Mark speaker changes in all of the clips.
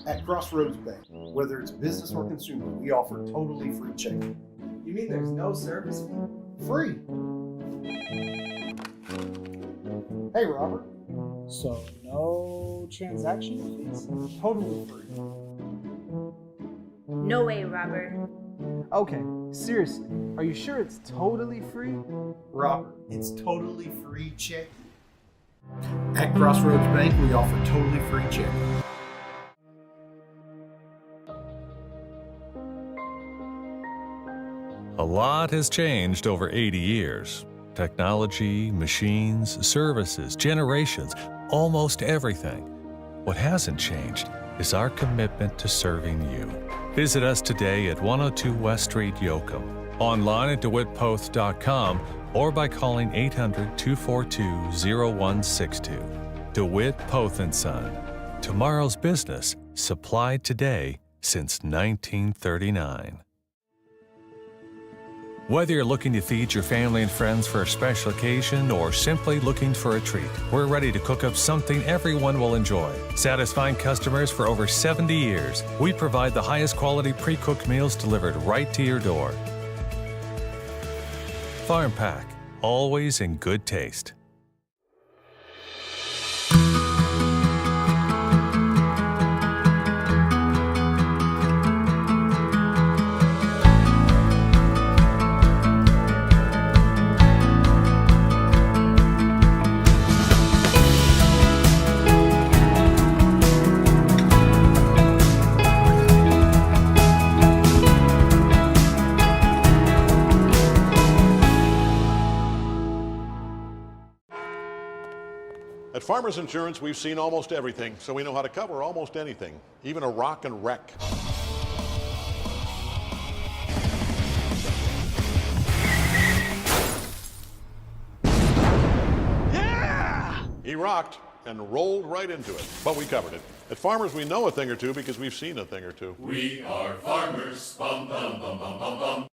Speaker 1: At Crossroads Bank, whether it's business or consumer, we offer totally free checking.
Speaker 2: You mean there's no service fee?
Speaker 1: Free! Hey, Robert.
Speaker 3: So no transaction fees?
Speaker 1: Totally free.
Speaker 4: No way, Robert.
Speaker 2: Okay, seriously, are you sure it's totally free?
Speaker 1: Robert, it's totally free checking. At Crossroads Bank, we offer totally free checking.
Speaker 5: A lot has changed over 80 years. Technology, machines, services, generations, almost everything. What hasn't changed is our commitment to serving you. Visit us today at 102 West Street, Yoakum, online at DeWittPoth.com, or by calling 800-242-0162. DeWitt Poth & Son. Tomorrow's business, supplied today since 1939. Whether you're looking to feed your family and friends for a special occasion or simply looking for a treat, we're ready to cook up something everyone will enjoy. Satisfying customers for over 70 years, we provide the highest quality pre-cooked meals delivered right to your door. Farm Pack, always in good taste.
Speaker 6: At Farmers Insurance, we've seen almost everything, so we know how to cover almost anything, even a rock and wreck. Yeah! He rocked and rolled right into it, but we covered it. At Farmers, we know a thing or two because we've seen a thing or two.
Speaker 7: We are farmers, bum bum bum bum bum bum.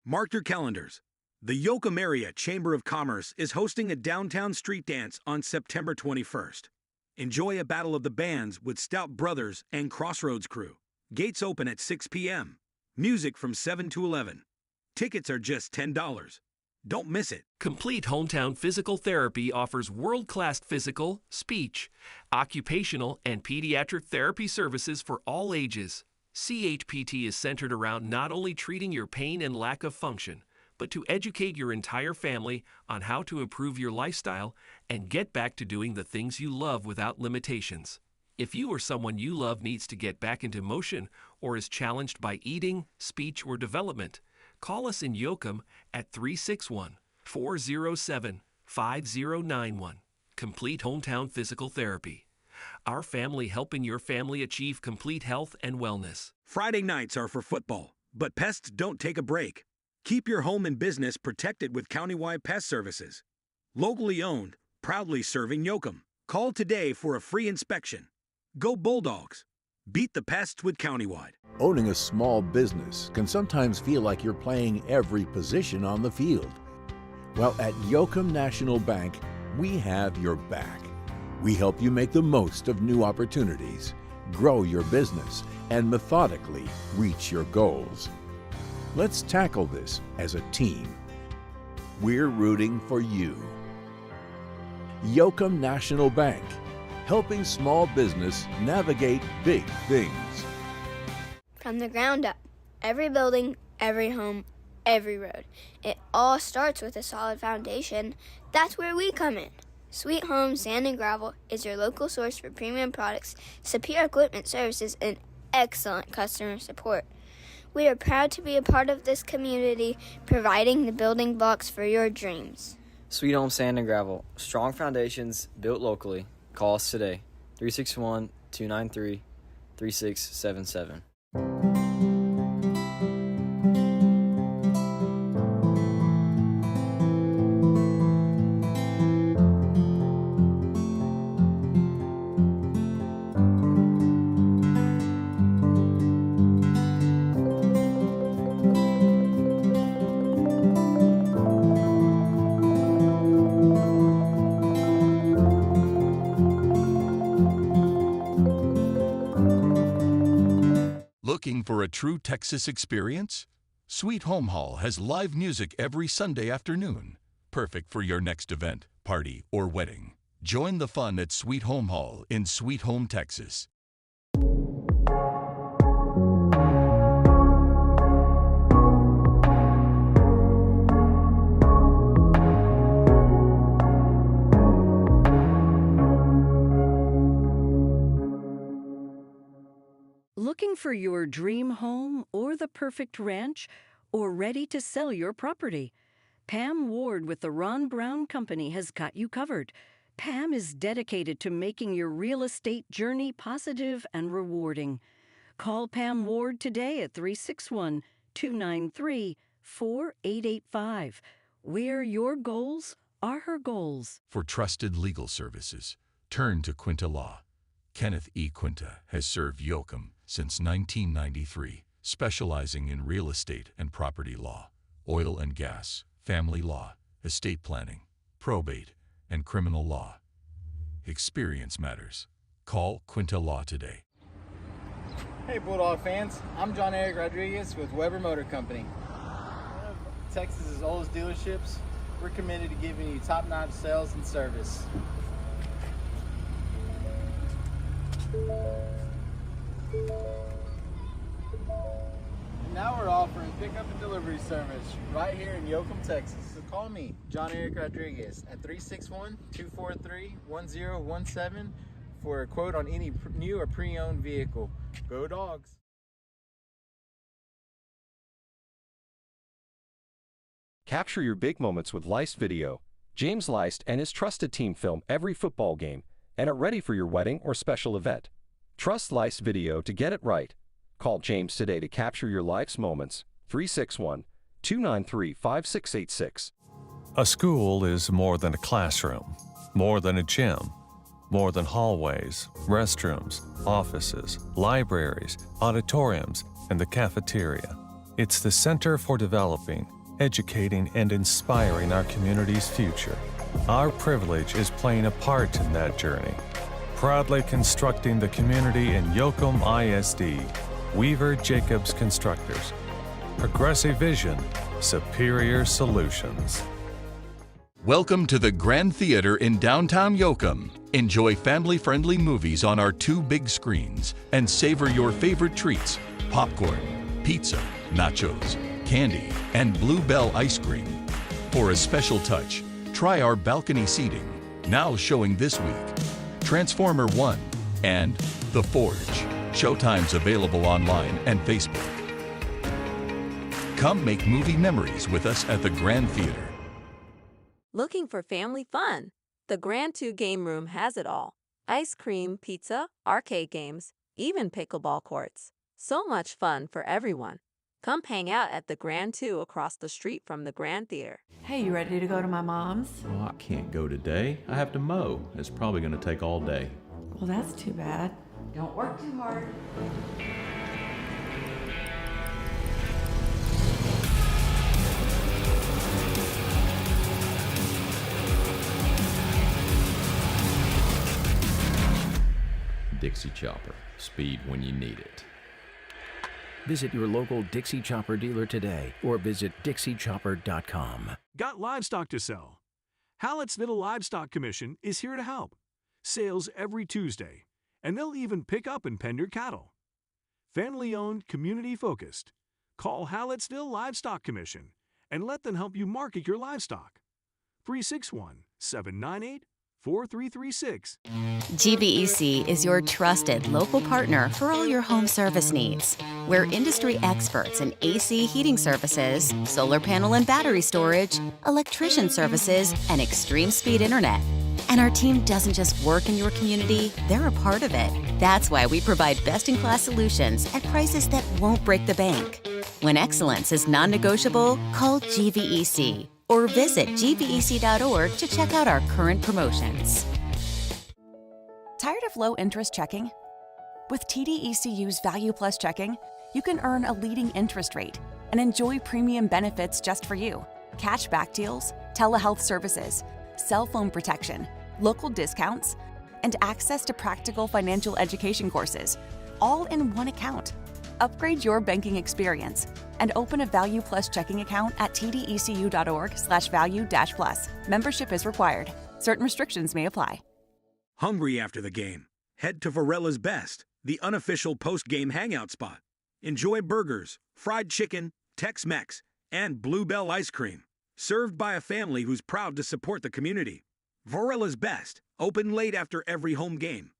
Speaker 8: Mark your calendars. The Yoakum Area Chamber of Commerce is hosting a downtown street dance on September 21st. Enjoy a battle of the bands with Stout Brothers and Crossroads Crew. Gates open at 6 p.m. Music from 7 to 11. Tickets are just $10. Don't miss it.
Speaker 9: Complete Hometown Physical Therapy offers world-class physical, speech, occupational, and pediatric therapy services for all ages. CHPT is centered around not only treating your pain and lack of function, but to educate your entire family on how to improve your lifestyle and get back to doing the things you love without limitations. If you or someone you love needs to get back into motion or is challenged by eating, speech, or development, call us in Yoakum at 361-407-5091. Complete Hometown Physical Therapy. Our family helping your family achieve complete health and wellness.
Speaker 8: Friday nights are for football, but pests don't take a break. Keep your home and business protected with countywide pest services. Locally owned, proudly serving Yoakum. Call today for a free inspection. Go Bulldogs. Beat the pests with countywide.
Speaker 10: Owning a small business can sometimes feel like you're playing every position on the field. Well, at Yoakum National Bank, we have your back. We help you make the most of new opportunities, grow your business, and methodically reach your goals. Let's tackle this as a team. We're rooting for you. Yoakum National Bank, helping small business navigate big things.
Speaker 11: From the ground up, every building, every home, every road. It all starts with a solid foundation. That's where we come in. Sweet Home Sand and Gravel is your local source for premium products, superior equipment services, and excellent customer support. We are proud to be a part of this community, providing the building blocks for your dreams.
Speaker 12: Sweet Home Sand and Gravel. Strong foundations built locally. Call us today. 361-293-3677.
Speaker 4: Looking for a true Texas experience? Sweet Home Hall has live music every Sunday afternoon. Perfect for your next event, party, or wedding. Join the fun at Sweet Home Hall in Sweet Home, Texas.
Speaker 13: Looking for your dream home or the perfect ranch, or ready to sell your property? Pam Ward with the Ron Brown Company has got you covered. Pam is dedicated to making your real estate journey positive and rewarding. Call Pam Ward today at 361-293-4885. Where your goals are her goals.
Speaker 4: For trusted legal services, turn to Quinta Law. Kenneth E. Quinta has served Yoakum since 1993, specializing in real estate and property law, oil and gas, family law, estate planning, probate, and criminal law. Experience matters. Call Quinta Law today.
Speaker 14: Hey Bulldog fans, I'm John Eric Rodriguez with Weber Motor Company. One of Texas's oldest dealerships, we're committed to giving you top-notch sales and service. Now we're offering pickup and delivery service right here in Yoakum, Texas. So call me, John Eric Rodriguez, at 361-243-1017 for a quote on any new or pre-owned vehicle. Go Dogs!
Speaker 15: Capture your big moments with Leist Video. James Leist and his trusted team film every football game and are ready for your wedding or special event. Trust Leist Video to get it right. Call James today to capture your life's moments. 361-293-5686.
Speaker 5: A school is more than a classroom, more than a gym, more than hallways, restrooms, offices, libraries, auditoriums, and the cafeteria. It's the center for developing, educating, and inspiring our community's future. Our privilege is playing a part in that journey, proudly constructing the community in Yoakum ISD. Weaver Jacobs Constructors. Progressive vision, superior solutions.
Speaker 4: Welcome to the Grand Theater in downtown Yoakum. Enjoy family-friendly movies on our 2 big screens and savor your favorite treats: popcorn, pizza, nachos, candy, and Bluebell ice cream. For a special touch, try our balcony seating, now showing this week: Transformer 1 and The Forge. Showtimes available online and Facebook. Come make movie memories with us at the Grand Theater.
Speaker 16: Looking for family fun? The Grand 2 Game Room has it all. Ice cream, pizza, arcade games, even pickleball courts. So much fun for everyone. Come hang out at the Grand 2 across the street from the Grand Theater.
Speaker 17: Hey, you ready to go to my mom's?
Speaker 18: Well, I can't go today. I have to mow. It's probably going to take all day.
Speaker 17: Well, that's too bad. Don't work too hard.
Speaker 18: Dixie Chopper. Speed when you need it.
Speaker 19: Visit your local Dixie Chopper dealer today or visit dixiechopper.com.
Speaker 20: Got livestock to sell? Hallett's Little Livestock Commission is here to help. Sales every Tuesday, and they'll even pick up and pen your cattle. Family-owned, community-focused. Call Hallettsville Livestock Commission and let them help you market your livestock. 361-798-4336.
Speaker 21: GVEC is your trusted local partner for all your home service needs. We're industry experts in AC heating services, solar panel and battery storage, electrician services, and extreme speed internet. And our team doesn't just work in your community, they're a part of it. That's why we provide best-in-class solutions at prices that won't break the bank. When excellence is non-negotiable, call GVEC or visit gvec.org to check out our current promotions.
Speaker 22: Tired of low-interest checking? With TDECU's Value Plus Checking, you can earn a leading interest rate and enjoy premium benefits just for you. Cashback deals, telehealth services, cell phone protection, local discounts, and access to practical financial education courses, all in one account. Upgrade your banking experience and open a Value Plus checking account at tdecu.org/value-plus. Membership is required. Certain restrictions may apply.
Speaker 8: Hungry after the game? Head to Varella's Best, the unofficial post-game hangout spot. Enjoy burgers, fried chicken, Tex-Mex, and Bluebell ice cream, served by a family who's proud to support the community. Varella's Best, open late after every home game.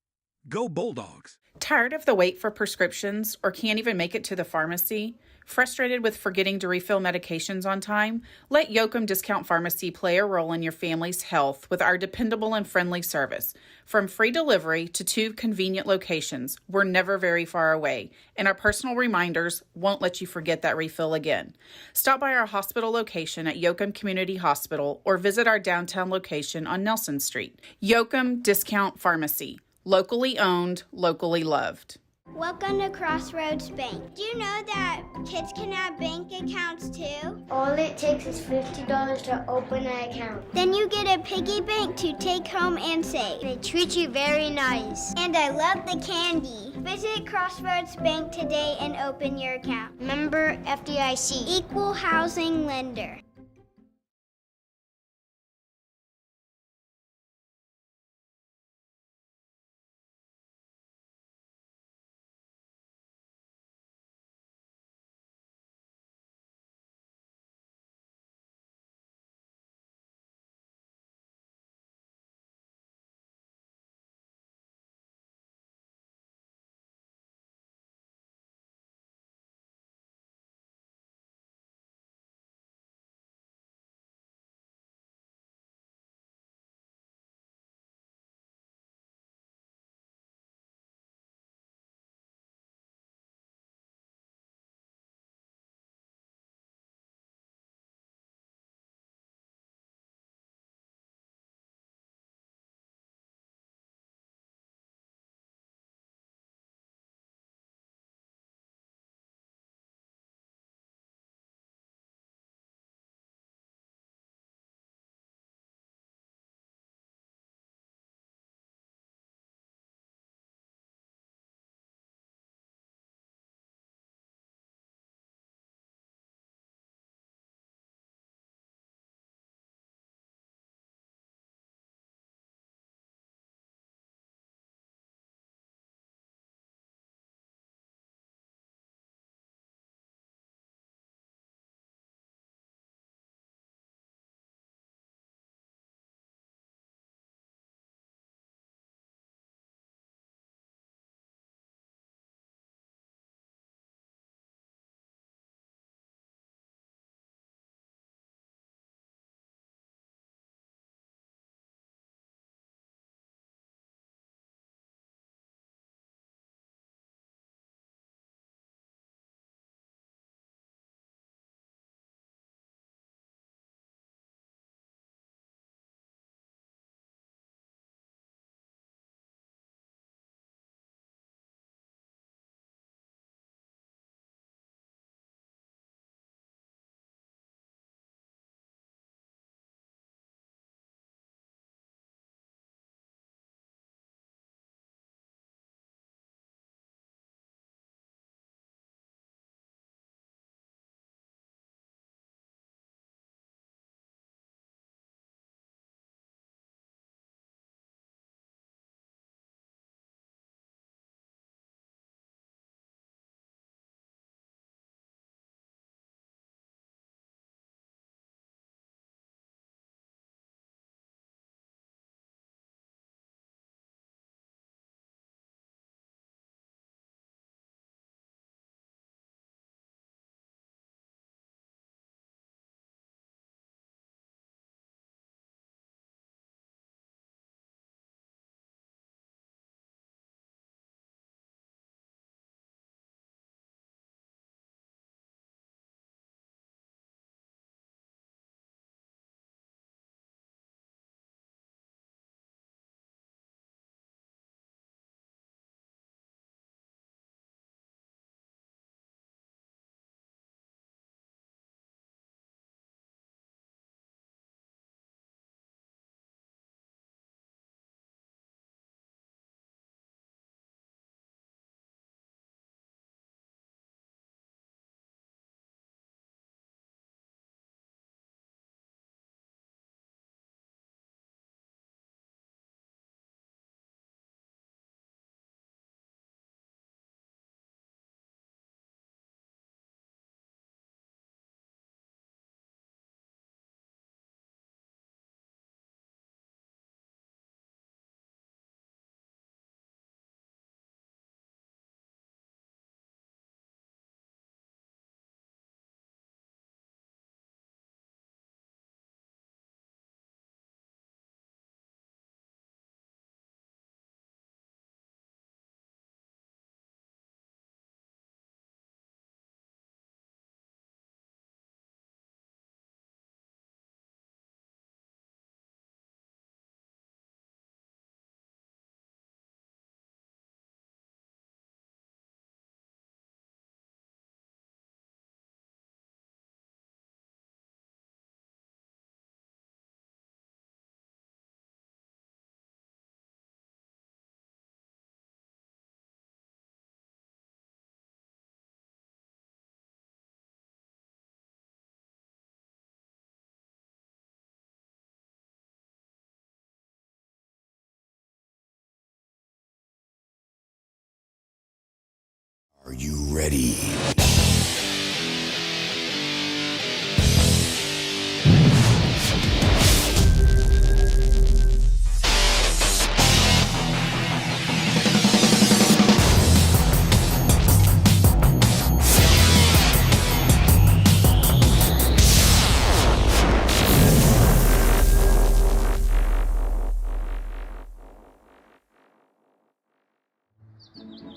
Speaker 8: Go Bulldogs!
Speaker 2: Tired of the wait for prescriptions or can't even make it to the pharmacy? Frustrated with forgetting to refill medications on time? Let Yoakum Discount Pharmacy play a role in your family's health with our dependable and friendly service. From free delivery to 2 convenient locations, we're never very far away, and our personal reminders won't let you forget that refill again. Stop by our hospital location at Yoakum Community Hospital or visit our downtown location on Nelson Street. Yoakum Discount Pharmacy. Locally owned, locally loved.
Speaker 11: Welcome to Crossroads Bank. Do you know that kids can have bank accounts too?
Speaker 3: All it takes is $50 to open an account.
Speaker 11: Then you get a piggy bank to take home and save.
Speaker 3: They treat you very nice.
Speaker 11: And I love the candy. Visit Crossroads Bank today and open your account.
Speaker 3: Member FDIC.
Speaker 11: Equal housing lender.
Speaker 10: Are you ready?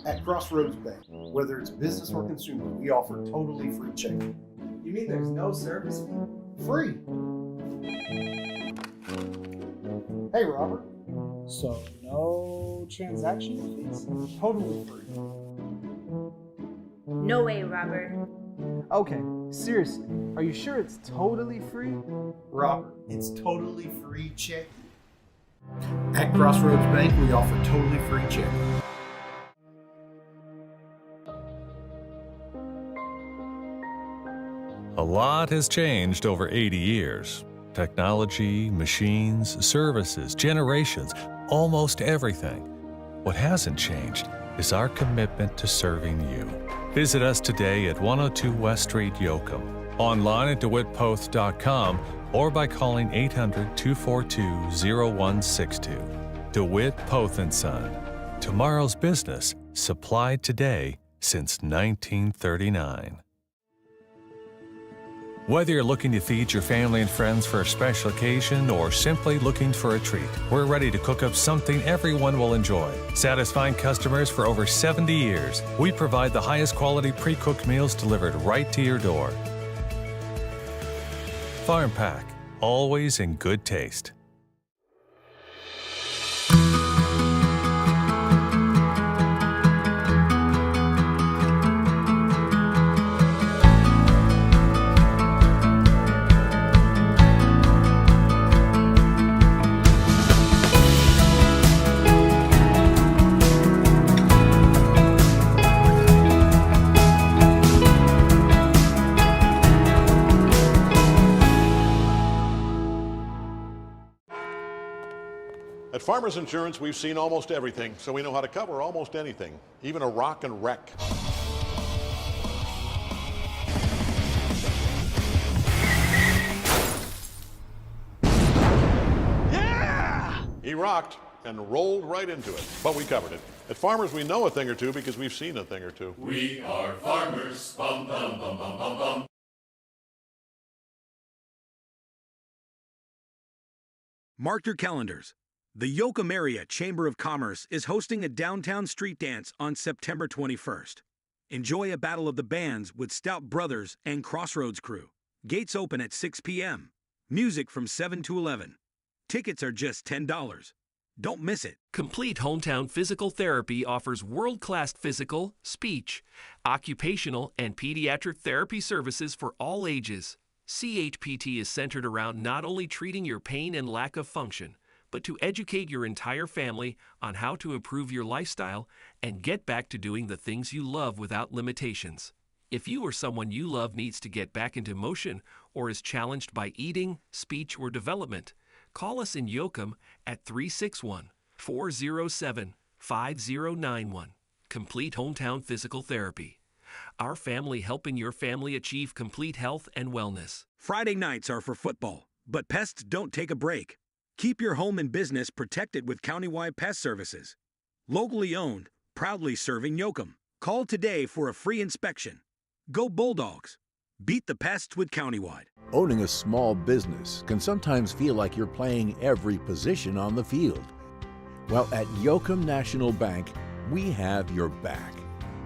Speaker 1: At Crossroads Bank, whether it's business or consumer, we offer totally free checking.
Speaker 6: You mean there's no service fee?
Speaker 1: Free! Hey, Robert.
Speaker 6: So, no transaction fees?
Speaker 1: Totally free.
Speaker 23: No way, Robert.
Speaker 6: Okay, seriously, are you sure it's totally free?
Speaker 1: Robert, it's totally free checking. At Crossroads Bank, we offer totally free checking.
Speaker 5: A lot has changed over 80 years. Technology, machines, services, generations, almost everything. What hasn't changed is our commitment to serving you. Visit us today at 102 West Street, Yoakum, online at DeWittPoth.com, or by calling 800-242-0162. DeWitt Poth & Son. Tomorrow's business, supplied today since 1939. Whether you're looking to feed your family and friends for a special occasion or simply looking for a treat, we're ready to cook up something everyone will enjoy. Satisfying customers for over 70 years, we provide the highest quality pre-cooked meals delivered right to your door. Farm Pack, always in good taste.
Speaker 24: At Farmers Insurance, we've seen almost everything, so we know how to cover almost anything, even a rock and wreck. Yeah! He rocked and rolled right into it, but we covered it. At Farmers, we know a thing or two because we've seen a thing or two.
Speaker 7: We are farmers. Bum, bum, bum, bum, bum, bum.
Speaker 8: Mark your calendars. The Yoakum Area Chamber of Commerce is hosting a downtown street dance on September 21st. Enjoy a battle of the bands with Stout Brothers and Crossroads Crew. Gates open at 6 p.m. Music from 7 to 11. Tickets are just $10. Don't miss it.
Speaker 9: Complete Hometown Physical Therapy offers world-class physical, speech, occupational, and pediatric therapy services for all ages. CHPT is centered around not only treating your pain and lack of function, but to educate your entire family on how to improve your lifestyle and get back to doing the things you love without limitations. If you or someone you love needs to get back into motion or is challenged by eating, speech, or development, call us in Yoakum at 361-407-5091. Complete Hometown Physical Therapy. Our family helping your family achieve complete health and wellness.
Speaker 8: Friday nights are for football, but pests don't take a break. Keep your home and business protected with countywide pest services. Locally owned, proudly serving Yoakum. Call today for a free inspection. Go Bulldogs. Beat the pests with countywide.
Speaker 10: Owning a small business can sometimes feel like you're playing every position on the field. Well, at Yoakum National Bank, we have your back.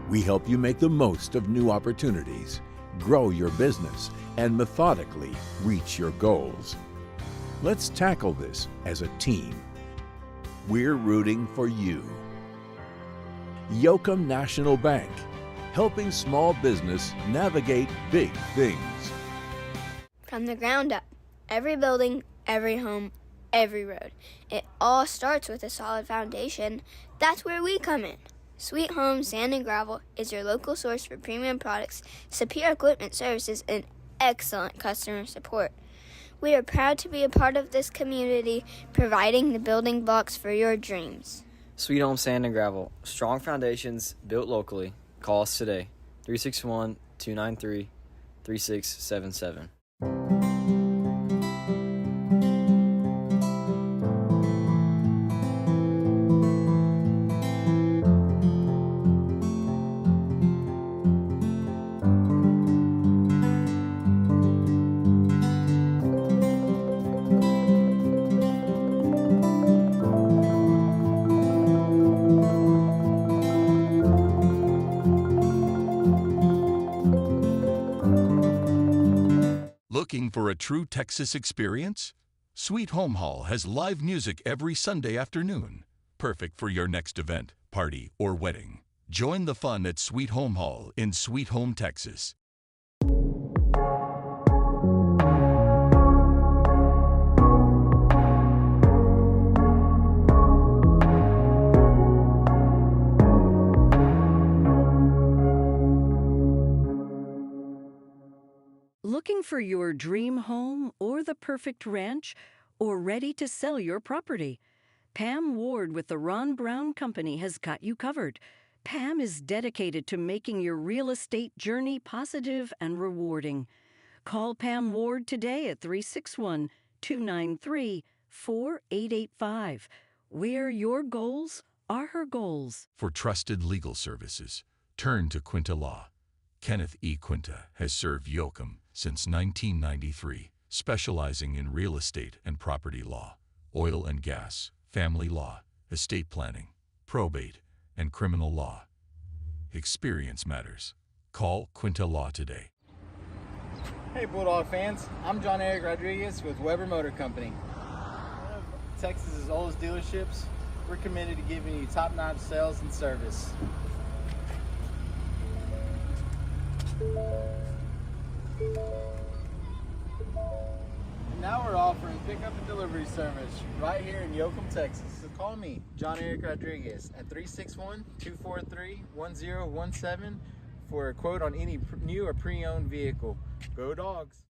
Speaker 10: We help you make the most of new opportunities, grow your business, and methodically reach your goals. Let's tackle this as a team. We're rooting for you. Yoakum National Bank, helping small business navigate big things.
Speaker 11: From the ground up, every building, every home, every road. It all starts with a solid foundation. That's where we come in. Sweet Home Sand and Gravel is your local source for premium products, superior equipment services, and excellent customer support. We are proud to be a part of this community, providing the building blocks for your dreams.
Speaker 12: Sweet Home Sand and Gravel. Strong foundations built locally. Call us today, 361-293-3677.
Speaker 4: Looking for a true Texas experience? Sweet Home Hall has live music every Sunday afternoon. Perfect for your next event, party, or wedding. Join the fun at Sweet Home Hall in Sweet Home, Texas.
Speaker 13: Looking for your dream home or the perfect ranch, or ready to sell your property? Pam Ward with the Ron Brown Company has got you covered. Pam is dedicated to making your real estate journey positive and rewarding. Call Pam Ward today at 361-293-4885. Where your goals are her goals.
Speaker 4: For trusted legal services, turn to Quinta Law. Kenneth E. Quinta has served Yoakum since 1993, specializing in real estate and property law, oil and gas, family law, estate planning, probate, and criminal law. Experience matters. Call Quinta Law today.
Speaker 6: Hey Bulldog fans, I'm John Eric Rodriguez with Weber Motor Company. One of Texas's oldest dealerships, we're committed to giving you top-notch sales and service. And now we're offering pickup and delivery service right here in Yoakum, Texas. So call me, John Eric Rodriguez, at 361-243-1017 for a quote on any new or pre-owned vehicle. Go Dogs!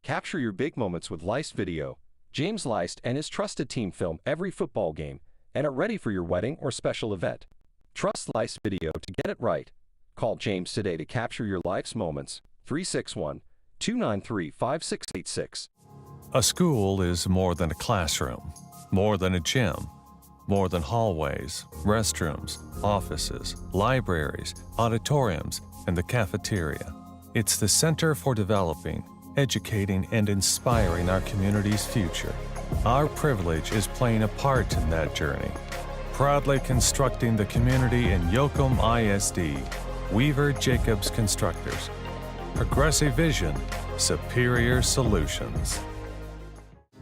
Speaker 14: Capture your big moments with Leist Video. James Leist and his trusted team film every football game and are ready for your wedding or special event. Trust Leist Video to get it right. Call James today to capture your life's moments. 361-293-5686.
Speaker 5: A school is more than a classroom, more than a gym, more than hallways, restrooms, offices, libraries, auditoriums, and the cafeteria. It's the center for developing, educating, and inspiring our community's future. Our privilege is playing a part in that journey. Proudly constructing the community in Yoakum ISD, Weaver Jacobs Constructors. Progressive vision, superior solutions.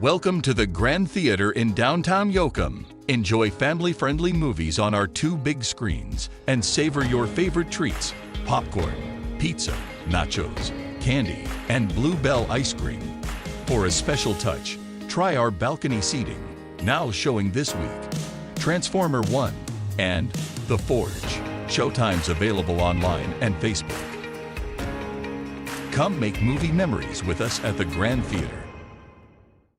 Speaker 4: Welcome to the Grand Theater in downtown Yoakum. Enjoy family-friendly movies on our 2 big screens and savor your favorite treats: popcorn, pizza, nachos, candy, and Blue Bell ice cream. For a special touch, try our balcony seating, now showing this week. Transformer 1 and The Forge. Showtimes available online and Facebook. Come make movie memories with us at the Grand Theater.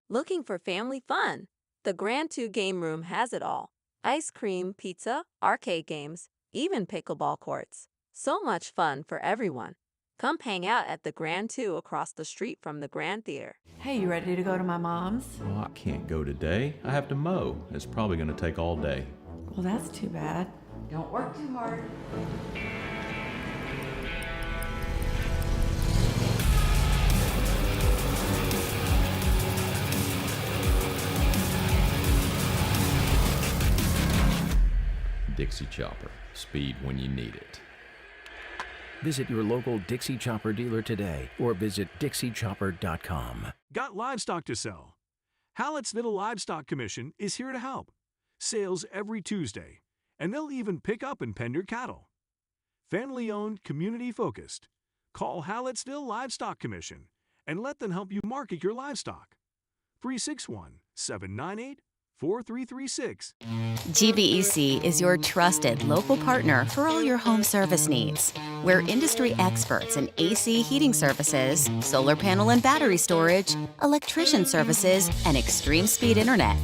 Speaker 16: Looking for family fun? The Grand 2 Game Room has it all. Ice cream, pizza, arcade games, even pickleball courts. So much fun for everyone. Come hang out at the Grand 2 across the street from the Grand Theater.
Speaker 17: Hey, you ready to go to my mom's?
Speaker 18: Oh, I can't go today. I have to mow. It's probably going to take all day.
Speaker 17: Well, that's too bad. Don't work too hard.
Speaker 18: Dixie Chopper. Speed when you need it.
Speaker 19: Visit your local Dixie Chopper dealer today or visit dixiechopper.com.
Speaker 20: Got livestock to sell? Hallett's Little Livestock Commission is here to help. Sales every Tuesday, and they'll even pick up and pen your cattle. Family-owned, community-focused. Call Hallettsville Livestock Commission and let them help you market your livestock. 361-798-4336.
Speaker 21: GBEC is your trusted local partner for all your home service needs. We're industry experts in AC heating services, solar panel and battery storage, electrician services, and extreme speed internet.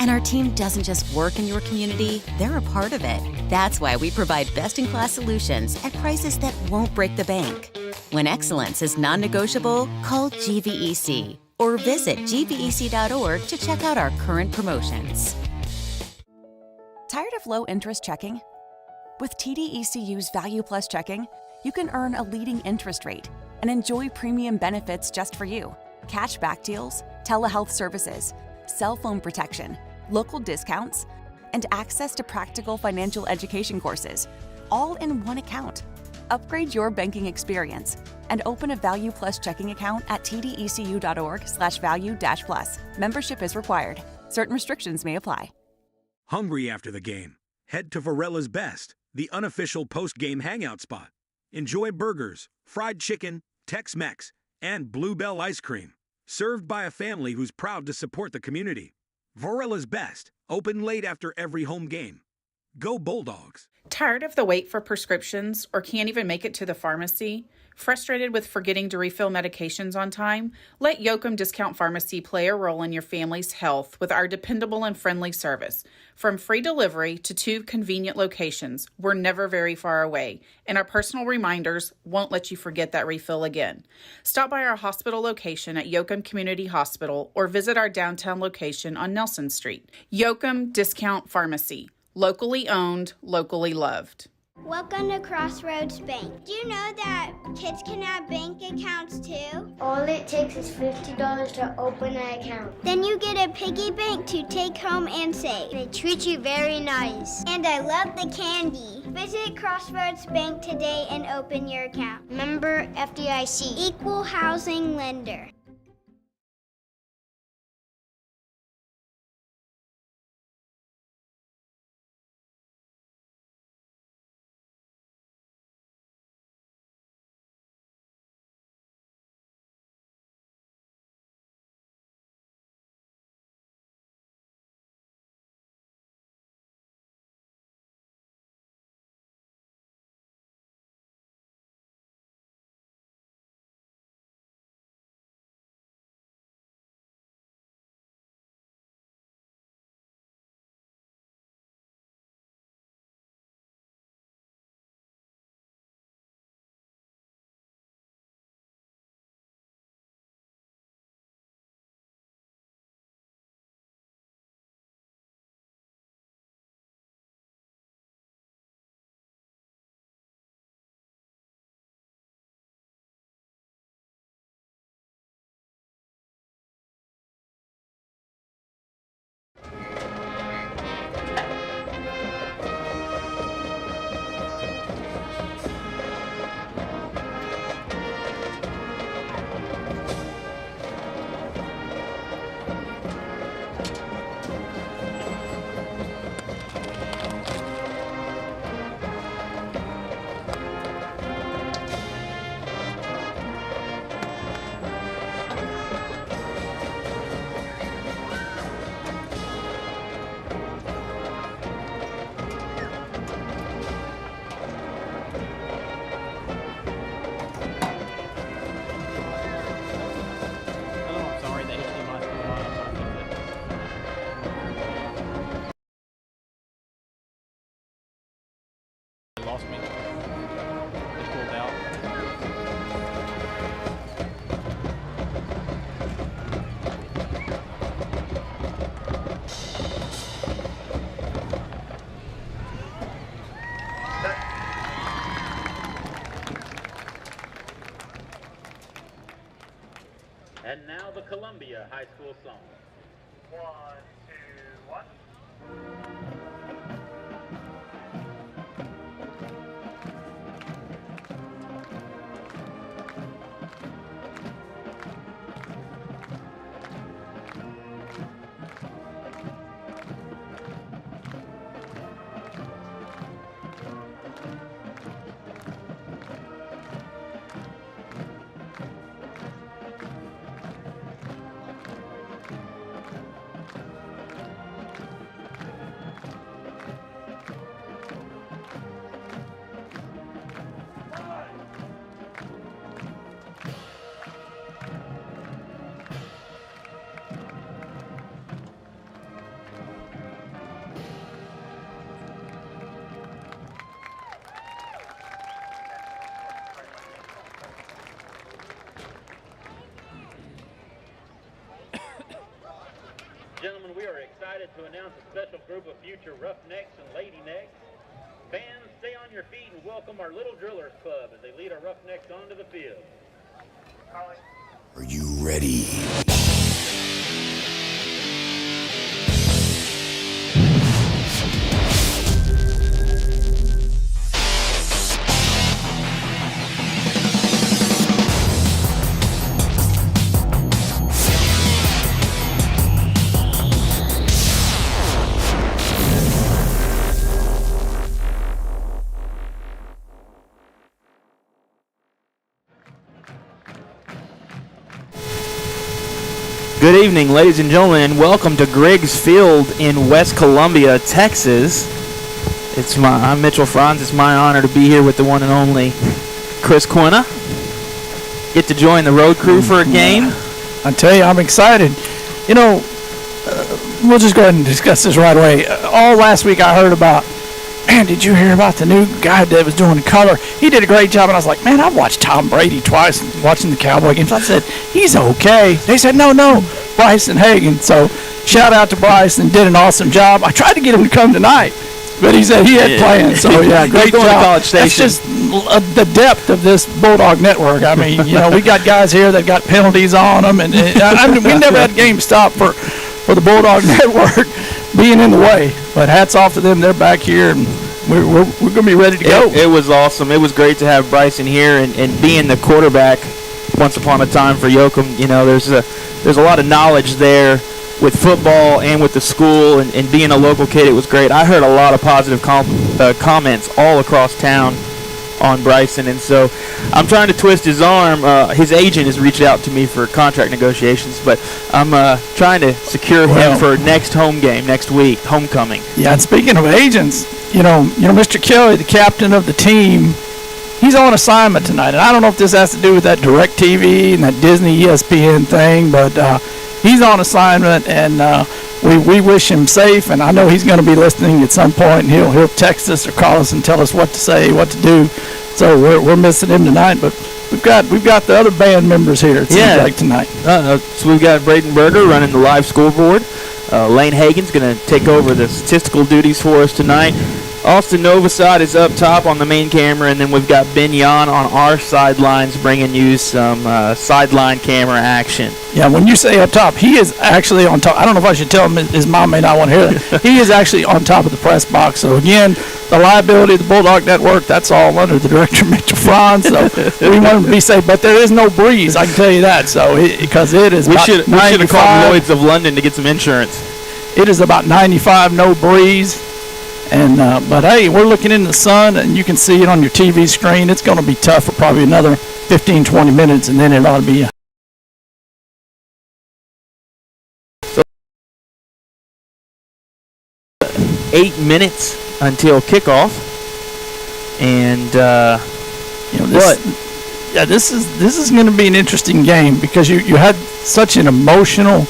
Speaker 21: And our team doesn't just work in your community, they're a part of it. That's why we provide best-in-class solutions at prices that won't break the bank. When excellence is non-negotiable, call GVEC or visit gvec.org to check out our current promotions.
Speaker 2: Tired of low-interest checking? With TDECU's Value Plus checking, you can earn a leading interest rate and enjoy premium benefits just for you. Cashback deals, telehealth services, cell phone protection, local discounts, and access to practical financial education courses, all in one account. Upgrade your banking experience and open a Value Plus checking account at tdecu.org/value-plus. Membership is required. Certain restrictions may apply.
Speaker 8: Hungry after the game? Head to Varella's Best, the unofficial post-game hangout spot. Enjoy burgers, fried chicken, Tex-Mex, and Bluebell ice cream. Served by a family who's proud to support the community. Varella's Best, open late after every home game. Go Bulldogs!
Speaker 15: Tired of the wait for prescriptions or can't even make it to the pharmacy? Frustrated with forgetting to refill medications on time? Let Yoakum Discount Pharmacy play a role in your family's health with our dependable and friendly service. From free delivery to 2 convenient locations, we're never very far away, and our personal reminders won't let you forget that refill again. Stop by our hospital location at Yoakum Community Hospital or visit our downtown location on Nelson Street. Yoakum Discount Pharmacy. Locally owned, locally loved.
Speaker 3: Welcome to Crossroads Bank. Do you know that kids can have bank accounts too?
Speaker 22: All it takes is $50 to open an account.
Speaker 3: Then you get a piggy bank to take home and save.
Speaker 22: They treat you very nice.
Speaker 3: And I love the candy. Visit Crossroads Bank today and open your account.
Speaker 22: Member FDIC.
Speaker 3: Equal housing lender.
Speaker 6: Lost me. Just pulled out.
Speaker 23: And now the Columbia High School song. 1, 2, 1. excited to announce a special group of future Roughnecks and Lady Necks. Fans, stay on your feet and welcome our Little Drillers Club as they lead our Roughnecks onto the field.
Speaker 10: Are you ready?
Speaker 1: Good evening, ladies and gentlemen, and welcome to Griggs Field in West Columbia, Texas. I'm Mitchell Franz. It's my honor to be here with the one and only Chris Quinna. Get to join the road crew for a game.
Speaker 7: I tell you, I'm excited. You know, we'll just go ahead and discuss this right away. All last week I heard about, man, did you hear about the new guy that was doing color? He did a great job, and I was like, man, I've watched Tom Brady twice watching the Cowboy games. I said, he's okay. They said, no, Bryson Hagan. So shout out to Bryson, did an awesome job. I tried to get him to come tonight, but he said he had plans. So, yeah, great job.
Speaker 1: College Station.
Speaker 7: That's just the depth of this Bulldog network. I mean, you know, we got guys here that got penalties on them, and I mean, we never had game stop for the Bulldog network being in the way. But hats off to them. They're back here, and we're going to be ready to go.
Speaker 1: It was awesome. It was great to have Bryson here and being the quarterback once upon a time for Yoakum. You know, there's a lot of knowledge there with football and with the school, and being a local kid, it was great. I heard a lot of positive comments all across town on Bryson, and so I'm trying to twist his arm. His agent has reached out to me for contract negotiations, but I'm trying to secure him for next home game next week, homecoming.
Speaker 7: Yeah, and speaking of agents, you know, Mr. Kelly, the captain of the team, he's on assignment tonight, and I don't know if this has to do with that DirecTV and that Disney ESPN thing, but he's on assignment, and we wish him safe, and I know he's going to be listening at some point, and he'll text us or call us and tell us what to say, what to do. So we're missing him tonight, but we've got the other band members here. It seems like tonight.
Speaker 1: So we've got Braden Berger running the live scoreboard. Lane Hagan's going to take over the statistical duties for us tonight. Austin Novosad is up top on the main camera, and then we've got Ben Yan on our sidelines bringing you some sideline camera action.
Speaker 7: Yeah, when you say up top, he is actually on top. I don't know if I should tell him. His mom may not want to hear that. He is actually on top of the press box. So, again, the liability of the Bulldog Network, that's all under the director, Mitchell Franz. So we want him to be safe. But there is no breeze, I can tell you that. So because it is about 95.
Speaker 1: We should have called Lloyd's of London to get some insurance.
Speaker 7: It is about 95, no breeze. And but hey, we're looking in the sun, and you can see it on your TV screen. It's going to be tough for probably another 15, 20 minutes, and then it ought to be
Speaker 1: 8 minutes until kickoff, and
Speaker 7: this is going to be an interesting game because you had such an emotional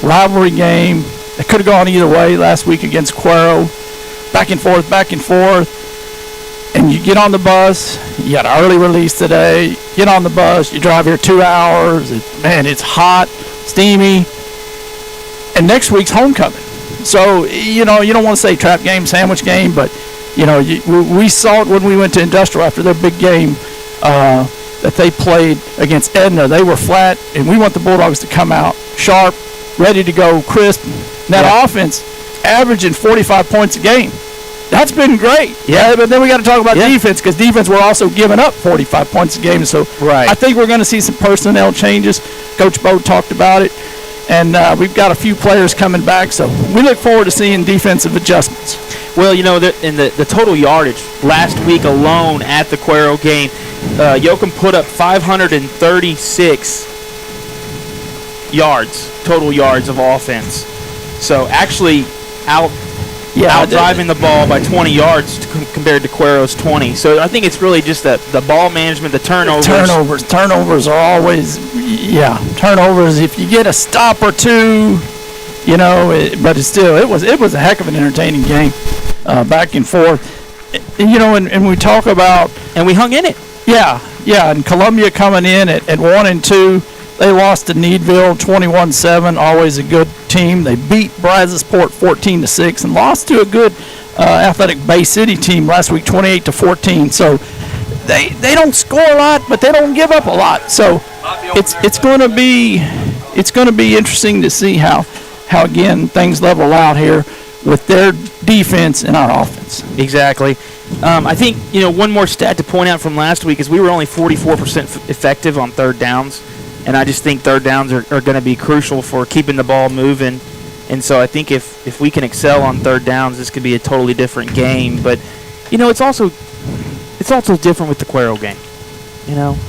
Speaker 7: rivalry game. It could have gone either way last week against Cuero. Back and forth, and you get on the bus. You got an early release today. Get on the bus. You drive here 2 hours. It's hot, steamy, and next week's homecoming. So you don't want to say trap game, sandwich game, but we saw it when we went to Industrial after their big game that they played against Edna. They were flat, and we want the Bulldogs to come out sharp, ready to go, crisp. And that offense averaging 45 points a game. That's been great. Yeah, but then we got to talk about defense, because defense we're also giving up 45 points a game. So I think we're going to see some personnel changes. Coach Bo talked about it, and we've got a few players coming back. So we look forward to seeing defensive adjustments.
Speaker 1: Well, in the total yardage last week alone at the Cuero game, Yoakum put up 536 total yards of offense. So actually out driving the ball by 20 yards compared to Cuero's 20. So I think it's really just the ball management, the turnovers.
Speaker 7: Turnovers are always, turnovers. If you get a stop or two, but it was a heck of an entertaining game, back and forth. And we talk about,
Speaker 1: and we hung in it.
Speaker 7: Yeah, and Columbia coming in at 1-2. They lost to Needville 21-7. Always a good team. They beat Brazosport 14-6 and lost to a good Athletic Bay City team last week, 28-14. So they don't score a lot, but they don't give up a lot. So it's going to be interesting to see how again things level out here with their defense and our offense.
Speaker 1: Exactly. I think, one more stat to point out from last week is we were only 44% effective on third downs, and I just think third downs are going to be crucial for keeping the ball moving. And so I think if we can excel on third downs, this could be a totally different game. But, it's also different with the Cuero game.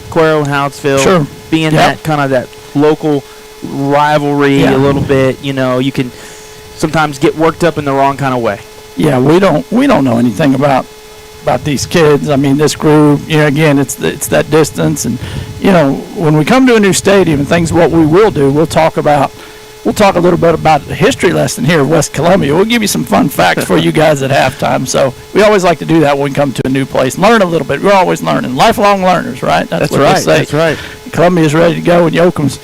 Speaker 1: Cuero and Hounsville being that kind of that local rivalry a little bit. You can sometimes get worked up in the wrong kind of way.
Speaker 7: Yeah, we don't know anything about these kids. I mean, this group, again, it's that distance, and when we come to a new stadium and things, what we will do, we'll talk a little bit about the history lesson here of West Columbia. We'll give you some fun facts for you guys at halftime. So we always like to do that when we come to a new place. Learn a little bit. We're always learning. Lifelong learners, right? That's what
Speaker 1: right.
Speaker 7: They say.
Speaker 1: That's right.
Speaker 7: Columbia's ready to go, and Yoakum's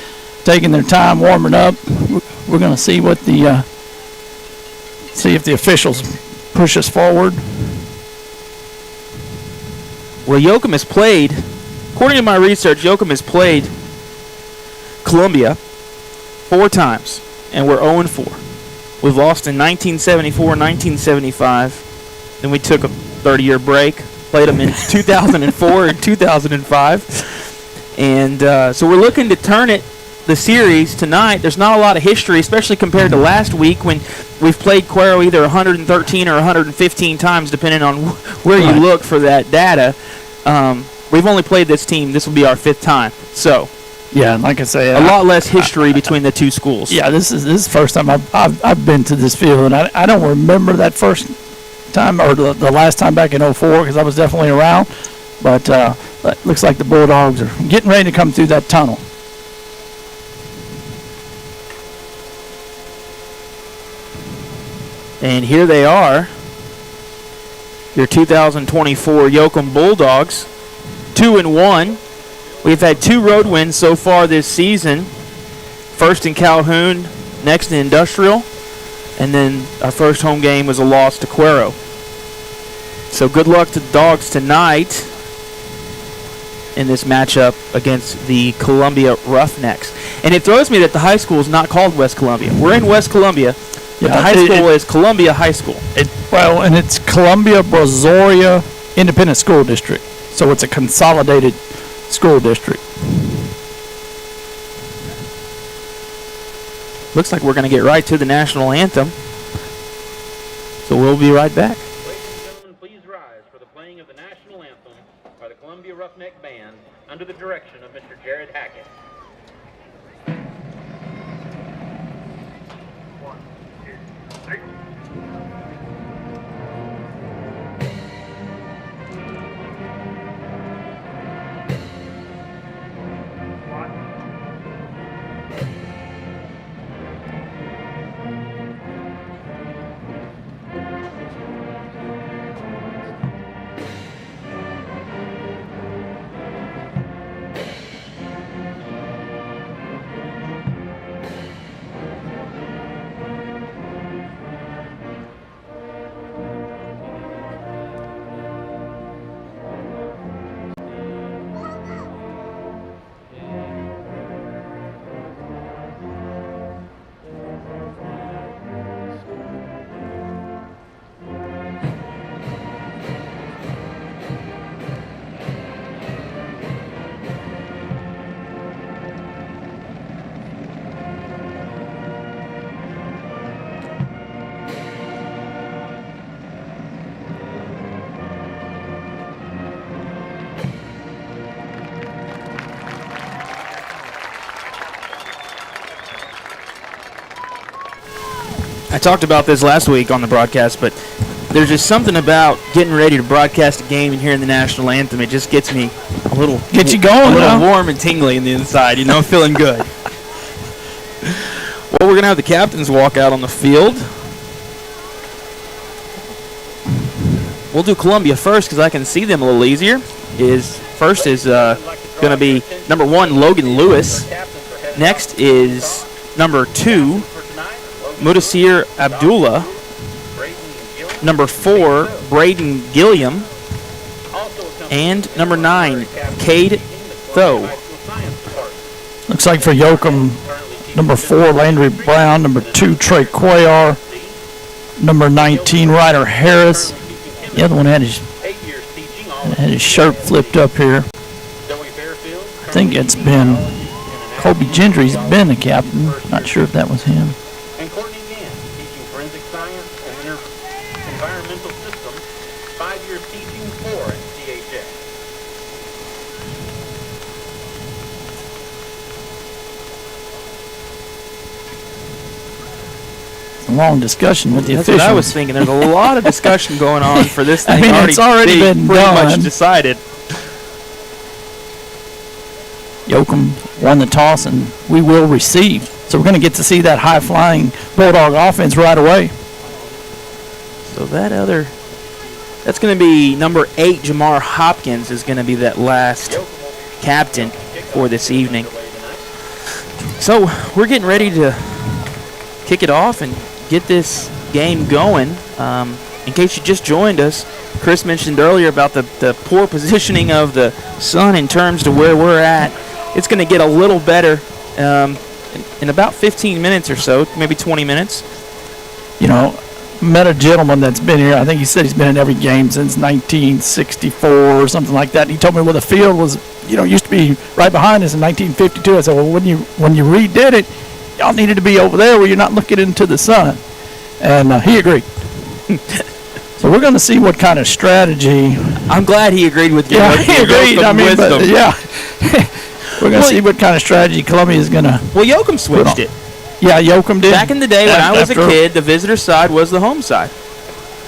Speaker 7: taking their time warming up. We're going to see what see if the officials push us forward.
Speaker 1: Well, Yoakum has played, according to my research, Yoakum has played Columbia 4 times, and we're 0-4. We've lost in 1974 and 1975. Then we took a 30-year break, played them in 2004 and 2005. And so we're looking to turn the series tonight. There's not a lot of history, especially compared to last week when we've played Cuero either 113 or 115 times, depending on where you look for that data. We've only played this team. This will be our 5th time. So,
Speaker 7: yeah, like I say,
Speaker 1: a lot less history between the two schools.
Speaker 7: Yeah, this is the first time I've been to this field, and I don't remember that first time or the last time back in 04 because I was definitely around. But it looks like the Bulldogs are getting ready to come through that tunnel.
Speaker 1: And here they are, your 2024 Yoakum Bulldogs, 2-1. We've had 2 road wins so far this season. First in Calhoun, next in Industrial, and then our first home game was a loss to Cuero. So good luck to the Dogs tonight in this matchup against the Columbia Roughnecks. And it throws me that the high school is not called West Columbia. We're in West Columbia. But the high school is Columbia High School.
Speaker 7: And it's Columbia Brazoria Independent School District. So it's a consolidated school district.
Speaker 1: Looks like we're going to get right to the national anthem. So we'll be right back.
Speaker 23: Ladies and gentlemen, please rise for the playing of the national anthem by the Columbia Roughneck Band under the direction of Mr. Jared Hackett.
Speaker 1: I talked about this last week on the broadcast, but there's just something about getting ready to broadcast a game and hearing the national anthem. It just gets me a little warm and tingly in the inside, feeling good. Well, we're going to have the captains walk out on the field. We'll do Columbia first because I can see them a little easier. First is going to be number 1, Logan Lewis. Next is number 2, Mudassir Abdullah. Number 4, Braden Gilliam. And number 9, Cade Tho.
Speaker 7: Looks like for Yoakum, number 4, Landry Brown. Number 2, Trey Cuellar. Number 19, Ryder Harris. The other one had his shirt flipped up here. I think it's been Kobe Gentry's been the captain. Not sure if that was him.
Speaker 23: And Courtney Gann, teaching forensic science and environmental systems, 5 years teaching, 4 at CHA.
Speaker 7: It's a long discussion with the
Speaker 1: That's
Speaker 7: officials.
Speaker 1: what I was thinking. There's a lot of discussion going on for this thing.
Speaker 7: I mean, it's already been
Speaker 1: pretty
Speaker 7: done.
Speaker 1: much decided.
Speaker 7: Yoakum won the toss, and we will receive. So we're going to get to see that high-flying Bulldog offense right away.
Speaker 1: So that's going to be number 8, Jamar Hopkins, is going to be that last captain for this evening. So we're getting ready to kick it off and get this game going. In case you just joined us, Chris mentioned earlier about the poor positioning of the sun in terms to where we're at. It's going to get a little better in about 15 minutes or so, maybe 20 minutes.
Speaker 7: You know, met a gentleman that's been here. I think he said he's been in every game since 1964 or something like that. And he told me where the field was, used to be right behind us in 1952. I said, well, when you redid it, y'all needed to be over there where you're not looking into the sun. And he agreed. So we're going to see what kind of strategy.
Speaker 1: I'm glad he agreed with you.
Speaker 7: Yeah, he agreed. I mean, but, yeah. We're going to see what kind of strategy Columbia is going to.
Speaker 1: Well, Yoakum switched it.
Speaker 7: Yeah, Yoakum did.
Speaker 1: Back in the day when I was a kid, the visitor side was the home side.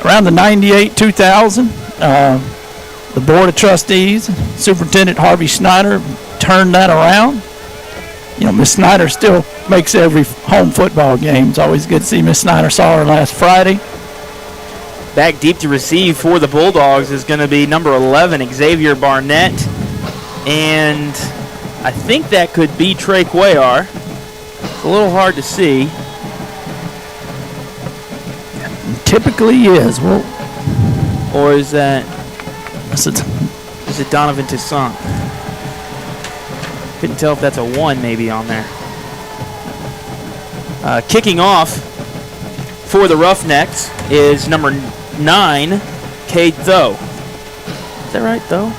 Speaker 7: Around the 98-2000, the Board of Trustees, Superintendent Harvey Snyder turned that around. Miss Snyder still makes every home football game. It's always good to see Miss Snyder. Saw her last Friday.
Speaker 1: Back deep to receive for the Bulldogs is going to be number 11, Xavier Barnett. And I think that could be Trey Cuellar. It's a little hard to see.
Speaker 7: Typically is. Well,
Speaker 1: or is that? Is it Donovan Toussaint? Couldn't tell if that's a 1 maybe on there. Kicking off for the Roughnecks is number 9, Cade Tho. Is that right, Tho?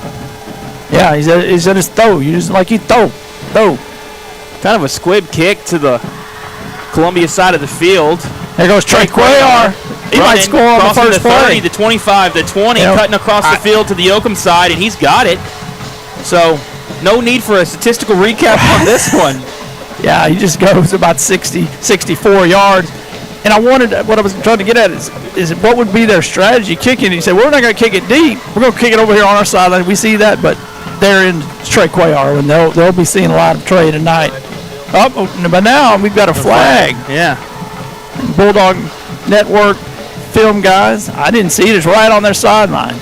Speaker 7: Yeah, he's at his throw. You just like you throw.
Speaker 1: Kind of a squib kick to the Columbia side of the field.
Speaker 7: There goes Trey Cuellar. He might score on the first play.
Speaker 1: The 25, the 20, cutting across the field to the Yoakum side, and he's got it. So no need for a statistical recap on this one.
Speaker 7: Yeah, he just goes about 64 yards. And what I was trying to get at is what would be their strategy kicking? He said, we're not going to kick it deep. We're going to kick it over here on our sideline. We see that, but they're in Trey Cuellar, and they'll be seeing a lot of Trey tonight. But now we've got a flag.
Speaker 1: Yeah.
Speaker 7: Bulldog Network film guys. I didn't see it. It's right on their sideline.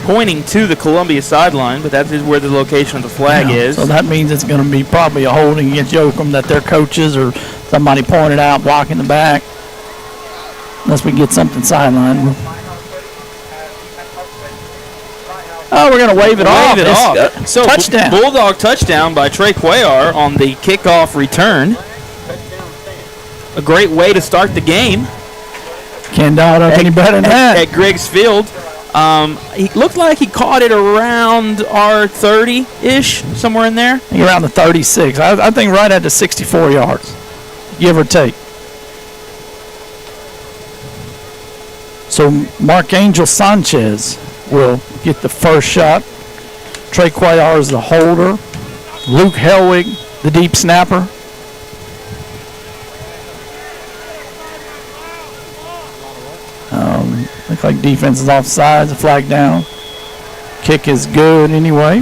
Speaker 1: Pointing to the Columbia sideline, but that is where the location of the flag is.
Speaker 7: So that means it's going to be probably a holding against Yoakum that their coaches or somebody pointed out blocking the back. Unless we get something sidelined. Oh, we're going to wave it off.
Speaker 1: So
Speaker 7: touchdown.
Speaker 1: Bulldog touchdown by Trey Cuellar on the kickoff return. A great way to start the game.
Speaker 7: Can't dial it up any better than that.
Speaker 1: At Griggs Field. He looked like he caught it around our 30-ish, somewhere in there.
Speaker 7: I think around the 36. I think right at the 64 yards, give or take. So Mark Angel Sanchez will get the first shot. Trey Cuellar is the holder. Luke Helwig, the deep snapper. Looks like defense is offsides, a flag down. Kick is good anyway.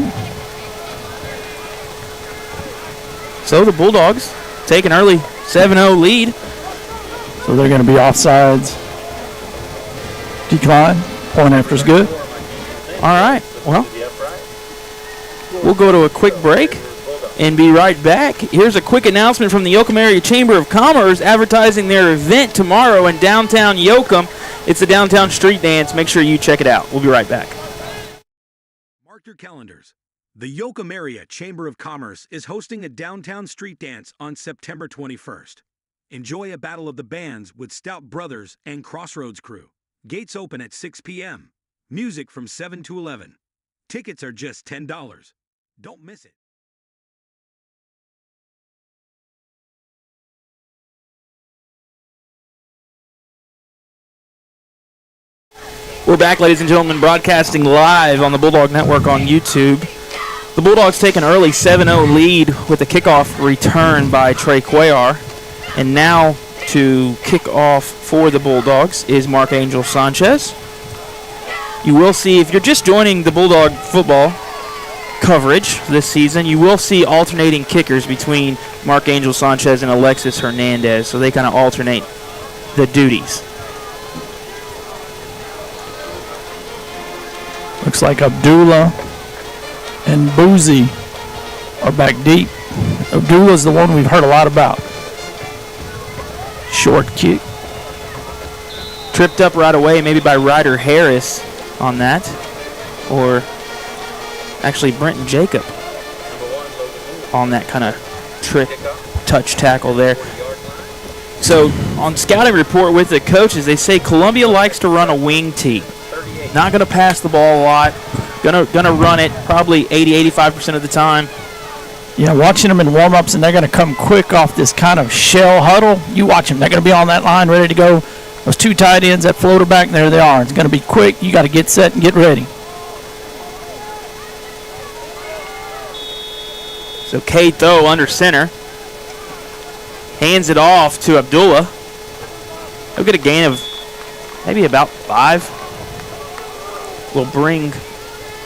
Speaker 1: So the Bulldogs take an early 7-0 lead.
Speaker 7: So they're going to be offsides. Decline. Point after is good.
Speaker 1: All right. Well, we'll go to a quick break. and be right back. Here's a quick announcement from the Yoakum Area Chamber of Commerce advertising their event tomorrow in downtown Yoakum. It's a downtown street dance. Make sure you check it out. We'll be right back.
Speaker 8: Mark your calendars. The Yoakum Area Chamber of Commerce is hosting a downtown street dance on September 21st. Enjoy a battle of the bands with Stout Brothers and Crossroads Crew. Gates open at 6 p.m. Music from 7 to 11. Tickets are just $10. Don't miss it.
Speaker 1: We're back, ladies and gentlemen, broadcasting live on the Bulldog Network on YouTube. The Bulldogs take an early 7-0 lead with a kickoff return by Trey Cuellar. And now to kick off for the Bulldogs is Mark Angel Sanchez. You will see, if you're just joining the Bulldog football coverage this season, you will see alternating kickers between Mark Angel Sanchez and Alexis Hernandez. So they kind of alternate the duties.
Speaker 7: Looks like Abdullah and Boozy are back deep. Abdullah's the one we've heard a lot about. Short kick.
Speaker 1: Tripped up right away, maybe by Ryder Harris on that. Or actually Brenton Jacob on that kind of trick touch tackle there. So on scouting report with the coaches, they say Columbia likes to run a wing tee. Not going to pass the ball a lot. Gonna run it probably 80-85% of the time.
Speaker 7: Yeah, watching them in warm-ups, and they're going to come quick off this kind of shell huddle. You watch them. They're going to be on that line ready to go. Those two tight ends, that floater back, there they are. It's going to be quick. You got to get set and get ready.
Speaker 1: So Kato under center. Hands it off to Abdullah. He'll get a gain of maybe about 5. Will bring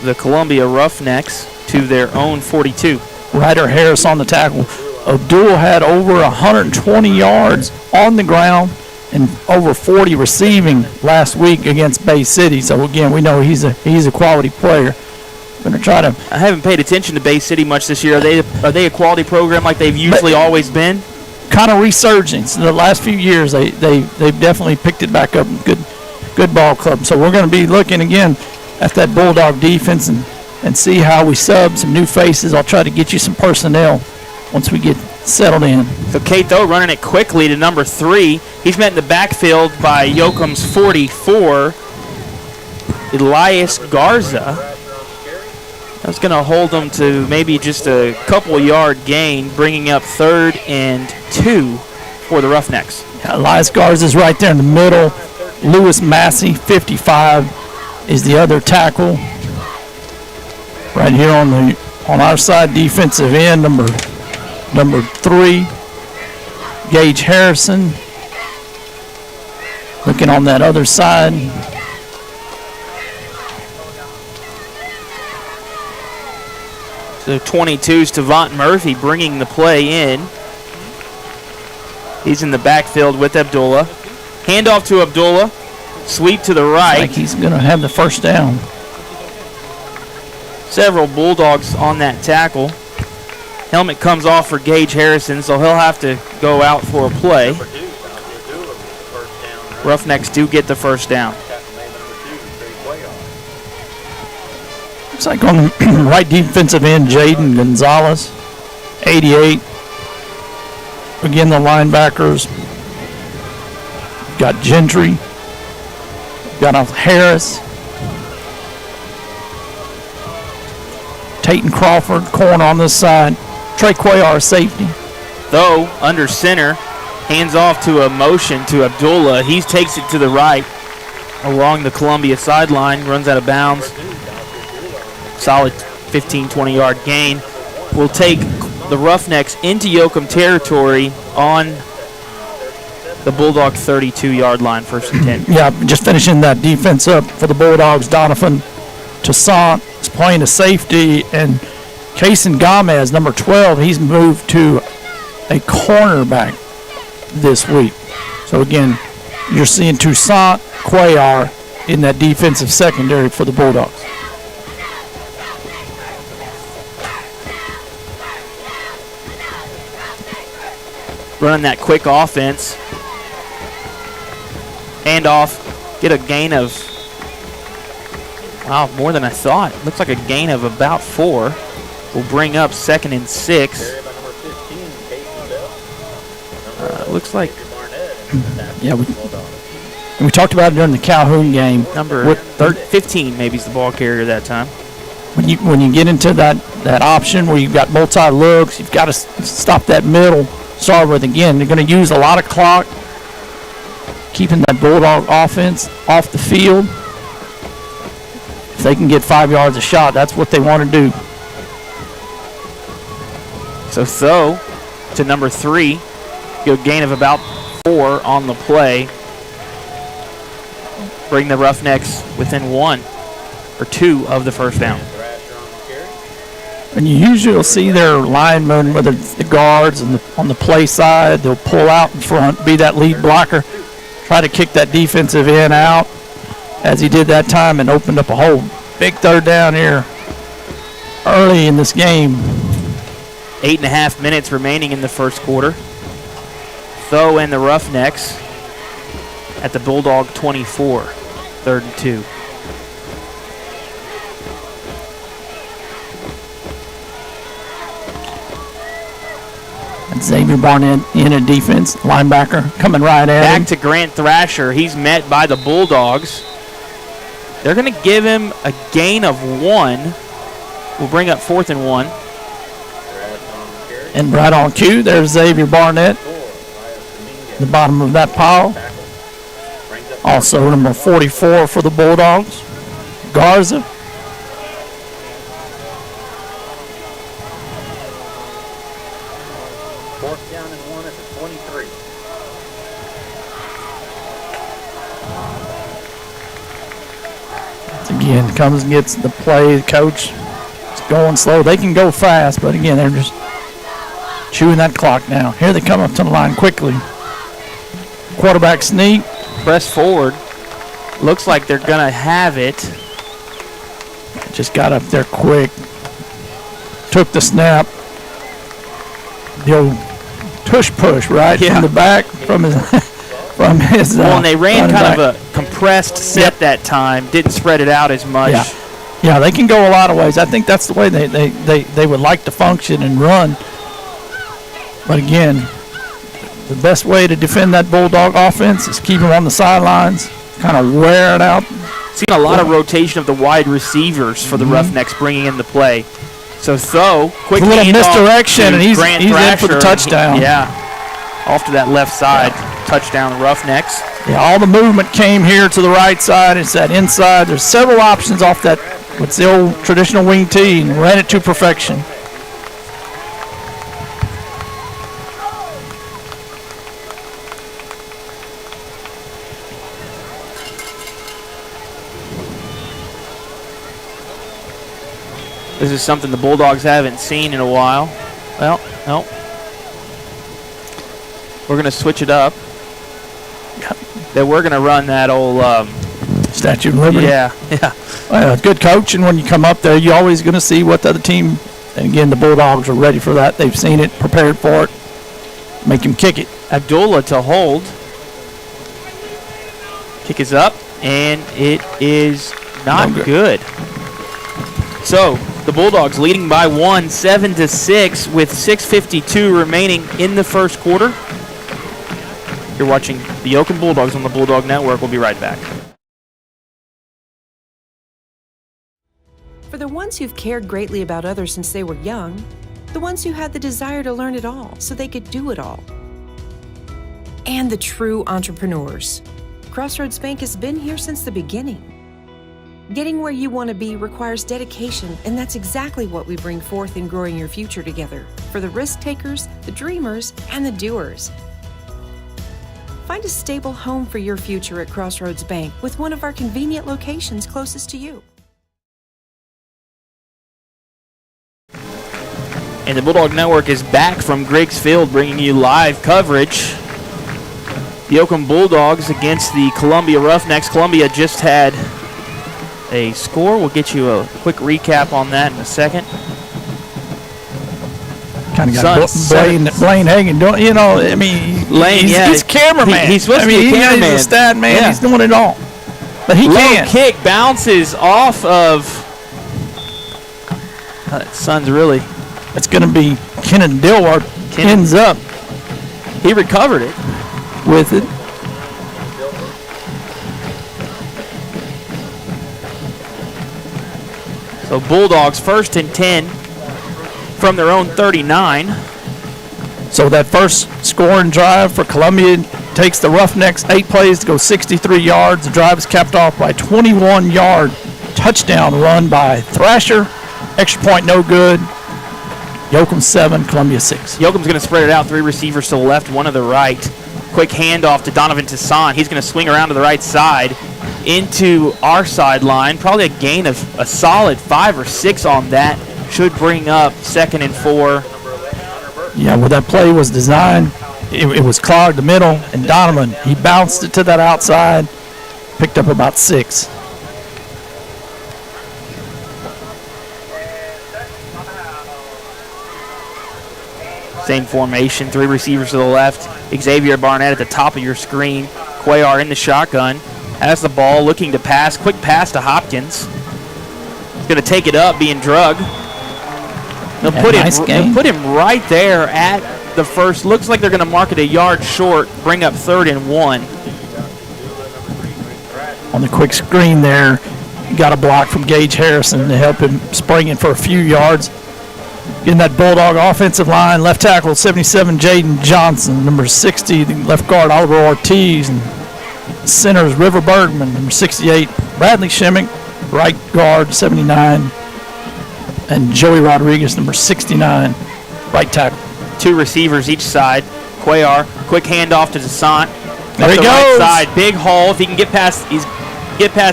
Speaker 1: the Columbia Roughnecks to their own 42.
Speaker 7: Ryder Harris on the tackle. Abdul had over 120 yards on the ground and over 40 receiving last week against Bay City. So again, we know he's a quality player. Gonna try to.
Speaker 1: I haven't paid attention to Bay City much this year. Are they a quality program like they've usually always been?
Speaker 7: Kind of resurgence in the last few years. They've definitely picked it back up. Good ball club. So we're going to be looking again at that Bulldog defense and see how we sub some new faces. I'll try to get you some personnel once we get settled in.
Speaker 1: So Kato running it quickly to number 3. He's met in the backfield by Yoakum's 44, Elias Garza. That's going to hold them to maybe just a couple-yard gain, bringing up 3rd and 2 for the Roughnecks.
Speaker 7: Yeah, Elias Garza's right there in the middle. Lewis Massey, 55, is the other tackle. Right here on our side, defensive end, number 3, Gage Harrison. Looking on that other side.
Speaker 1: So 22's Tavant Murphy bringing the play in. He's in the backfield with Abdullah. Handoff to Abdullah. Sweep to the right.
Speaker 7: Like he's going to have the first down.
Speaker 1: Several Bulldogs on that tackle. Helmet comes off for Gage Harrison, so he'll have to go out for a play. Roughnecks do get the first down.
Speaker 7: Looks like on the right defensive end, Jaden Gonzalez, 88. Again, the linebackers. Got Gentry. Got Harris. Tayton Crawford, corner on this side. Trey Cuellar, safety.
Speaker 1: Though, under center, hands off to a motion to Abdullah. He takes it to the right along the Columbia sideline, runs out of bounds. Solid 15, 20-yard gain. Will take the Roughnecks into Yoakum territory on the Bulldog 32-yard line, 1st and 10.
Speaker 7: Yeah, just finishing that defense up for the Bulldogs. Donovan Toussaint is playing a safety, and Kason Gomez, number 12, he's moved to a cornerback this week. So again, you're seeing Toussaint, Cuellar in that defensive secondary for the Bulldogs.
Speaker 1: running that quick offense. Hand off, get a gain of, wow, more than I thought. Looks like a gain of about 4. Will bring up 2nd and 6. Looks like,
Speaker 7: yeah, we talked about it during the Calhoun game.
Speaker 1: Number 15 maybe is the ball carrier that time.
Speaker 7: When you get into that option where you've got multi-looks, you've got to stop that middle. Start with, again, they're going to use a lot of clock, keeping that Bulldog offense off the field. If they can get 5 yards a shot, that's what they want to do.
Speaker 1: So to number 3, get a gain of about 4 on the play. Bring the Roughnecks within 1 or 2 of the first down.
Speaker 7: And you usually will see their linemen, whether it's the guards and on the play side, they'll pull out in front, be that lead blocker, try to kick that defensive end out, as he did that time and opened up a whole big 3rd down here early in this game.
Speaker 1: 8.5 minutes remaining in the first quarter. Tho and the Roughnecks at the Bulldog 24, 3rd and 2.
Speaker 7: And Xavier Barnett in a defense, linebacker coming right at him.
Speaker 1: Back to Grant Thrasher. He's met by the Bulldogs. They're going to give him a gain of 1. We'll bring up 4th and 1.
Speaker 7: And right on cue, there's Xavier Barnett, the bottom of that pile. Also number 44 for the Bulldogs, Garza.
Speaker 23: Fourth down and 1 at the 23.
Speaker 7: Again, comes and gets the play. The coach is going slow. They can go fast, but again, they're just chewing that clock now. Here they come up to the line quickly. Quarterback sneak.
Speaker 1: Press forward. Looks like they're going to have it.
Speaker 7: Just got up there quick. Took the snap. The old tush push, right?
Speaker 1: Yeah.
Speaker 7: From the back, from his
Speaker 1: well, and they ran kind of a compressed set that time. Didn't spread it out as much.
Speaker 7: Yeah, they can go a lot of ways. I think that's the way they would like to function and run. But again, the best way to defend that Bulldog offense is keep them on the sidelines, kind of wear it out.
Speaker 1: Seen a lot of rotation of the wide receivers for the Roughnecks bringing in the play. So quick
Speaker 7: a little misdirection, and he's
Speaker 1: Grant
Speaker 7: in
Speaker 1: Thrasher,
Speaker 7: for the touchdown.
Speaker 1: Off to that left side, touchdown Roughnecks.
Speaker 7: Yeah, all the movement came here to the right side. It's that inside. There's several options off that, what's the old traditional wing tee, and ran it to perfection.
Speaker 1: This is something the Bulldogs haven't seen in a while. Well, no. We're going to switch it up. That we're going to run that old
Speaker 7: Statue of Liberty.
Speaker 1: Yeah.
Speaker 7: Well, good coaching. When you come up there, you're always going to see what the other team. And again, the Bulldogs are ready for that. They've seen it, prepared for it. Make him kick it.
Speaker 1: Abdullah to hold. Kick is up, and it is not good. So the Bulldogs leading by 1, 7-6, with 6:52 remaining in the first quarter. You're watching the Yoakum Bulldogs on the Bulldog Network. We'll be right back.
Speaker 9: For the ones who've cared greatly about others since they were young, the ones who had the desire to learn it all so they could do it all, and the true entrepreneurs, Crossroads Bank has been here since the beginning. Getting where you want to be requires dedication, and that's exactly what we bring forth in growing your future together for the risk takers, the dreamers, and the doers. Find a stable home for your future at Crossroads Bank with one of our convenient locations closest to you.
Speaker 1: And the Bulldog Network is back from Griggs Field, bringing you live coverage. The Yoakum Bulldogs against the Columbia Roughnecks. Columbia just had a score. We'll get you a quick recap on that in a second.
Speaker 7: Kind of got Blaine Hagan doing, you know, I mean,
Speaker 1: Lane,
Speaker 7: he's cameraman.
Speaker 1: He's supposed to be a cameraman.
Speaker 7: He's a stat man.
Speaker 1: Yeah.
Speaker 7: He's doing it all. But he
Speaker 1: Low
Speaker 7: can.
Speaker 1: kick bounces off of. That sun's really.
Speaker 7: It's going to be Kenan Dilwart ends up.
Speaker 1: He recovered it.
Speaker 7: With it.
Speaker 1: So Bulldogs 1st and 10 from their own 39.
Speaker 7: So that first scoring drive for Columbia takes the Roughnecks 8 plays to go 63 yards. The drive is capped off by a 21-yard touchdown run by Thrasher. Extra point no good. Yoakum 7, Columbia 6.
Speaker 1: Yoakum's going to spread it out. 3 receivers to the left, 1 to the right. Quick handoff to Donovan Toussaint. He's going to swing around to the right side into our sideline. Probably a gain of a solid 5 or 6 on that. Should bring up 2nd and 4.
Speaker 7: Yeah, well, that play was designed. It was clogged the middle, and Donovan, he bounced it to that outside, picked up about 6.
Speaker 1: Same formation, 3 receivers to the left. Xavier Barnett at the top of your screen. Cuellar in the shotgun. Has the ball, looking to pass. Quick pass to Hopkins. He's going to take it up, being drugged. They'll put him right there at the first. Looks like they're going to mark it a yard short, bring up 3rd and 1.
Speaker 7: On the quick screen there, you got a block from Gage Harrison to help him spring it for a few yards. In that Bulldog offensive line, left tackle 77, Jaden Johnson. Number 60, the left guard Oliver Ortiz. And centers River Bergman. Number 68, Bradley Shimmick. Right guard 79. And Joey Rodriguez, number 69, right tackle.
Speaker 1: 2 receivers each side. Cuellar, quick handoff to Toussaint.
Speaker 7: There he goes.
Speaker 1: Right side, big hole. If he can get past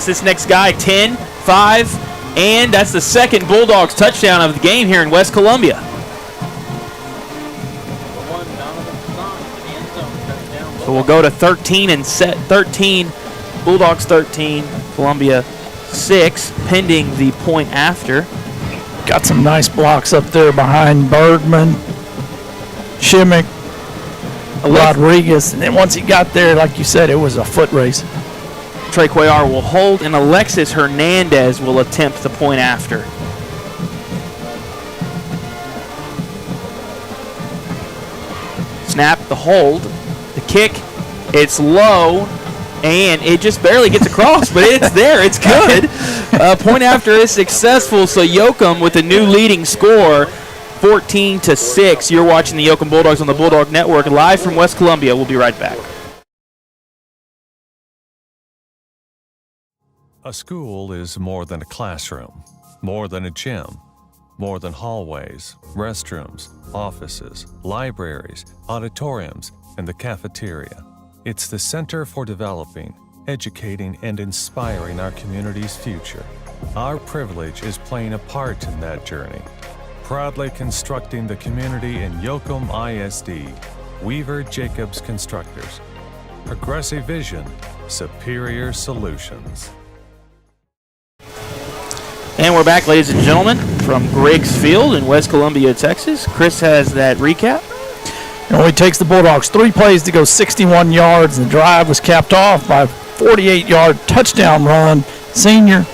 Speaker 1: this next guy. 10, 5, and that's the 2nd Bulldogs touchdown of the game here in West Columbia. So we'll go to 13 and set 13. Bulldogs 13, Columbia 6, pending the point after.
Speaker 7: Got some nice blocks up there behind Bergman, Shimmick, Rodriguez. And then once he got there, like you said, it was a foot race.
Speaker 1: Trey Cuellar will hold, and Alexis Hernandez will attempt the point after. Snap, the hold, the kick, it's low, and it just barely gets across, but it's there. It's good. Point after is successful, so Yoakum with a new leading score, 14-6. You're watching the Yoakum Bulldogs on the Bulldog Network, live from West Columbia. We'll be right back.
Speaker 5: A school is more than a classroom, more than a gym, more than hallways, restrooms, offices, libraries, auditoriums, and the cafeteria. It's the center for developing, educating, and inspiring our community's future. Our privilege is playing a part in that journey. Proudly constructing the community in Yoakum ISD, Weaver Jacobs Constructors. Progressive vision, superior solutions.
Speaker 1: And we're back, ladies and gentlemen, from Griggs Field in West Columbia, Texas. Chris has that recap.
Speaker 7: It only takes the Bulldogs 3 plays to go 61 yards. The drive was capped off by a 48-yard touchdown run. Senior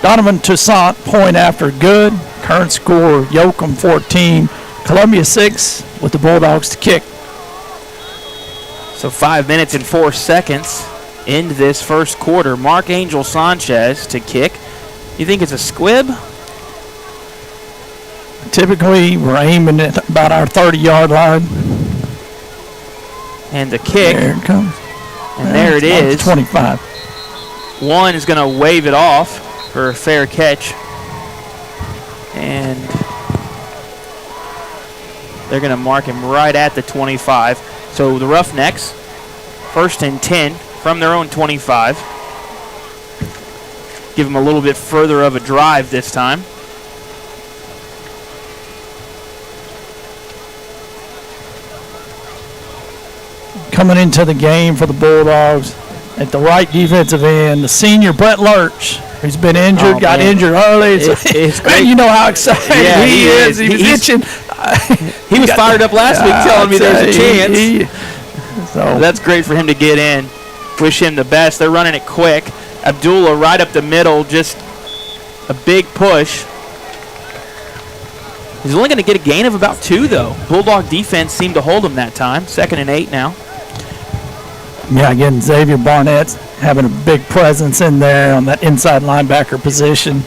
Speaker 7: Donovan Toussaint, point after good. Current score, Yoakum 14, Columbia 6, with the Bulldogs to kick.
Speaker 1: So 5 minutes and 4 seconds into this first quarter. Mark Angel Sanchez to kick. You think it's a squib?
Speaker 7: Typically, we're aiming at about our 30-yard line.
Speaker 1: And the kick.
Speaker 7: There it comes.
Speaker 1: And there it is.
Speaker 7: 25.
Speaker 1: One is going to wave it off for a fair catch. And they're going to mark him right at the 25. So the Roughnecks, 1st and 10 from their own 25. Give them a little bit further of a drive this time.
Speaker 7: Coming into the game for the Bulldogs at the right defensive end, the senior Brett Lurch. He's been injured, got injured early.
Speaker 1: It's
Speaker 7: man, you know how excited he is. He's itching.
Speaker 1: He was fired up last week telling me there's a chance. So that's great for him to get in. Wish him the best. They're running it quick. Abdullah right up the middle, just a big push. He's only going to get a gain of about 2, though. Bulldog defense seemed to hold him that time. 2nd and 8 now.
Speaker 7: Yeah, again, Xavier Barnett's having a big presence in there on that inside linebacker position.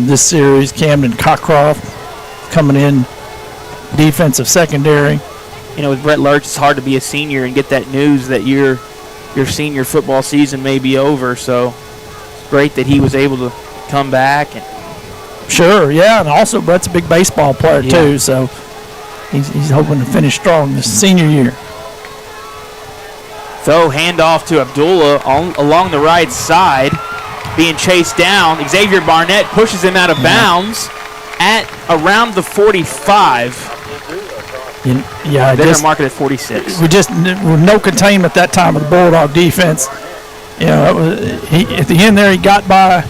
Speaker 7: This series, Camden Cockcroft coming in defensive secondary.
Speaker 1: You know, with Brett Lurch, it's hard to be a senior and get that news that your senior football season may be over. So it's great that he was able to come back. And
Speaker 7: sure, yeah, and also Brett's a big baseball player too, so he's hoping to finish strong this senior year.
Speaker 1: So handoff to Abdullah along the right side, being chased down. Xavier Barnett pushes him out of bounds at around the 45.
Speaker 7: Yeah,
Speaker 1: they're marking at 46.
Speaker 7: We just with no containment that time of the Bulldog defense. You know, at the end there he got by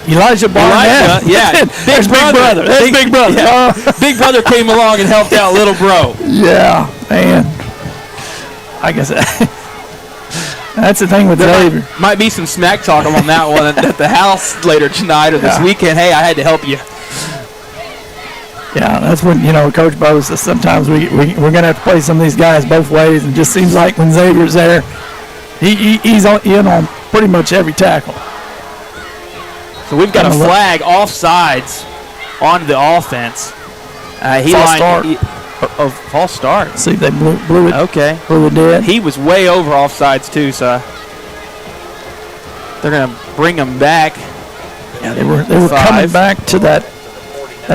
Speaker 7: Elijah Barnett.
Speaker 1: Yeah,
Speaker 7: Big brother. That's Big Brother.
Speaker 1: Yeah. Big Brother came along and helped out little bro.
Speaker 7: Yeah, man. I guess that's the thing with Xavier.
Speaker 1: Might be some smack talk on that one at the house later tonight or this weekend. Hey, I had to help you.
Speaker 7: Yeah, that's when, Coach Bo says sometimes we're going to have to play some of these guys both ways. And it just seems like when Xavier's there, he's in on pretty much every tackle.
Speaker 1: So we've got a flag offsides on the offense. False start.
Speaker 7: See if they blew it.
Speaker 1: Okay.
Speaker 7: Blew it dead.
Speaker 1: He was way over offsides too, so they're going to bring him back.
Speaker 7: Yeah, they were coming back to that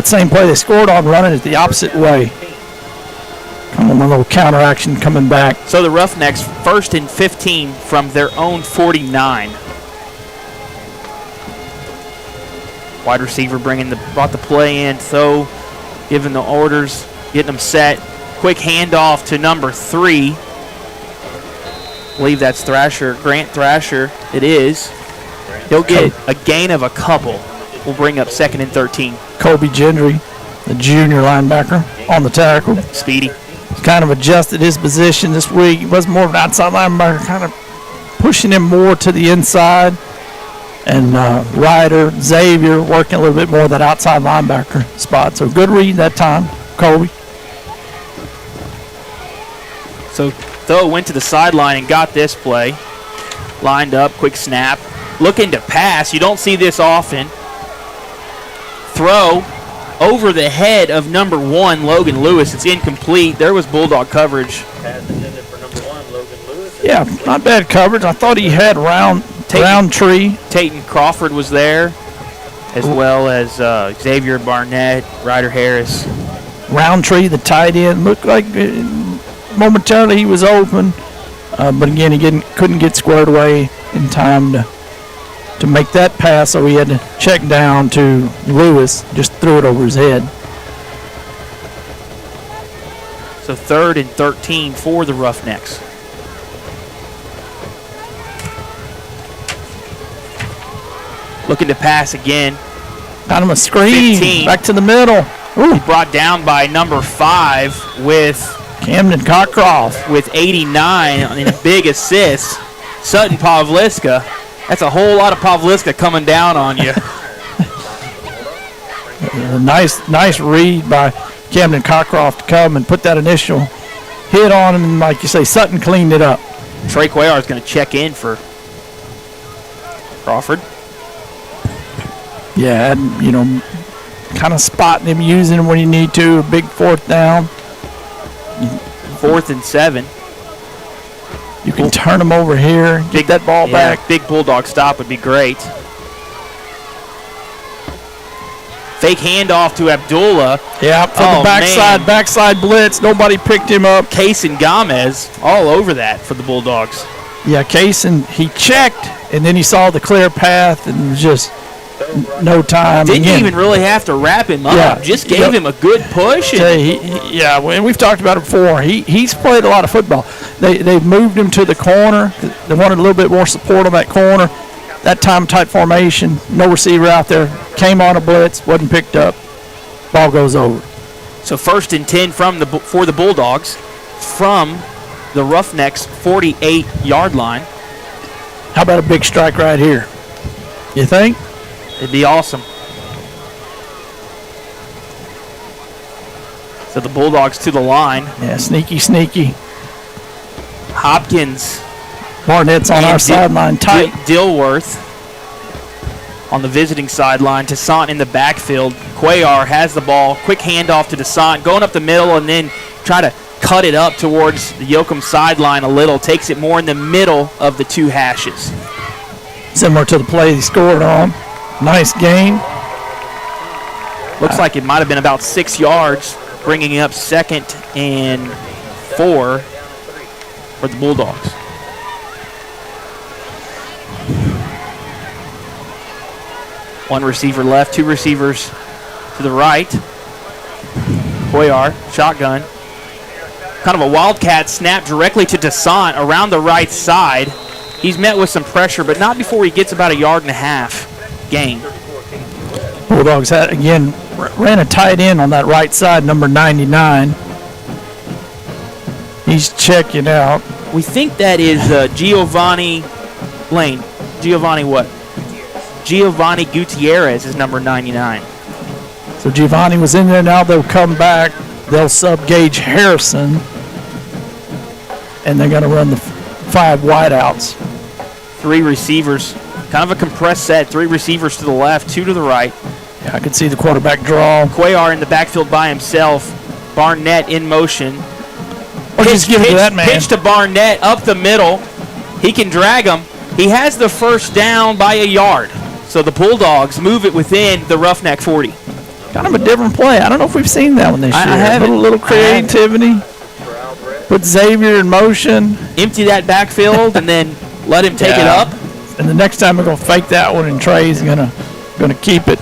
Speaker 7: same play they scored on, running it the opposite way. Come on, a little counter action coming back.
Speaker 1: So the Roughnecks 1st and 15 from their own 49. Wide receiver brought the play in, so giving the orders, getting them set. Quick handoff to number 3. I believe that's Thrasher, Grant Thrasher. It is. He'll get a gain of a couple. We'll bring up 2nd and 13.
Speaker 7: Kobe Gendry, the junior linebacker, on the tackle.
Speaker 1: Speedy.
Speaker 7: He's kind of adjusted his position this week. He was more of an outside linebacker, kind of pushing him more to the inside. And Ryder, Xavier working a little bit more of that outside linebacker spot. So good read that time, Kobe.
Speaker 1: So Tho went to the sideline and got this play. Lined up, quick snap. Looking to pass. You don't see this often. Throw over the head of number 1, Logan Lewis. It's incomplete. There was Bulldog coverage.
Speaker 23: Pass intended for number 1, Logan Lewis.
Speaker 7: Yeah, not bad coverage. I thought he had Roundtree.
Speaker 1: Tayton Crawford was there, as well as Xavier Barnett, Ryder Harris.
Speaker 7: Roundtree, the tight end, looked like momentarily he was open, but again, he couldn't get squared away in time to make that pass, so he had to check down to Lewis, just threw it over his head.
Speaker 1: So 3rd and 13 for the Roughnecks. Looking to pass again.
Speaker 7: Got him a screen.
Speaker 1: 15.
Speaker 7: Back to the middle.
Speaker 1: Ooh. Brought down by number 5 with
Speaker 7: Camden Cockcroft
Speaker 1: with 89 and a big assist. Sutton Pavliska. That's a whole lot of Pavliska coming down on you.
Speaker 7: Nice read by Camden Cockcroft to come and put that initial hit on him, and like you say, Sutton cleaned it up.
Speaker 1: Trey Cuellar is going to check in for Crawford.
Speaker 7: Yeah, kind of spotting him, using him when you need to. A big 4th down.
Speaker 1: 4th and 7.
Speaker 7: You can turn him over here, get that ball back.
Speaker 1: Big Bulldog stop would be great. Fake handoff to Abdullah.
Speaker 7: Yeah, from the backside blitz. Nobody picked him up.
Speaker 1: Case and Gomez all over that for the Bulldogs.
Speaker 7: Yeah, Case, and he checked, and then he saw the clear path and was just no time.
Speaker 1: Didn't
Speaker 7: Again,
Speaker 1: even really have to wrap him up.
Speaker 7: Yeah.
Speaker 1: Just gave him a good push.
Speaker 7: And we've talked about it before. He's played a lot of football. They moved him to the corner. They wanted a little bit more support on that corner. That time tight formation, no receiver out there. Came on a blitz, wasn't picked up. Ball goes over.
Speaker 1: So 1st and 10 for the Bulldogs from the Roughnecks 48-yard line.
Speaker 7: How about a big strike right here? You think?
Speaker 1: It'd be awesome. So the Bulldogs to the line.
Speaker 7: Yeah, sneaky.
Speaker 1: Hopkins.
Speaker 7: Barnett's on our sideline tight.
Speaker 1: Dilworth on the visiting sideline. Toussaint in the backfield. Cuellar has the ball. Quick handoff to Toussaint. Going up the middle and then try to cut it up towards the Yoakum sideline a little. Takes it more in the middle of the two hashes.
Speaker 7: Similar to the play he scored on. Nice gain.
Speaker 1: Looks like it might have been about 6 yards, bringing up 2nd and 4 for the Bulldogs. One receiver left, 2 receivers to the right. Cuellar, shotgun. Kind of a wildcat snap directly to Toussaint around the right side. He's met with some pressure, but not before he gets about 1.5 yards gain.
Speaker 7: Bulldogs ran a tight end on that right side, number 99. He's checking out.
Speaker 1: We think that is Giovanni Lane. Giovanni what? Giovanni Gutierrez is number 99.
Speaker 7: So Giovanni was in there. Now they'll come back. They'll sub-gauge Harrison. And they're going to run the 5 wideouts.
Speaker 1: 3 receivers. Kind of a compressed set. 3 receivers to the left, 2 to the right.
Speaker 7: Yeah, I can see the quarterback draw.
Speaker 1: Cuellar in the backfield by himself. Barnett in motion.
Speaker 7: Just give it to that man.
Speaker 1: Pitch to Barnett up the middle. He can drag him. He has the first down by 1 yard. So the Bulldogs move it within the Roughneck 40.
Speaker 7: Kind of a different play. I don't know if we've seen that one this year.
Speaker 1: I haven't.
Speaker 7: A little creativity. Put Xavier in motion.
Speaker 1: Empty that backfield and then let him take it up.
Speaker 7: And the next time we're going to fake that one, and Trey's going to keep it.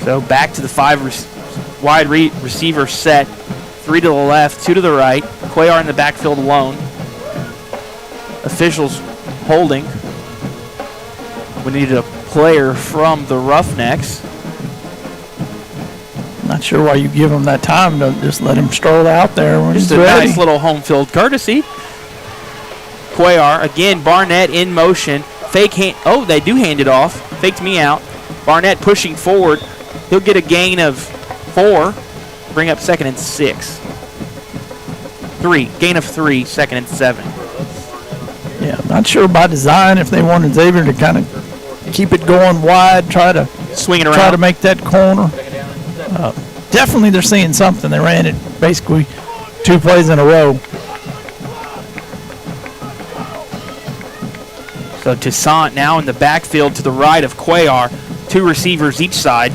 Speaker 1: So back to the 5 wide receiver set. 3 to the left, 2 to the right. Cuellar in the backfield alone. Officials holding. We needed a player from the Roughnecks.
Speaker 7: Not sure why you give him that time to just let him stroll out there when
Speaker 1: Just
Speaker 7: he's
Speaker 1: a
Speaker 7: ready.
Speaker 1: nice little home field courtesy. Cuellar, again, Barnett in motion. Fake hand. Oh, they do hand it off. Faked me out. Barnett pushing forward. He'll get a gain of 4. Bring up 2nd and 6. 3. Gain of 3, 2nd and 7.
Speaker 7: Yeah, not sure by design if they wanted Xavier to kind of keep it going wide, try to
Speaker 1: swing it around,
Speaker 7: try to make that corner. Definitely they're seeing something. They ran it basically 2 plays in a row.
Speaker 1: So Toussaint now in the backfield to the right of Cuellar. 2 receivers each side.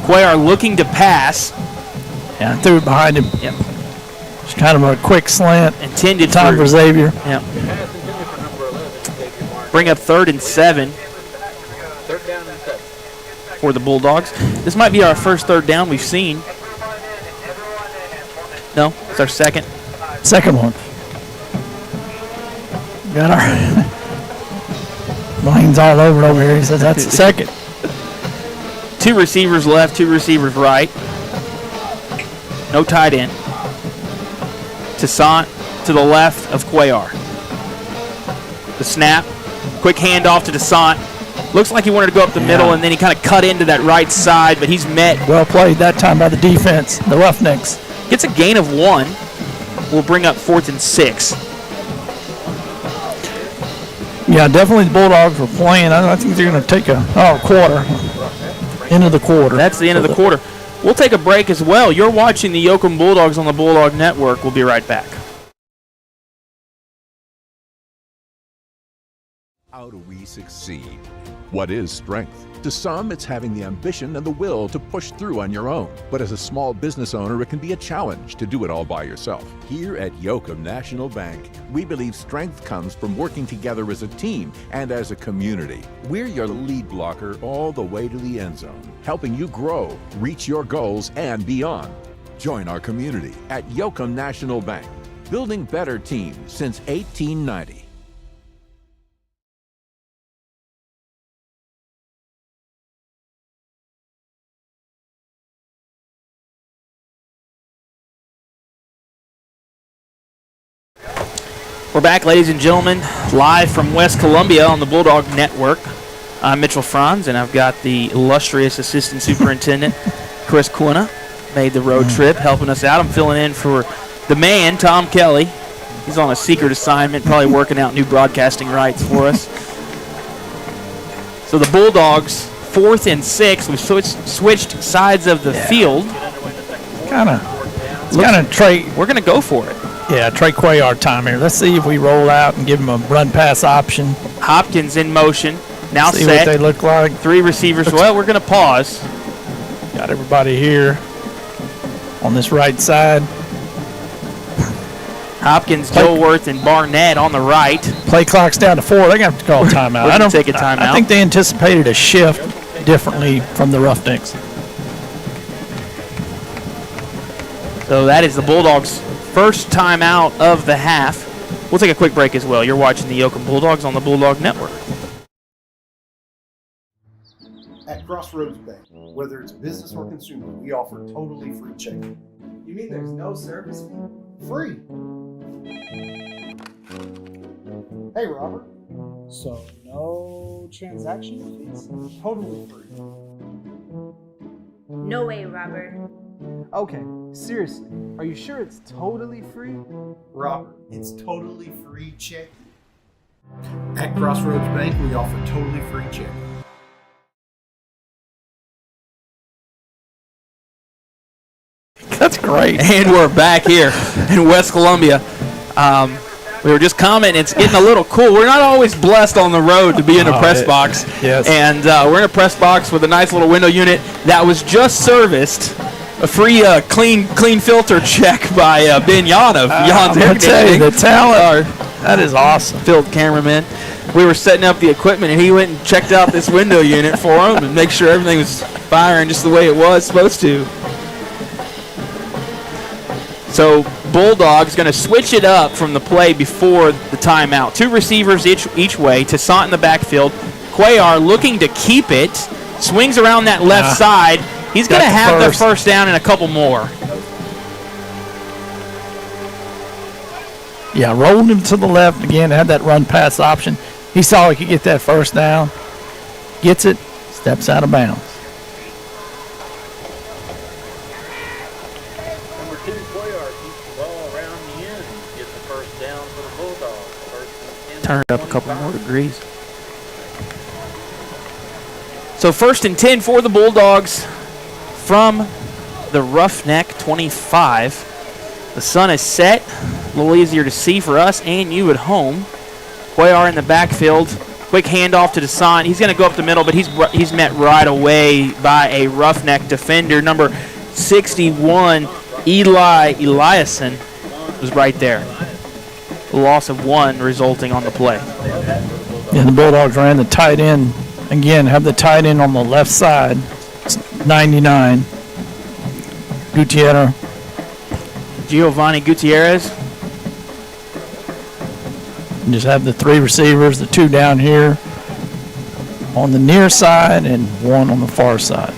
Speaker 1: Cuellar looking to pass.
Speaker 7: Yeah, threw it behind him.
Speaker 1: Yep.
Speaker 7: It's kind of a quick slant.
Speaker 1: Intended
Speaker 7: time for Xavier.
Speaker 1: Yep. Bring up 3rd and 7 for the Bulldogs. This might be our first 3rd down we've seen. No, it's our second.
Speaker 7: Second one. Got our Blaine's all over here. He says that's the second.
Speaker 1: 2 receivers left, 2 receivers right. No tight end. Toussaint to the left of Cuellar. The snap. Quick handoff to Toussaint. Looks like he wanted to go up the middle, and then he kind of cut into that right side, but he's met.
Speaker 7: Well played that time by the defense, the Roughnecks.
Speaker 1: Gets a gain of 1. Will bring up 4th and 6.
Speaker 7: Yeah, definitely the Bulldogs were playing. I think they're going to take a quarter. End of the quarter.
Speaker 1: That's the end of the quarter. We'll take a break as well. You're watching the Yoakum Bulldogs on the Bulldog Network. We'll be right back.
Speaker 10: How do we succeed? What is strength? To some, it's having the ambition and the will to push through on your own. But as a small business owner, it can be a challenge to do it all by yourself. Here at Yoakum National Bank, we believe strength comes from working together as a team and as a community. We're your lead blocker all the way to the end zone, helping you grow, reach your goals, and beyond. Join our community at Yoakum National Bank, building better teams since 1890.
Speaker 1: We're back, ladies and gentlemen, live from West Columbia on the Bulldog Network. I'm Mitchell Franz, and I've got the illustrious Assistant Superintendent, Chris Quina, made the road trip, helping us out. I'm filling in for the man, Tom Kelly. He's on a secret assignment, probably working out new broadcasting rights for us. So the Bulldogs, 4th and 6. We've switched sides of the field.
Speaker 7: We're
Speaker 1: going to go for it.
Speaker 7: Yeah, Trey Cuellar time here. Let's see if we roll out and give him a run-pass option.
Speaker 1: Hopkins in motion. Now
Speaker 7: see
Speaker 1: set.
Speaker 7: What they look like.
Speaker 1: 3 receivers. Well, we're going to pause.
Speaker 7: Got everybody here on this right side.
Speaker 1: Hopkins, Dilworth, and Barnett on the right.
Speaker 7: Play clock's down to 4. They're going to have to call a timeout.
Speaker 1: I don't take a timeout.
Speaker 7: I think they anticipated a shift differently from the Roughnecks.
Speaker 1: So that is the Bulldogs' first timeout of the half. We'll take a quick break as well. You're watching the Yoakum Bulldogs on the Bulldog Network.
Speaker 11: At Crossroads Bank, whether it's business or consumer, we offer totally free checking.
Speaker 12: You mean there's no service fee?
Speaker 11: Free. Hey, Robert.
Speaker 12: So no transaction fees?
Speaker 11: Totally free.
Speaker 13: No way, Robert.
Speaker 12: Okay, seriously, are you sure it's totally free?
Speaker 11: Robert, it's totally free checking. At Crossroads Bank, we offer totally free checking.
Speaker 7: That's great.
Speaker 1: And we're back here in West Columbia. We were just commenting, it's getting a little cool. We're not always blessed on the road to be in a press box.
Speaker 7: Yes.
Speaker 1: And we're in a press box with a nice little window unit that was just serviced. A free clean filter check by Ben Yon of Yon's Air Conditioning.
Speaker 7: The talent, that is awesome.
Speaker 1: Field cameraman. We were setting up the equipment, and he went and checked out this window unit for him and make sure everything was firing just the way it was supposed to. So Bulldogs going to switch it up from the play before the timeout. 2 receivers each way. Toussaint in the backfield. Cuellar looking to keep it. Swings around that left side. He's going to have the first down and a couple more.
Speaker 7: Yeah, rolled him to the left again. Had that run-pass option. He saw he could get that first down. Gets it. Steps out of bounds.
Speaker 23: Number 2, Cuellar keeps the ball around the end and gets the first down for the Bulldogs. First and 10.
Speaker 1: Turn it up a couple more degrees. So 1st and 10 for the Bulldogs from the Roughneck 25. The sun is set. A little easier to see for us and you at home. Cuellar in the backfield. Quick handoff to Toussaint. He's going to go up the middle, but he's met right away by a Roughneck defender. Number 61, Eli Eliason, was right there. A loss of 1 resulting on the play.
Speaker 7: Yeah, the Bulldogs ran the tight end. Again, have the tight end on the left side. It's 99. Gutierrez.
Speaker 1: Giovanni Gutierrez.
Speaker 7: And just have the 3 receivers, the 2 down here on the near side and 1 on the far side.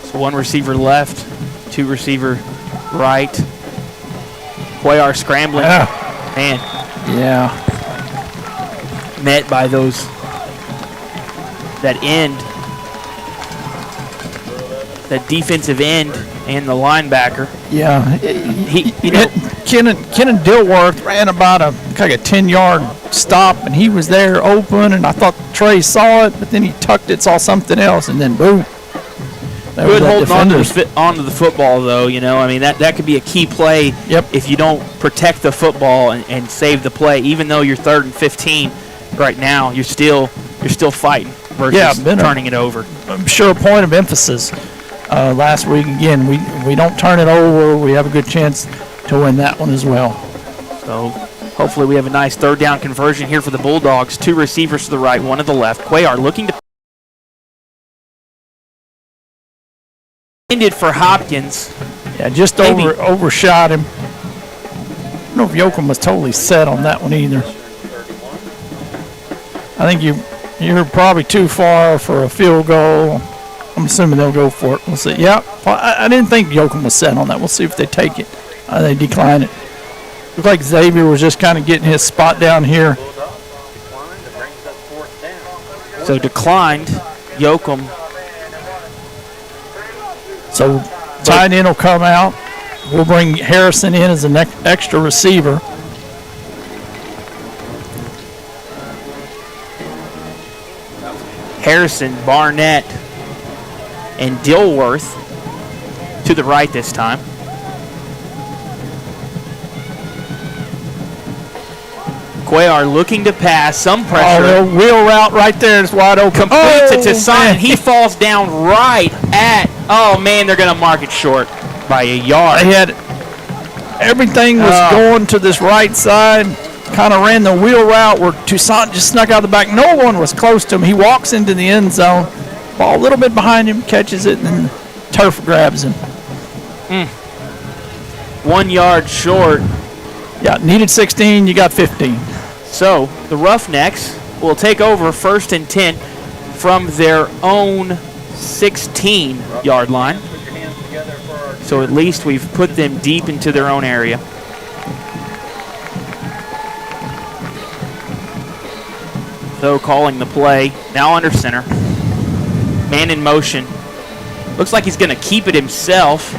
Speaker 1: So 1 receiver left, 2 receiver right. Cuellar scrambling. Man.
Speaker 7: Yeah.
Speaker 1: Met by those, that end, that defensive end and the linebacker.
Speaker 7: Yeah. Kenan Dilworth ran about a 10-yard stop, and he was there open, and I thought Trey saw it, but then he tucked it, saw something else, and then boom.
Speaker 1: Good holding onto the football, though. You know, I mean, that could be a key play if you don't protect the football and save the play. Even though you're 3rd and 15 right now, you're still fighting versus turning it over.
Speaker 7: I'm sure a point of emphasis last week. Again, we don't turn it over. We have a good chance to win that one as well.
Speaker 1: So hopefully we have a nice 3rd down conversion here for the Bulldogs. 2 receivers to the right, 1 to the left. Cuellar looking to ended for Hopkins.
Speaker 7: Yeah, just overshot him. I don't know if Yoakum was totally set on that one either. I think you're probably too far for a field goal. I'm assuming they'll go for it. We'll see. Yeah, I didn't think Yoakum was set on that. We'll see if they take it. They decline it. Looked like Xavier was just kind of getting his spot down here.
Speaker 1: So declined. Yoakum.
Speaker 7: So tight end will come out. We'll bring Harrison in as an extra receiver.
Speaker 1: Harrison, Barnett, and Dilworth to the right this time. Cuellar looking to pass, some pressure.
Speaker 7: Oh, the wheel route right there is wide open.
Speaker 1: Completes it to Son. He falls down right at, they're going to mark it short by a yard.
Speaker 7: They had everything was going to this right side, kind of ran the wheel route where Toussaint just snuck out the back. No one was close to him. He walks into the end zone, ball a little bit behind him, catches it, and then turf grabs him.
Speaker 1: 1 yard short.
Speaker 7: Yeah, needed 16, you got 15.
Speaker 1: So the Roughnecks will take over 1st and 10 from their own 16-yard line. So at least we've put them deep into their own area. So calling the play, now under center. Man in motion. Looks like he's going to keep it himself.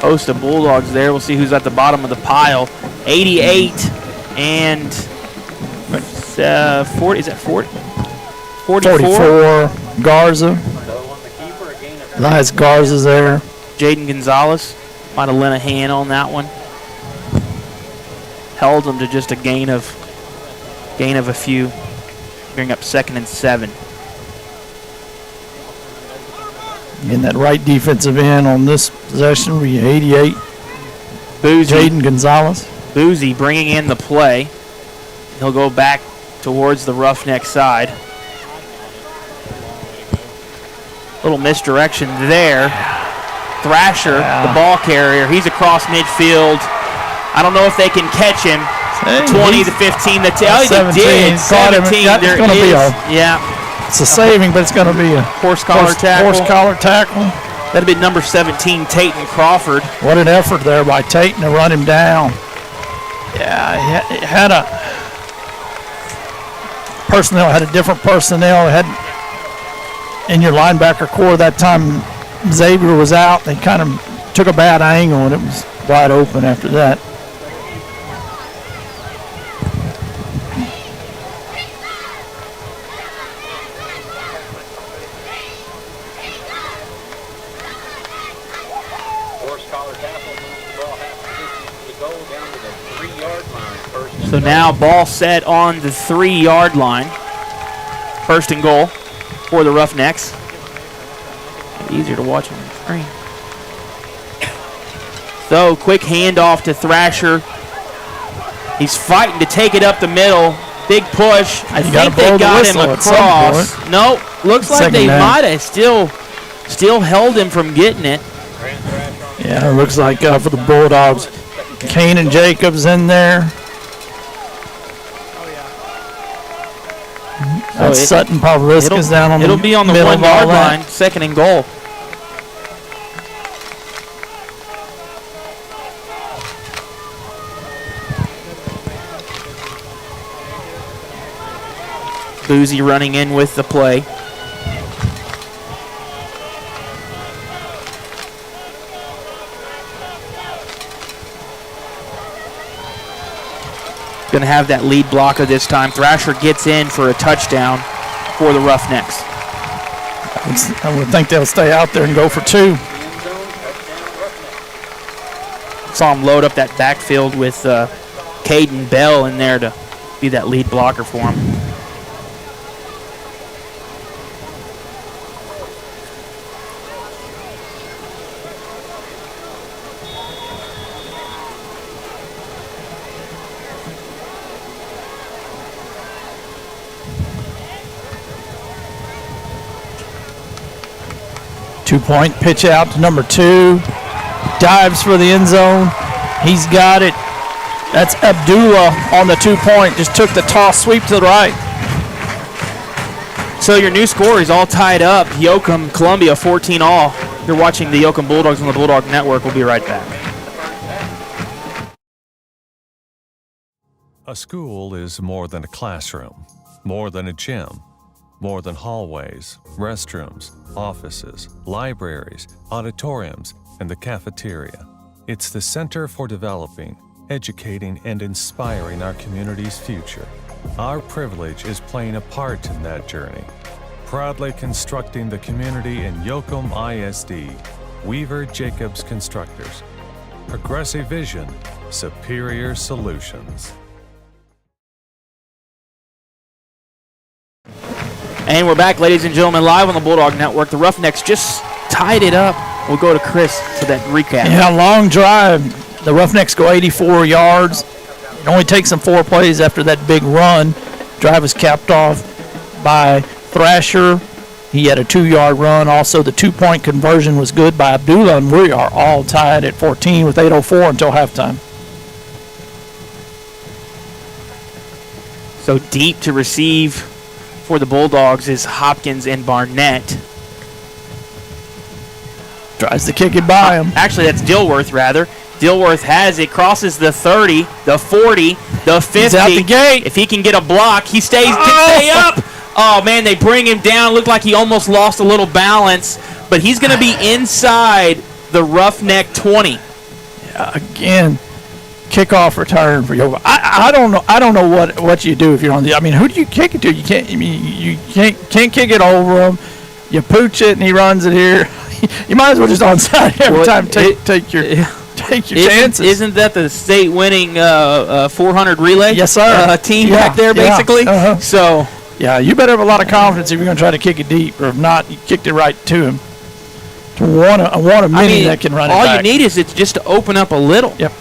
Speaker 1: Host of Bulldogs there. We'll see who's at the bottom of the pile. 88 and 40. Is that 40?
Speaker 7: 44. Garza. Elias Garza's there.
Speaker 1: Jaden Gonzalez might have lent a hand on that one. Held them to just a gain of a few. Bring up 2nd and 7.
Speaker 7: In that right defensive end on this possession, we 88.
Speaker 1: Boozy.
Speaker 7: Jaden Gonzalez.
Speaker 1: Boozy bringing in the play. He'll go back towards the Roughneck side. Little misdirection there. Thrasher, the ball carrier, he's across midfield. I don't know if they can catch him. 20 to 15. They did. 17. There is.
Speaker 7: It's a saving, but it's going to be a
Speaker 1: horse collar
Speaker 7: tackle.
Speaker 1: That'd be number 17, Tayton Crawford.
Speaker 7: What an effort there by Tayton to run him down. Yeah, he had a different personnel. Had in your linebacker core that time, Xavier was out. They kind of took a bad angle, and it was wide open after that.
Speaker 1: So now ball set on the 3-yard line. 1st and goal for the Roughnecks. Easier to watch on the screen. So quick handoff to Thrasher. He's fighting to take it up the middle. Big push. I think they got him across. No, looks like they might have still held him from getting it.
Speaker 7: Yeah, it looks like for the Bulldogs, Kane and Jacobs in there. That's Sutton Pavliska's down on the
Speaker 1: It'll be on the 1-yard line, 2nd and goal. Boozy running in with the play. Going to have that lead blocker this time. Thrasher gets in for a touchdown. for the Roughnecks.
Speaker 7: I would think they'll stay out there and go for 2.
Speaker 1: Saw him load up that backfield with Caden Bell in there to be that lead blocker for him.
Speaker 7: Two-point pitch out to number 2. Dives for the end zone. He's got it. That's Abdullah on the 2-point. Just took the toss sweep to the right.
Speaker 1: So your new score is all tied up. Yoakum, Columbia, 14-all. You're watching the Yoakum Bulldogs on the Bulldog Network. We'll be right back.
Speaker 5: A school is more than a classroom, more than a gym, more than hallways, restrooms, offices, libraries, auditoriums, and the cafeteria. It's the center for developing, educating, and inspiring our community's future. Our privilege is playing a part in that journey, proudly constructing the community in Yoakum ISD, Weaver Jacobs Constructors. Progressive vision, superior solutions.
Speaker 1: And we're back, ladies and gentlemen, live on the Bulldog Network. The Roughnecks just tied it up. We'll go to Chris for that recap.
Speaker 7: Yeah, long drive. The Roughnecks go 84 yards. It only takes them 4 plays after that big run. Drive was capped off by Thrasher. He had a 2-yard run. Also, the 2-point conversion was good by Abdullah, and we are all tied at 14 with 8:04 until halftime.
Speaker 1: So deep to receive for the Bulldogs is Hopkins and Barnett.
Speaker 7: Tries to kick it by him.
Speaker 1: Actually, that's Dilworth, rather. Dilworth has it, crosses the 30, the 40, the 50.
Speaker 7: He's out the gate.
Speaker 1: If he can get a block, he can stay up. Oh, man, they bring him down. Looked like he almost lost a little balance, but he's going to be inside the Roughneck 20.
Speaker 7: Yeah, again, kickoff return for Yoakum. I don't know what you do if you're on the. I mean, who do you kick it to? You can't. I mean, you can't kick it over him. You pooch it and he runs it here. You might as well just onside every time. Take your chances.
Speaker 1: Isn't that the state-winning 400 relay?
Speaker 7: Yes, sir.
Speaker 1: Team back there, basically.
Speaker 7: Uh-huh.
Speaker 1: So
Speaker 7: yeah, you better have a lot of confidence if you're going to try to kick it deep, or if not, you kicked it right to him. To one of many that can run it back.
Speaker 1: All you need is it just to open up a little.
Speaker 7: Yep.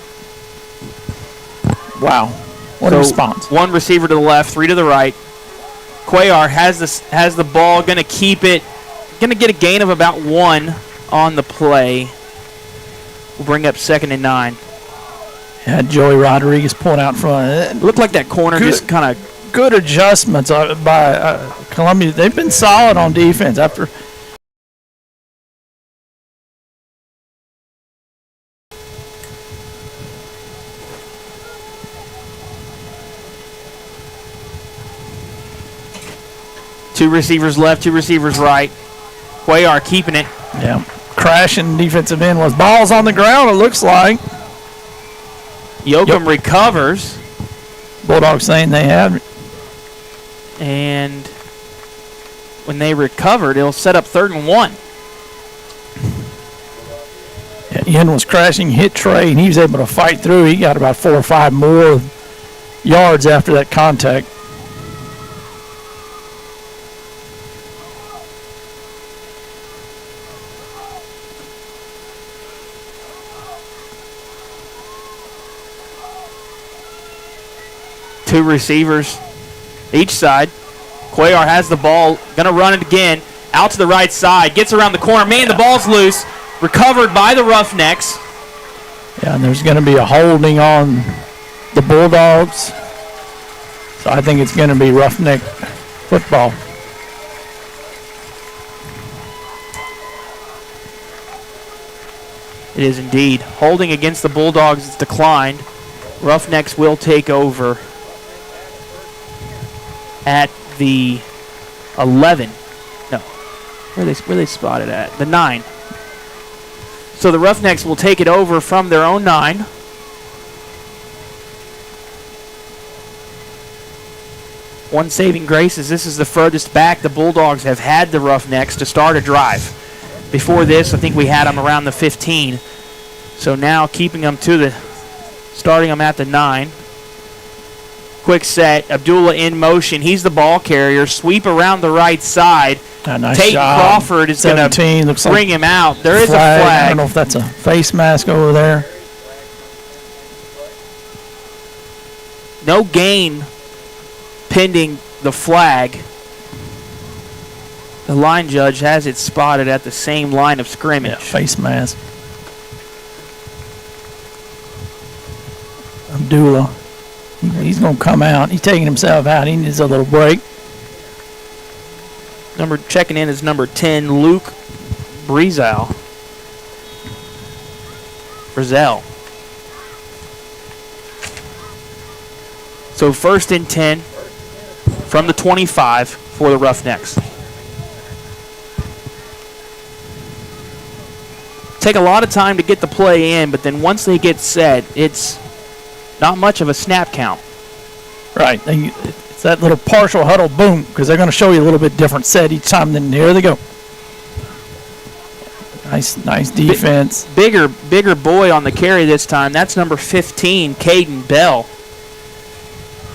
Speaker 7: Wow, what a response!
Speaker 1: 1 receiver to the left, 3 to the right. Cuellar has the ball, going to keep it. Going to get a gain of about 1 on the play. We'll bring up 2nd and 9.
Speaker 7: Yeah, Joey Rodriguez pulling out front.
Speaker 1: Looked like that corner just kind of
Speaker 7: good adjustments by Columbia. They've been solid on defense after.
Speaker 1: Two receivers left, 2 receivers right. Cuellar keeping it.
Speaker 7: Yeah. Crashing defensive end was balls on the ground, it looks like.
Speaker 1: Yoakum recovers.
Speaker 7: Bulldogs saying they had.
Speaker 1: And when they recovered, it'll set up 3rd and 1.
Speaker 7: Yeah, Ian was crashing, hit Trey, and he was able to fight through. He got about 4 or 5 more yards after that contact.
Speaker 1: Two receivers each side. Cuellar has the ball, going to run it again. Out to the right side, gets around the corner. Man, the ball's loose. Recovered by the Roughnecks.
Speaker 7: Yeah, and there's going to be a holding on the Bulldogs. So I think it's going to be Roughneck football.
Speaker 1: It is indeed. Holding against the Bulldogs is declined. Roughnecks will take over at the 11. No. Where they spotted at? The 9. So the Roughnecks will take it over from their own 9. One saving grace is this is the furthest back the Bulldogs have had the Roughnecks to start a drive. Before this, I think we had them around the 15. So now keeping them to starting them at the 9. Quick set, Abdullah in motion. He's the ball carrier. Sweep around the right side.
Speaker 7: Nice
Speaker 1: Tate
Speaker 7: job.
Speaker 1: Crawford is going to bring him out. There is a flag.
Speaker 7: I don't know if that's a face mask over there.
Speaker 1: No gain pending the flag. The line judge has it spotted at the same line of scrimmage.
Speaker 7: Yeah, face mask. Abdullah. He's going to come out. He's taking himself out. He needs a little break.
Speaker 1: Checking in is number 10, Luke Brizel. So 1st and 10 from the 25 for the Roughnecks. Take a lot of time to get the play in, but then once they get set, it's not much of a snap count.
Speaker 7: Right. It's that little partial huddle, boom, because they're going to show you a little bit different set each time. Then here they go. Nice defense.
Speaker 1: Bigger boy on the carry this time. That's number 15, Caden Bell.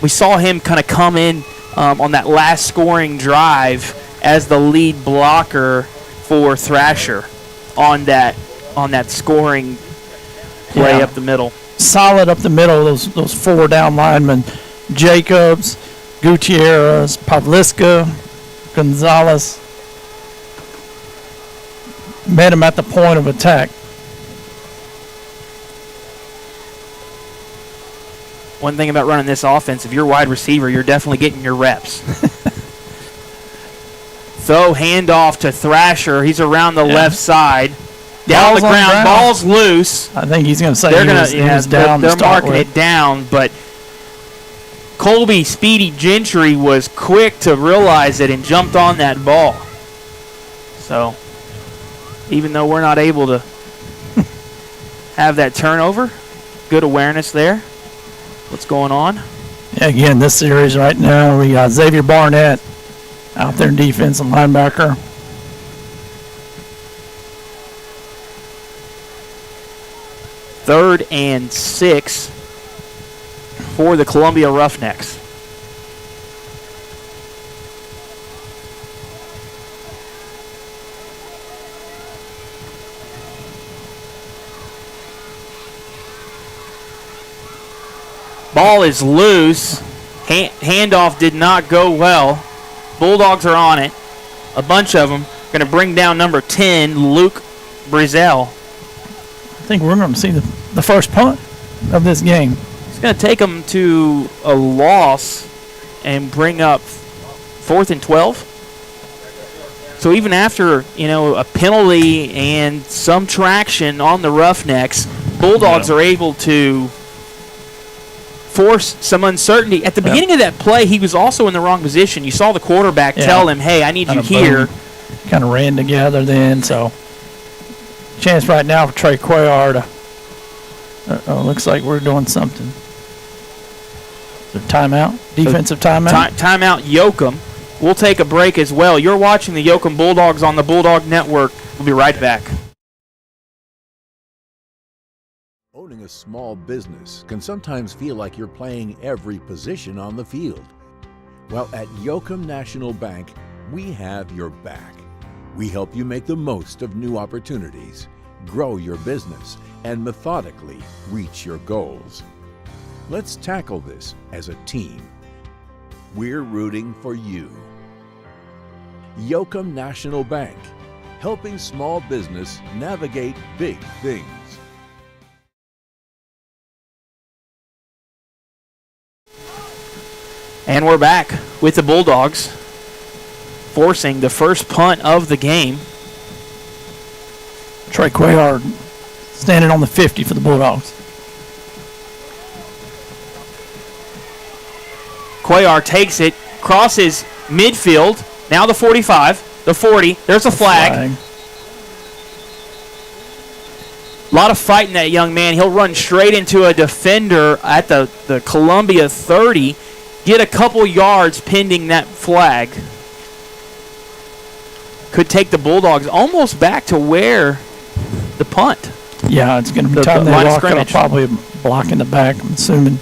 Speaker 1: We saw him kind of come in on that last scoring drive as the lead blocker for Thrasher on that scoring play up the middle.
Speaker 7: Solid up the middle, those 4 down linemen. Jacobs, Gutierrez, Pavliska, Gonzalez. Met him at the point of attack.
Speaker 1: One thing about running this offense, if you're wide receiver, you're definitely getting your reps. So handoff to Thrasher. He's around the left side. Down the ground. Ball's loose.
Speaker 7: I think he's going to say he was down.
Speaker 1: They're marking it down, but Colby Speedy Gentry was quick to realize it and jumped on that ball. So even though we're not able to have that turnover, good awareness there. What's going on?
Speaker 7: Yeah, again, this series right now, we got Xavier Barnett out there in defense and linebacker.
Speaker 1: Third and 6 for the Columbia Roughnecks. Ball is loose. Handoff did not go well. Bulldogs are on it. A bunch of them. Going to bring down number 10, Luke Brizel.
Speaker 7: I think we're going to see the first punt of this game.
Speaker 1: It's going to take them to a loss and bring up 4th and 12. So even after, a penalty and some traction on the Roughnecks, Bulldogs are able to force some uncertainty. At the beginning of that play, he was also in the wrong position. You saw the quarterback tell him, hey, I need you here.
Speaker 7: Kind of ran together then, so chance right now for Trey Cuellar to looks like we're doing something. So timeout? Defensive timeout?
Speaker 1: Timeout, Yoakum. We'll take a break as well. You're watching the Yoakum Bulldogs on the Bulldog Network. We'll be right back.
Speaker 10: Owning a small business can sometimes feel like you're playing every position on the field. Well, at Yoakum National Bank, we have your back. We help you make the most of new opportunities, grow your business, and methodically reach your goals. Let's tackle this as a team. We're rooting for you. Yoakum National Bank, helping small business navigate big things.
Speaker 1: And we're back with the Bulldogs forcing the first punt of the game.
Speaker 7: Trey Cuellar standing on the 50 for the Bulldogs.
Speaker 1: Cuellar takes it, crosses midfield, now the 45, the 40, there's a flag. A lot of fight in that young man. He'll run straight into a defender at the Columbia 30. get a couple yards pending that flag. Could take the Bulldogs almost back to where the punt.
Speaker 7: Yeah, it's going to be time they walk up, probably a block in the back, I'm assuming.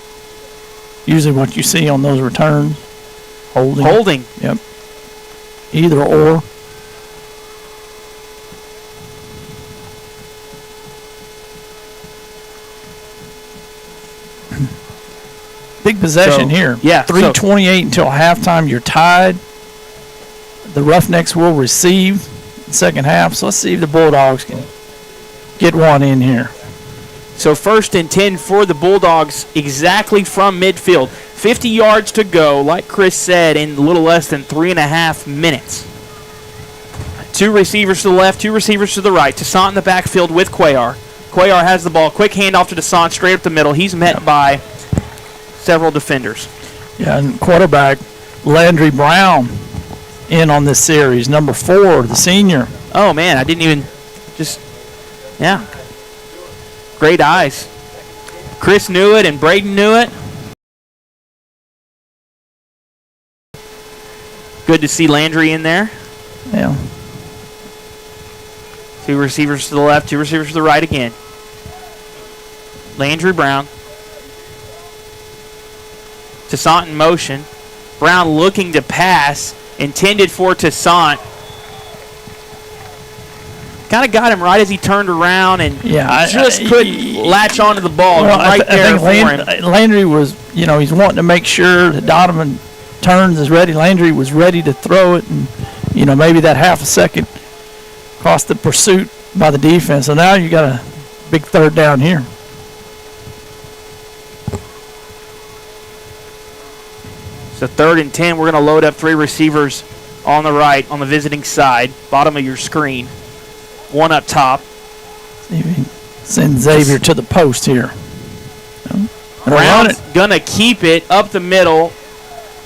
Speaker 7: Usually what you see on those returns. Holding. Yep. Either or. Big possession here.
Speaker 1: Yeah.
Speaker 7: 3:28 until halftime. You're tied. The Roughnecks will receive the second half. So let's see if the Bulldogs can get one in here.
Speaker 1: So 1st and 10 for the Bulldogs exactly from midfield. 50 yards to go, like Chris said, in a little less than 3.5 minutes. 2 receivers to the left, 2 receivers to the right. Toussaint in the backfield with Cuellar. Cuellar has the ball. Quick handoff to Toussaint straight up the middle. He's met by several defenders.
Speaker 7: Yeah, and quarterback Landry Brown in on this series. Number 4, the senior.
Speaker 1: Oh, man, I didn't even yeah. Great eyes. Chris knew it and Braden knew it. Good to see Landry in there.
Speaker 7: Yeah.
Speaker 1: 2 receivers to the left, 2 receivers to the right again. Landry Brown. Toussaint in motion. Brown looking to pass. Intended for Toussaint. Kind of got him right as he turned around and couldn't latch onto the ball.
Speaker 7: Well,
Speaker 1: I
Speaker 7: think Landry was, he's wanting to make sure that Donovan turns is ready. Landry was ready to throw it, and, maybe that half a second cost the pursuit by the defense. So now you got a big 3rd down here.
Speaker 1: So 3rd and 10, we're going to load up 3 receivers on the right, on the visiting side, bottom of your screen. 1 up top.
Speaker 7: Send Xavier to the post here.
Speaker 1: Brown's going to keep it up the middle.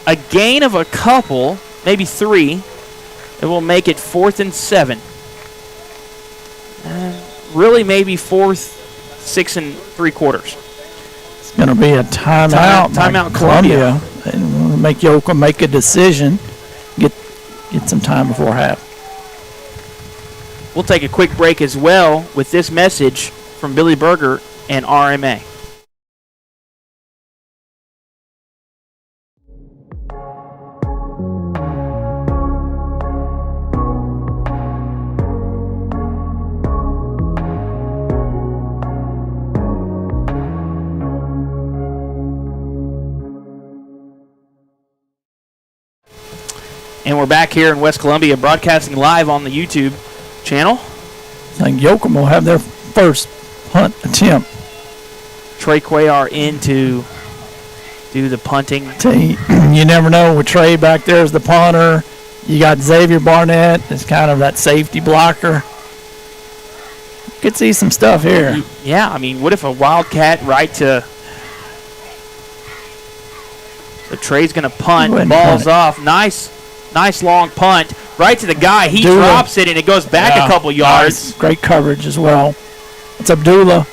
Speaker 1: A gain of a couple, maybe 3. It will make it 4th and 7. Really maybe 4th, 6 3/4.
Speaker 7: It's going to be a timeout.
Speaker 1: Timeout Columbia.
Speaker 7: And make Yoakum make a decision. Get some time before half.
Speaker 1: We'll take a quick break as well with this message from Billy Berger and RMA. And we're back here in West Columbia, broadcasting live on the YouTube channel.
Speaker 7: I think Yoakum will have their first punt attempt.
Speaker 1: Trey Cuellar in to do the punting.
Speaker 7: You never know with Trey back there as the punter. You got Xavier Barnett as kind of that safety blocker. You could see some stuff here.
Speaker 1: Yeah, I mean, what if a Wildcat right to... So Trey's going to punt. The ball's off. Nice long punt. Right to the guy. He drops it, and it goes back a couple yards.
Speaker 7: Nice. Great coverage as well. It's Abdullah.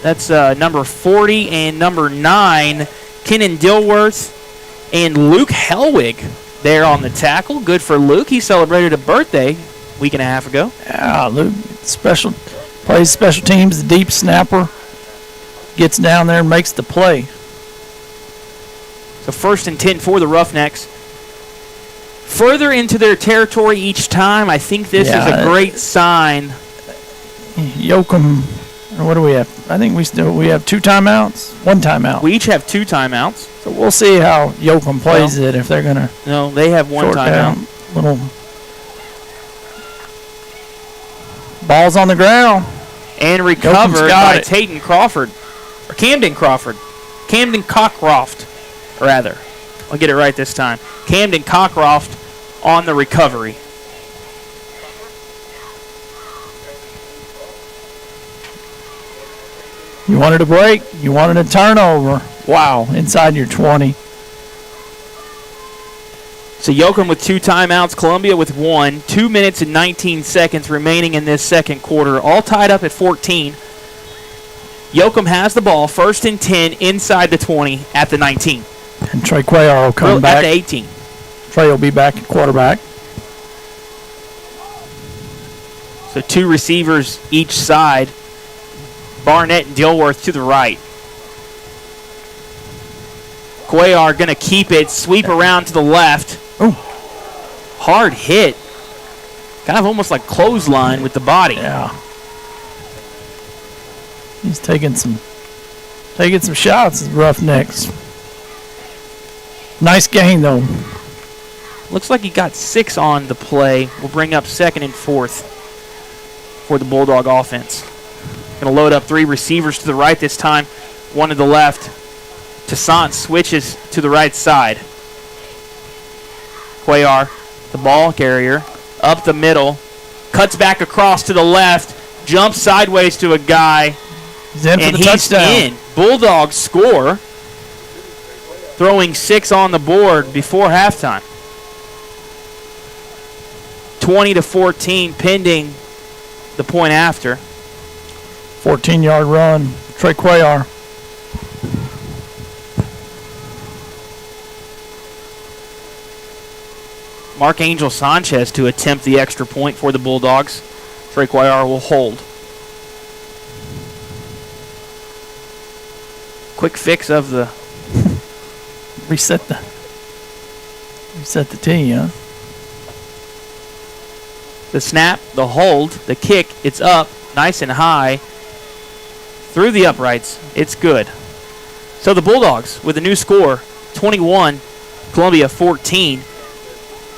Speaker 1: That's number 40 and number 9, Kenan Dilworth, and Luke Helwig there on the tackle. Good for Luke. He celebrated a birthday a week and a half ago.
Speaker 7: Yeah, Luke plays special teams, the deep snapper. Gets down there and makes the play.
Speaker 1: So 1st and 10 for the Roughnecks. Further into their territory each time. I think this is a great sign.
Speaker 7: Yoakum, what do we have? I think we have 2 timeouts, 1 timeout.
Speaker 1: We each have 2 timeouts.
Speaker 7: So we'll see how Yoakum plays it if they're going to.
Speaker 1: No, they have 1 timeout.
Speaker 7: Little ball's on the ground.
Speaker 1: And recovered by Camden Cockcroft, rather. I'll get it right this time. Camden Cockcroft on the recovery.
Speaker 7: You wanted a break. You wanted a turnover. Wow, inside your 20.
Speaker 1: So Yoakum with 2 timeouts, Columbia with 1. 2 minutes and 19 seconds remaining in this second quarter. All tied up at 14. Yoakum has the ball, 1st and 10 inside the 20 at the 19.
Speaker 7: And Trey Cuellar will come back.
Speaker 1: At the 18.
Speaker 7: Trey will be back at quarterback.
Speaker 1: So 2 receivers each side. Barnett and Dilworth to the right. Cuellar going to keep it, sweep around to the left.
Speaker 7: Ooh.
Speaker 1: Hard hit. Kind of almost like clothesline with the body.
Speaker 7: Yeah. He's taking some shots at Roughnecks. Nice gain, though.
Speaker 1: Looks like he got 6 on the play. We'll bring up 2nd and 4th for the Bulldog offense. Going to load up 3 receivers to the right this time, 1 to the left. Toussaint switches to the right side. Cuellar, the ball carrier, up the middle, cuts back across to the left, jumps sideways to a guy,
Speaker 7: he's in for
Speaker 1: and
Speaker 7: the
Speaker 1: he's
Speaker 7: touchdown.
Speaker 1: in. Bulldogs score, throwing 6 on the board before halftime. 20-14 pending the point after.
Speaker 7: 14-yard run, Trey Cuellar.
Speaker 1: Mark Angel Sanchez to attempt the extra point for the Bulldogs. Trey Cuellar will hold. Quick fix of the
Speaker 7: reset the tee, huh?
Speaker 1: The snap, the hold, the kick, it's up, nice and high. Through the uprights, it's good. So the Bulldogs with a new score, 21, Columbia 14.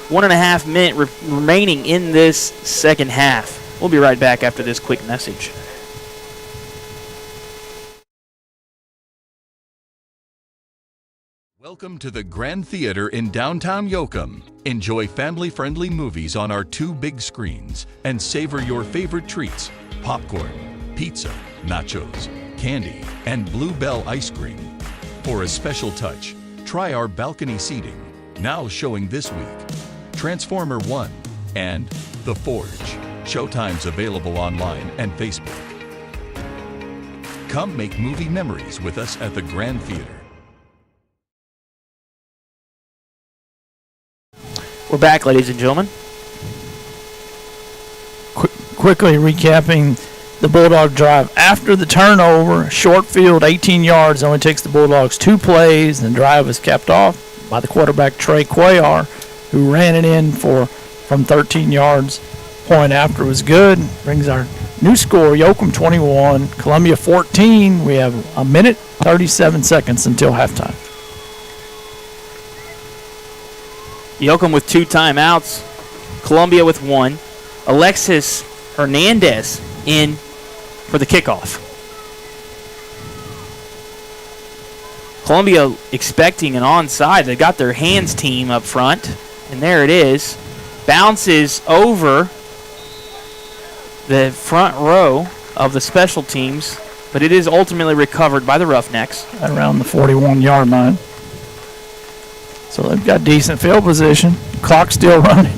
Speaker 1: 1.5 minute remaining in this second half. We'll be right back after this quick message.
Speaker 4: Welcome to the Grand Theater in downtown Yoakum. Enjoy family-friendly movies on our 2 big screens and savor your favorite treats: popcorn, pizza, nachos, candy, and Blue Bell ice cream. For a special touch, try our balcony seating, now showing this week Transformer 1 and The Forge. Showtimes available online and Facebook. Come make movie memories with us at the Grand Theater.
Speaker 1: We're back, ladies and gentlemen.
Speaker 7: Quickly recapping the Bulldog drive. After the turnover, short field, 18 yards, only takes the Bulldogs 2 plays, and the drive is capped off by the quarterback Trey Cuellar, who ran it in from 13 yards. Point after was good. Brings our new score, Yoakum 21, Columbia 14. We have 1 minute, 37 seconds until halftime.
Speaker 1: Yoakum with 2 timeouts. Columbia with 1. Alexis Hernandez in for the kickoff. Columbia expecting an onside. They got their hands team up front. And there it is. Bounces over the front row of the special teams, but it is ultimately recovered by the Roughnecks.
Speaker 7: Around the 41-yard line. So they've got decent field position. Clock's still running.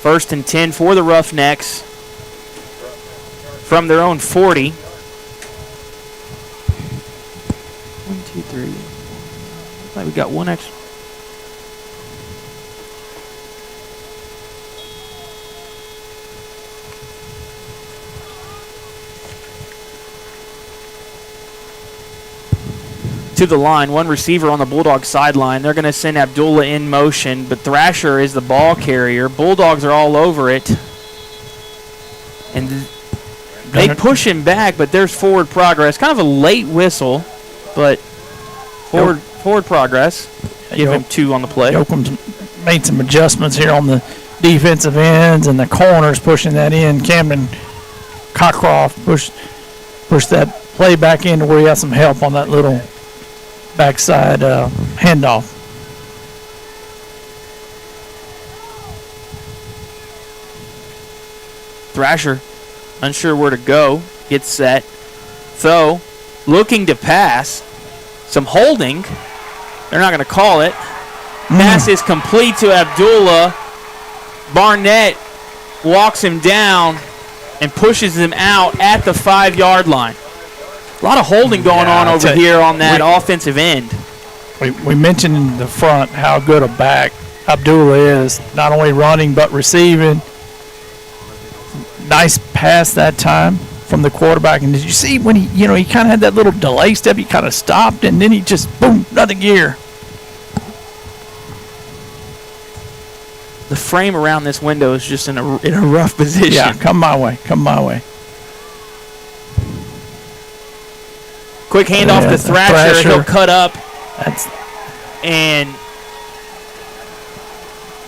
Speaker 1: 1st and 10 for the Roughnecks from their own 40. 1, 2, 3. Like we got 1 extra. To the line, 1 receiver on the Bulldog sideline. They're going to send Abdullah in motion, but Thrasher is the ball carrier. Bulldogs are all over it. And they push him back, but there's forward progress. Kind of a late whistle, but forward progress. Give him 2 on the play.
Speaker 7: Yoakum's made some adjustments here on the defensive ends and the corners, pushing that in. Cameron Cockcroft pushed that play back into where he had some help on that little backside handoff.
Speaker 1: Thrasher, unsure where to go, gets set. Throw, looking to pass. Some holding. They're not going to call it. Pass is complete to Abdullah. Barnett walks him down and pushes him out at the 5-yard line. A lot of holding going on over here on that offensive end.
Speaker 7: We mentioned in the front how good a back Abdullah is, not only running but receiving. Nice pass that time from the quarterback. And did you see when he kind of had that little delay step, he kind of stopped, and then he just, boom, another gear.
Speaker 1: The frame around this window is just in a rough position.
Speaker 7: Yeah, come my way.
Speaker 1: Quick handoff to Thrasher. He'll cut up. And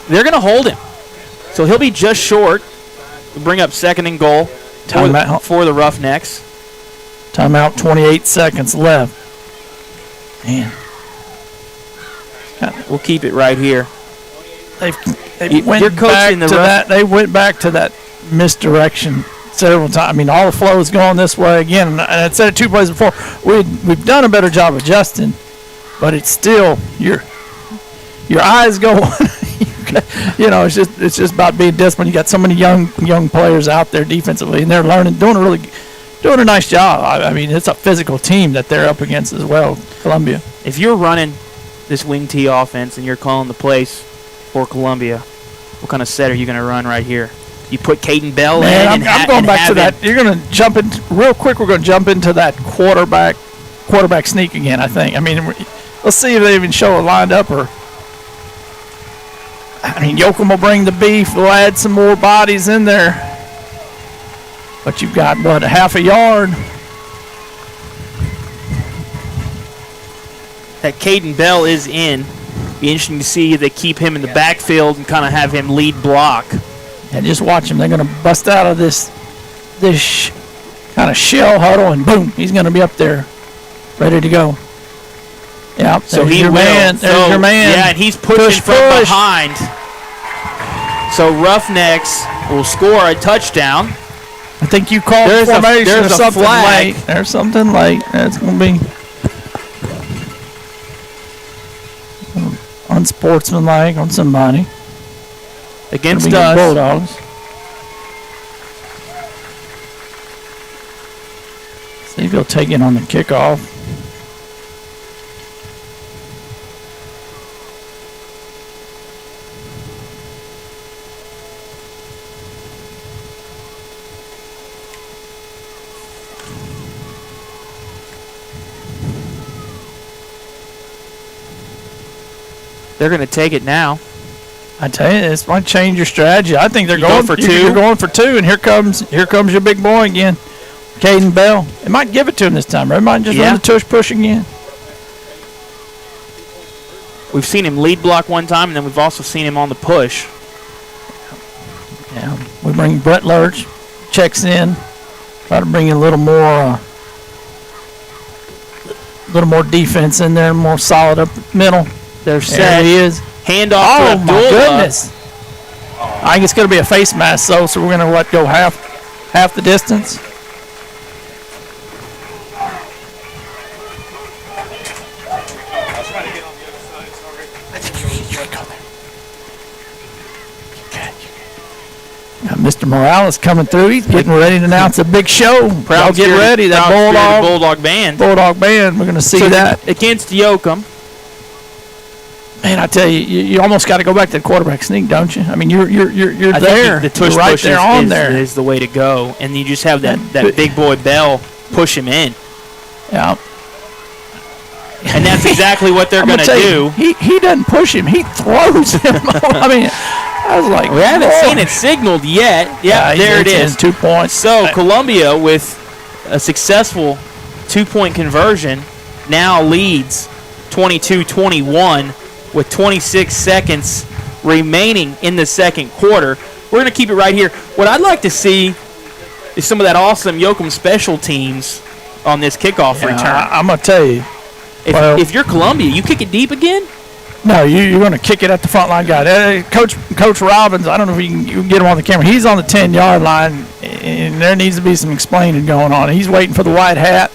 Speaker 1: they're going to hold him. So he'll be just short. We'll bring up 2nd and goal for the Roughnecks.
Speaker 7: Timeout, 28 seconds left. Man.
Speaker 1: We'll keep it right here.
Speaker 7: They went back to that misdirection several times. I mean, all the flow is going this way again. And I said it 2 plays before. We've done a better job adjusting, but it's still your eyes go on. It's just about being disciplined. You got so many young players out there defensively, and they're learning, doing a nice job. I mean, it's a physical team that they're up against as well, Columbia.
Speaker 1: If you're running this wing T offense and you're calling the plays for Columbia, what kind of set are you going to run right here? You put Caden Bell in.
Speaker 7: I'm going back to that. You're going to jump in real quick. We're going to jump into that quarterback sneak again, I think. I mean, let's see if they even show it lined up or. I mean, Yoakum will bring the beef. We'll add some more bodies in there. But you've got, a half a yard.
Speaker 1: That Caden Bell is in. Be interesting to see if they keep him in the backfield and kind of have him lead block.
Speaker 7: And just watch him. They're going to bust out of this kind of shell huddle, and boom, he's going to be up there, ready to go. Yeah,
Speaker 1: so
Speaker 7: there's your man. There's your man.
Speaker 1: Yeah, and he's pushing from behind. So Roughnecks will score a touchdown.
Speaker 7: I think you called formation. There's something late. There's something late. That's going to be unsportsmanlike on somebody.
Speaker 1: Against us.
Speaker 7: Bulldogs. See if he'll take it on the kickoff.
Speaker 1: They're going to take it now.
Speaker 7: I tell you, this might change your strategy. I think they're
Speaker 1: going for 2.
Speaker 7: You're going for 2, and here comes your big boy again, Caden Bell. It might give it to him this time, or it might just run the tush push again.
Speaker 1: We've seen him lead block one time, and then we've also seen him on the push.
Speaker 7: Yeah, we bring Brett Lurch, checks in, try to bring in a little more defense in there, more solid up the middle.
Speaker 1: They're set.
Speaker 7: There he is.
Speaker 1: Handoff to Abdullah.
Speaker 7: Oh, my goodness. I think it's going to be a face mask, though, so we're going to let go half the distance. Mr. Morales coming through. He's getting ready to announce a big show. Y'all get ready. That
Speaker 1: Bulldog band.
Speaker 7: We're going to see that.
Speaker 1: Against Yoakum.
Speaker 7: Man, I tell you, you almost got to go back to the quarterback sneak, don't you? I mean, you're
Speaker 1: I
Speaker 7: there.
Speaker 1: Think the tush
Speaker 7: right
Speaker 1: push
Speaker 7: there on there
Speaker 1: is the way to go, and you just have that big boy Bell push him in.
Speaker 7: Yeah.
Speaker 1: And that's exactly what they're going to do.
Speaker 7: He doesn't push him. He throws him. I mean, I was like,
Speaker 1: we haven't seen it signaled yet. Yeah, there it is.
Speaker 7: 2 points.
Speaker 1: So Columbia, with a successful 2-point conversion, now leads 22-21 with 26 seconds remaining in the second quarter. We're going to keep it right here. What I'd like to see is some of that awesome Yoakum special teams on this kickoff return.
Speaker 7: I'm going to tell you.
Speaker 1: If you're Columbia, you kick it deep again?
Speaker 7: No, you're going to kick it at the front line guy. Coach Robbins, I don't know if you can get him on the camera. He's on the 10-yard line, and there needs to be some explaining going on. He's waiting for the white hat.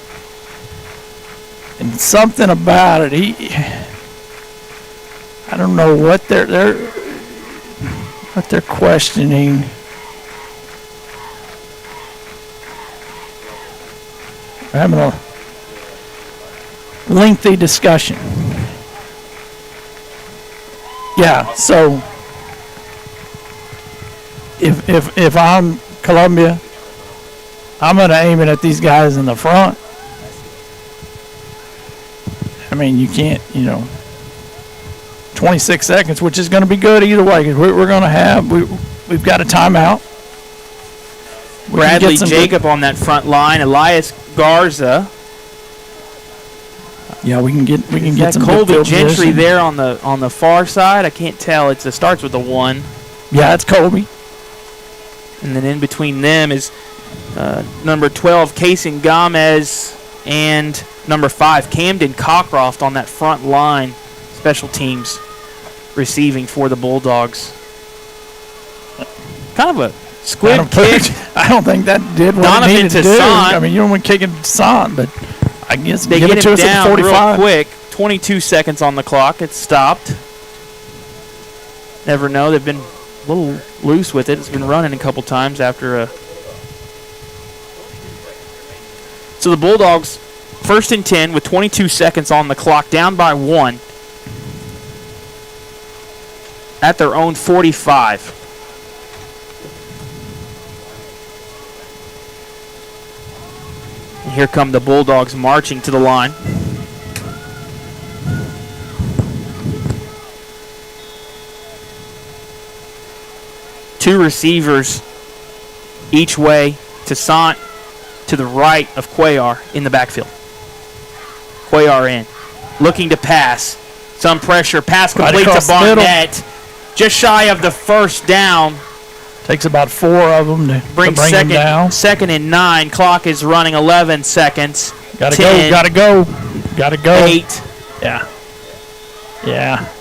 Speaker 7: And something about it, I don't know what they're questioning. We're having a lengthy discussion. Yeah, so if I'm Columbia, I'm going to aim it at these guys in the front. I mean, you can't, 26 seconds, which is going to be good either way, because we're going to have, we've got a timeout.
Speaker 1: Bradley Jacob on that front line, Elias Garza.
Speaker 7: Yeah, we can get some
Speaker 1: Colby
Speaker 7: good
Speaker 1: Gentry
Speaker 7: position
Speaker 1: there on the far side. I can't tell. It starts with a 1.
Speaker 7: Yeah, it's Colby.
Speaker 1: And then in between them is number 12, Kason Gomez, and number 5, Camden Cockcroft on that front line, special teams, receiving for the Bulldogs. Kind of a squib kick.
Speaker 7: I don't think that did what
Speaker 1: Donovan
Speaker 7: it needed to do.
Speaker 1: Toussaint.
Speaker 7: I mean, you don't want to kick it to Toussaint, but I guess
Speaker 1: They
Speaker 7: give
Speaker 1: get
Speaker 7: it to
Speaker 1: him
Speaker 7: us at
Speaker 1: down
Speaker 7: 45.
Speaker 1: real quick. 22 seconds on the clock. It's stopped. Never know. They've been a little loose with it. It's been running a couple times after a. So the Bulldogs, 1st and 10 with 22 seconds on the clock, down by 1 at their own 45. And here come the Bulldogs marching to the line. Two receivers each way. Toussaint to the right of Cuellar in the backfield. Cuellar in. Looking to pass. Some pressure. Pass complete to Barnett. Just shy of the first down.
Speaker 7: Takes about 4 of them to bring them down.
Speaker 1: 2nd and 9. Clock is running 11 seconds.
Speaker 7: Gotta
Speaker 1: 10,
Speaker 7: go.
Speaker 1: 8.
Speaker 7: Yeah.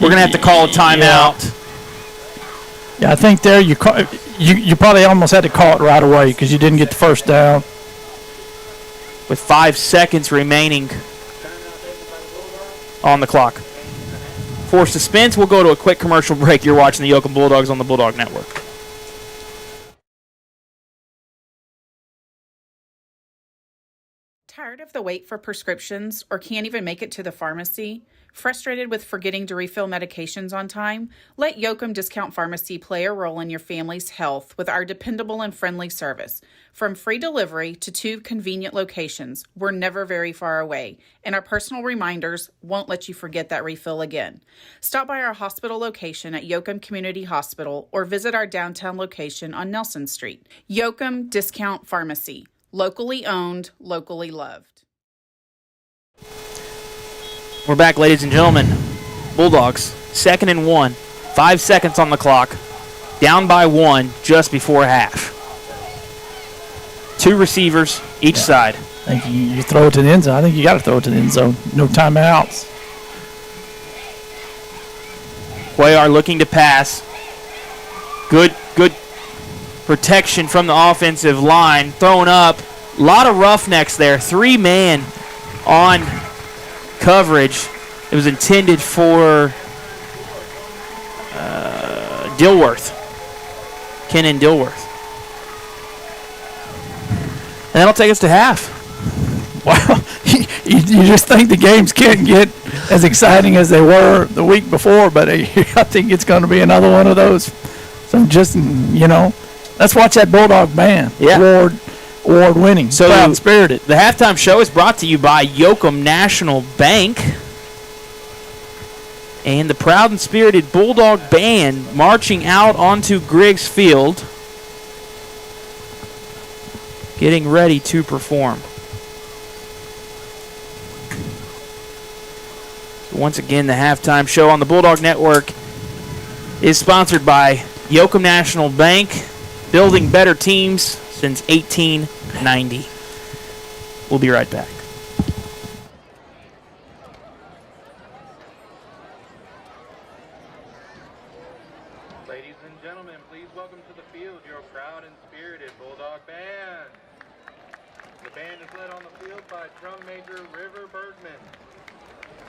Speaker 1: We're going to have to call a timeout.
Speaker 7: Yeah, I think there you probably almost had to call it right away because you didn't get the first down.
Speaker 1: With 5 seconds remaining on the clock. For suspense, we'll go to a quick commercial break. You're watching the Yoakum Bulldogs on the Bulldog Network.
Speaker 15: Tired of the wait for prescriptions or can't even make it to the pharmacy? Frustrated with forgetting to refill medications on time? Let Yoakum Discount Pharmacy play a role in your family's health with our dependable and friendly service. From free delivery to 2 convenient locations, we're never very far away, and our personal reminders won't let you forget that refill again. Stop by our hospital location at Yoakum Community Hospital or visit our downtown location on Nelson Street. Yoakum Discount Pharmacy. Locally owned, locally loved.
Speaker 1: We're back, ladies and gentlemen. Bulldogs, 2nd and 1. 5 seconds on the clock. Down by 1 just before half. 2 receivers each side.
Speaker 7: I think you throw it to the end zone. I think you got to throw it to the end zone. No timeouts.
Speaker 1: Cuellar looking to pass. Good protection from the offensive line. Thrown up. A lot of Roughnecks there. 3-man on coverage. It was intended for Dilworth. Kenan Dilworth. And that'll take us to half.
Speaker 7: Wow. You just think the games can't get as exciting as they were the week before, but I think it's going to be another one of those. So just, let's watch that Bulldog band.
Speaker 1: Yeah.
Speaker 7: Award-winning.
Speaker 1: So
Speaker 7: proud and spirited.
Speaker 1: The halftime show is brought to you by Yoakum National Bank. And the proud and spirited Bulldog band marching out onto Griggs Field, getting ready to perform. So once again, the halftime show on the Bulldog Network is sponsored by Yoakum National Bank, building better teams since 1890. We'll be right back.
Speaker 23: Ladies and gentlemen, please welcome to the field your proud and spirited Bulldog Band. The band is led on the field by drum major River Bergman.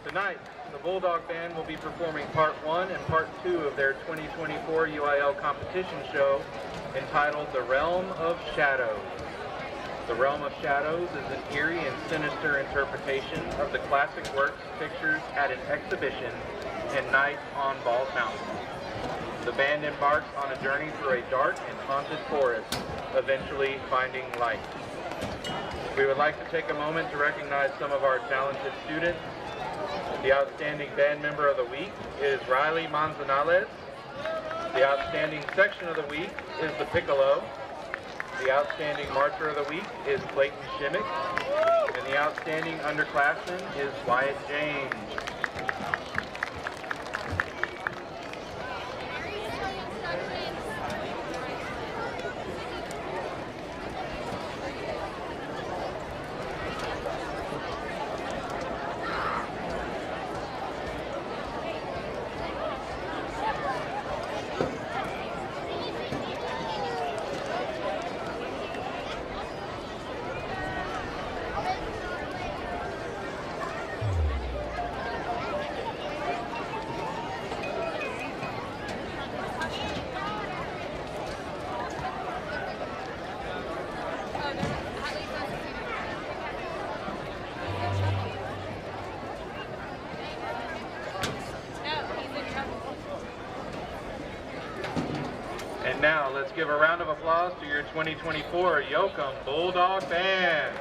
Speaker 23: Tonight, the Bulldog Band will be performing Part 1 and Part 2 of their 2024 UIL competition show entitled The Realm of Shadows. The Realm of Shadows is an eerie and sinister interpretation of the classic works pictured at an exhibition and night on Bald Mountain. The band embarks on a journey through a dark and haunted forest, eventually finding light. We would like to take a moment to recognize some of our talented students. The outstanding band member of the week is Riley Manzanales. The outstanding section of the week is the Piccolo. The outstanding marcher of the week is Clayton Shimmick. And the outstanding underclassman is Wyatt James. And now, let's give a round of applause to your 2024 Yoakum Bulldog Band.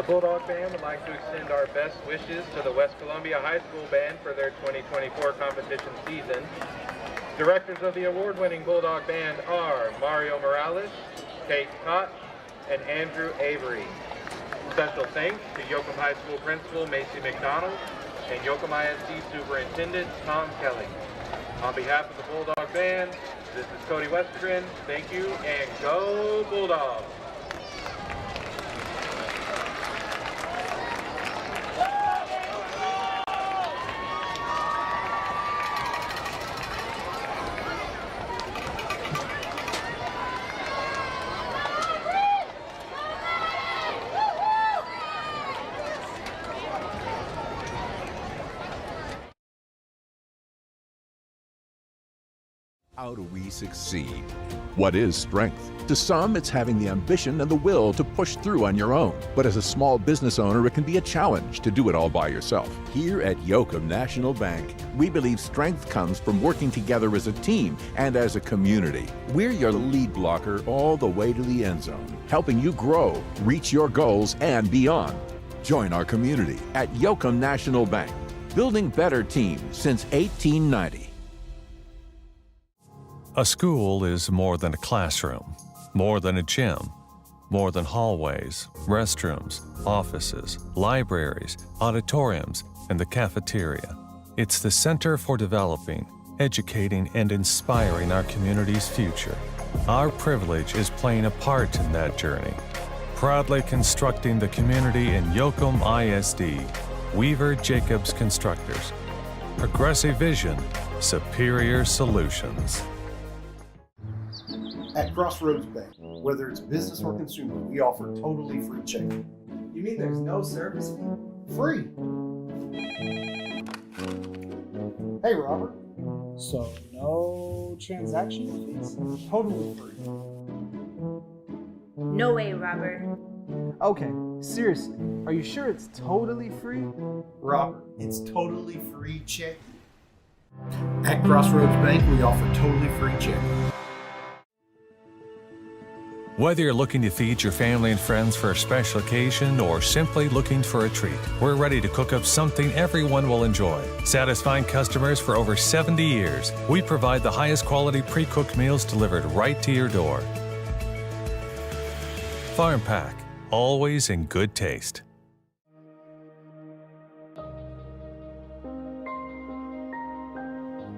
Speaker 23: Bulldog Band would like to extend our best wishes to the West Columbia High School Band for their 2024 competition season. Directors of the award-winning Bulldog Band are Mario Morales, Kate Koch, and Andrew Avery. Special thanks to Yoakum High School Principal Macy McDonald and Yoakum ISD Superintendent Tom Kelly. On behalf of the Bulldog Band, this is Cody Westergren. Thank you, and go Bulldogs!
Speaker 10: How do we succeed? What is strength? To some, it's having the ambition and the will to push through on your own. But as a small business owner, it can be a challenge to do it all by yourself. Here at Yoakum National Bank, we believe strength comes from working together as a team and as a community. We're your lead blocker all the way to the end zone, helping you grow, reach your goals, and beyond. Join our community at Yoakum National Bank, building better teams since 1890.
Speaker 5: A school is more than a classroom, more than a gym, more than hallways, restrooms, offices, libraries, auditoriums, and the cafeteria. It's the center for developing, educating, and inspiring our community's future. Our privilege is playing a part in that journey, proudly constructing the community in Yoakum ISD, Weaver Jacobs Constructors. Progressive vision, superior solutions.
Speaker 11: At Crossroads Bank, whether it's business or consumer, we offer totally free checking.
Speaker 12: You mean there's no service fee?
Speaker 11: Free! Hey, Robert.
Speaker 12: So no transaction fees?
Speaker 11: Totally free.
Speaker 22: No way, Robert.
Speaker 12: Okay, seriously, are you sure it's totally free?
Speaker 11: Robert, it's totally free checking. At Crossroads Bank, we offer totally free checking.
Speaker 5: Whether you're looking to feed your family and friends for a special occasion or simply looking for a treat, we're ready to cook up something everyone will enjoy. Satisfying customers for over 70 years, we provide the highest quality pre-cooked meals delivered right to your door. Farm Pack, always in good taste.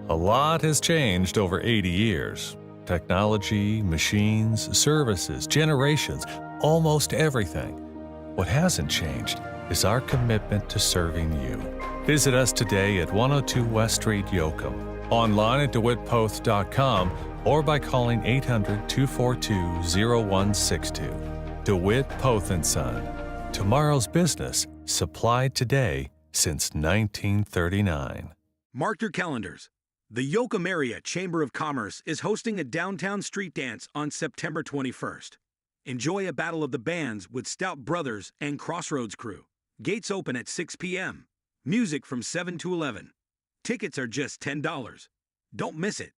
Speaker 5: A lot has changed over 80 years. Technology, machines, services, generations, almost everything. What hasn't changed is our commitment to serving you. Visit us today at 102 West Street, Yoakum, online at DeWittPoth.com or by calling 800-242-0162. DeWitt Poth & Son. Tomorrow's business supplied today since 1939.
Speaker 8: Mark your calendars. The Yoakum Area Chamber of Commerce is hosting a downtown street dance on September 21st. Enjoy a battle of the bands with Stout Brothers and Crossroads Crew. Gates open at 6 p.m. Music from 7 to 11. Tickets are just $10. Don't miss it.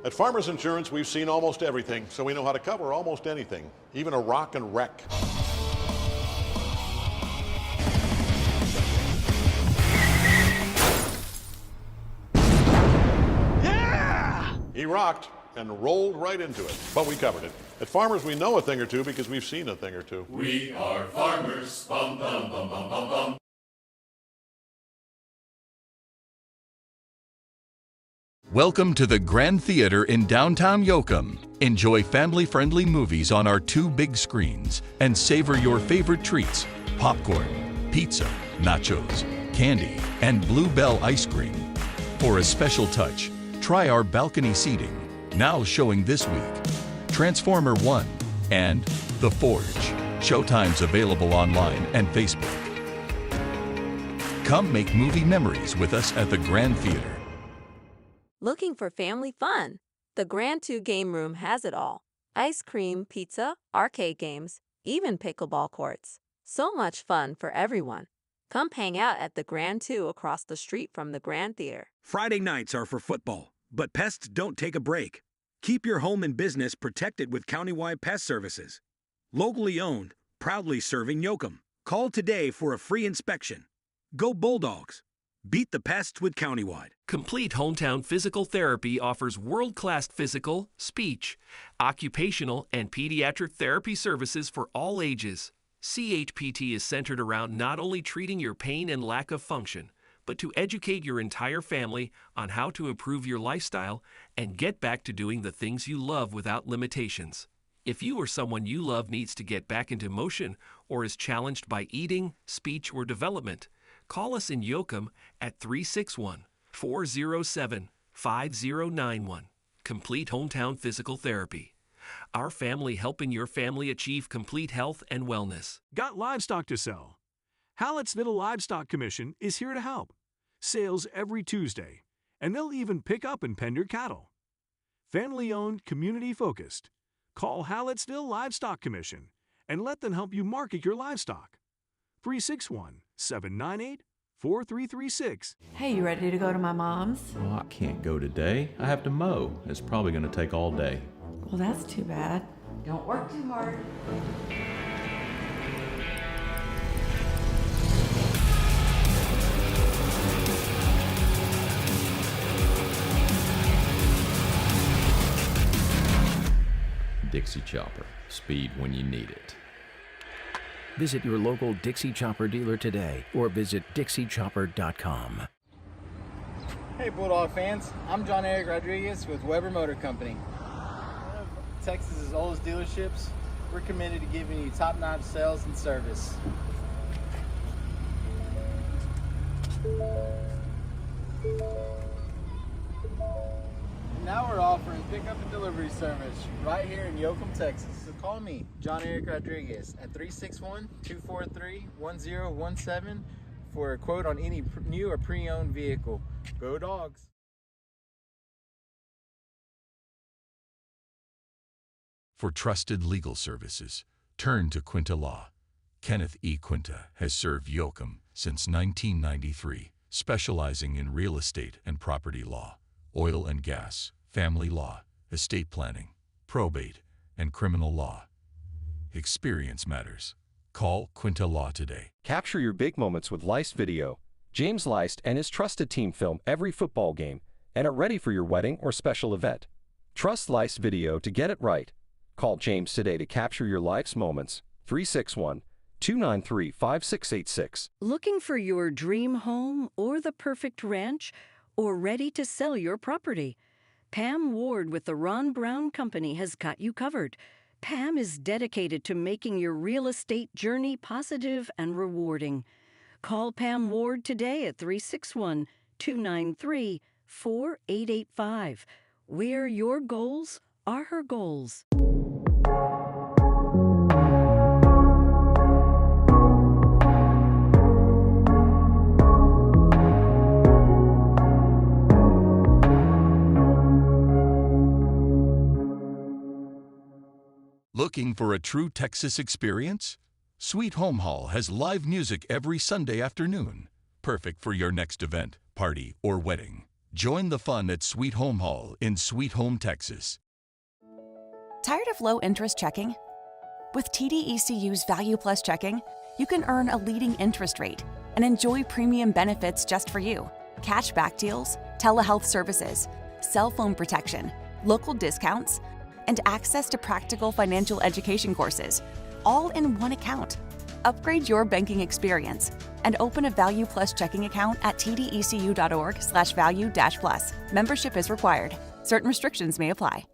Speaker 13: At Farmers Insurance, we've seen almost everything, so we know how to cover almost anything, even a rock and wreck. Yeah! He rocked and rolled right into it, but we covered it. At Farmers, we know a thing or two because we've seen a thing or two.
Speaker 14: We are farmers. Bum, bum, bum, bum, bum, bum.
Speaker 4: Welcome to the Grand Theater in downtown Yoakum. Enjoy family-friendly movies on our 2 big screens and savor your favorite treats: popcorn, pizza, nachos, candy, and Blue Bell ice cream. For a special touch, try our balcony seating, now showing this week: Transformer 1 and The Forge, Showtime's available online and Facebook. Come make movie memories with us at the Grand Theater.
Speaker 16: Looking for family fun? The Grand 2 Game Room has it all. Ice cream, pizza, arcade games, even pickleball courts. So much fun for everyone. Come hang out at the Grand 2 across the street from the Grand Theater.
Speaker 8: Friday nights are for football, but pests don't take a break. Keep your home and business protected with countywide pest services. Locally owned, proudly serving Yoakum. Call today for a free inspection. Go Bulldogs. Beat the pests with countywide.
Speaker 17: Complete Hometown Physical Therapy offers world-class physical, speech, occupational, and pediatric therapy services for all ages. CHPT is centered around not only treating your pain and lack of function, but to educate your entire family on how to improve your lifestyle and get back to doing the things you love without limitations. If you or someone you love needs to get back into motion or is challenged by eating, speech, or development, call us in Yoakum at 361-407-5091. Complete Hometown Physical Therapy. Our family helping your family achieve complete health and wellness.
Speaker 20: Got livestock to sell? Hallett's Little Livestock Commission is here to help. Sales every Tuesday, and they'll even pick up and pen your cattle. Family-owned, community-focused. Call Hallettsville Livestock Commission and let them help you market your livestock. 361-798-4336.
Speaker 18: Hey, you ready to go to my mom's?
Speaker 24: Well, I can't go today. I have to mow. It's probably going to take all day.
Speaker 18: Well, that's too bad. Don't work too hard.
Speaker 24: Dixie Chopper. Speed when you need it.
Speaker 19: Visit your local Dixie Chopper dealer today or visit DixieChopper.com.
Speaker 6: Hey Bulldog fans, I'm John Eric Rodriguez with Weber Motor Company. One of Texas's oldest dealerships, we're committed to giving you top-notch sales and service. Now we're offering pickup and delivery service right here in Yoakum, Texas. So call me, John Eric Rodriguez, at 361-243-1017 for a quote on any new or pre-owned vehicle. Go Dogs!
Speaker 4: For trusted legal services, turn to Quinta Law. Kenneth E. Quinta has served Yoakum since 1993, specializing in real estate and property law, oil and gas, family law, estate planning, probate, and criminal law. Experience matters. Call Quinta Law today.
Speaker 25: Capture your big moments with Leist Video. James Leist and his trusted team film every football game and are ready for your wedding or special event. Trust Leist Video to get it right. Call James today to capture your life's moments. 361-293-5686.
Speaker 26: Looking for your dream home or the perfect ranch? Or ready to sell your property? Pam Ward with the Ron Brown Company has got you covered. Pam is dedicated to making your real estate journey positive and rewarding. Call Pam Ward today at 361-293-4885. Where your goals are her goals.
Speaker 4: Looking for a true Texas experience? Sweet Home Hall has live music every Sunday afternoon. Perfect for your next event, party, or wedding. Join the fun at Sweet Home Hall in Sweet Home, Texas.
Speaker 2: Tired of low interest checking? With TDECU's Value Plus checking, you can earn a leading interest rate and enjoy premium benefits just for you. Cashback deals, telehealth services, cell phone protection, local discounts, and access to practical financial education courses, all in one account. Upgrade your banking experience and open a Value Plus checking account at tdecu.org/value-plus. Membership is required. Certain restrictions may apply.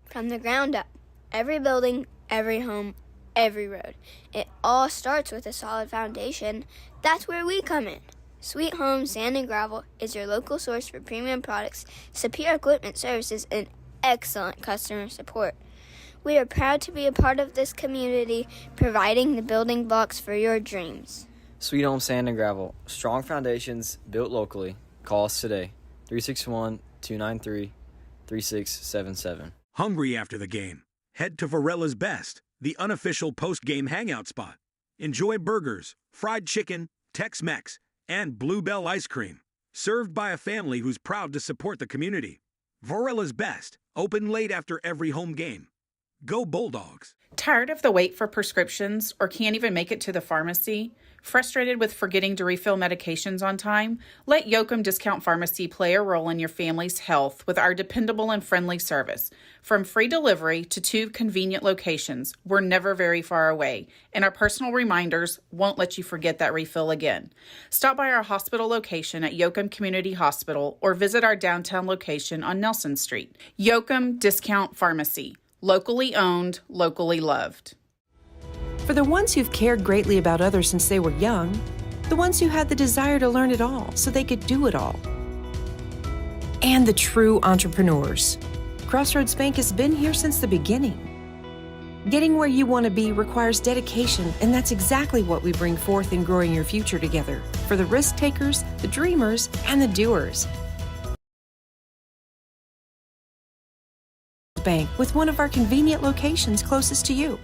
Speaker 22: From the ground up, every building, every home, every road. It all starts with a solid foundation. That's where we come in. Sweet Home Sand and Gravel is your local source for premium products, superior equipment services, and excellent customer support. We are proud to be a part of this community, providing the building blocks for your dreams.
Speaker 1: Sweet Home Sand and Gravel. Strong foundations built locally. Call us today. 361-293-3677.
Speaker 8: Hungry after the game? Head to Varella's Best, the unofficial post-game hangout spot. Enjoy burgers, fried chicken, Tex-Mex, and Bluebell ice cream. Served by a family who's proud to support the community. Varella's Best, open late after every home game. Go Bulldogs!
Speaker 3: Tired of the wait for prescriptions or can't even make it to the pharmacy? Frustrated with forgetting to refill medications on time? Let Yoakum Discount Pharmacy play a role in your family's health with our dependable and friendly service. From free delivery to 2 convenient locations, we're never very far away, and our personal reminders won't let you forget that refill again. Stop by our hospital location at Yoakum Community Hospital or visit our downtown location on Nelson Street. Yoakum Discount Pharmacy. Locally owned, locally loved.
Speaker 7: For the ones who've cared greatly about others since they were young, the ones who had the desire to learn it all so they could do it all, and the true entrepreneurs, Crossroads Bank has been here since the beginning. Getting where you want to be requires dedication, and that's exactly what we bring forth in growing your future together for the risk takers, the dreamers, and the doers. Bank with one of our convenient locations closest to you.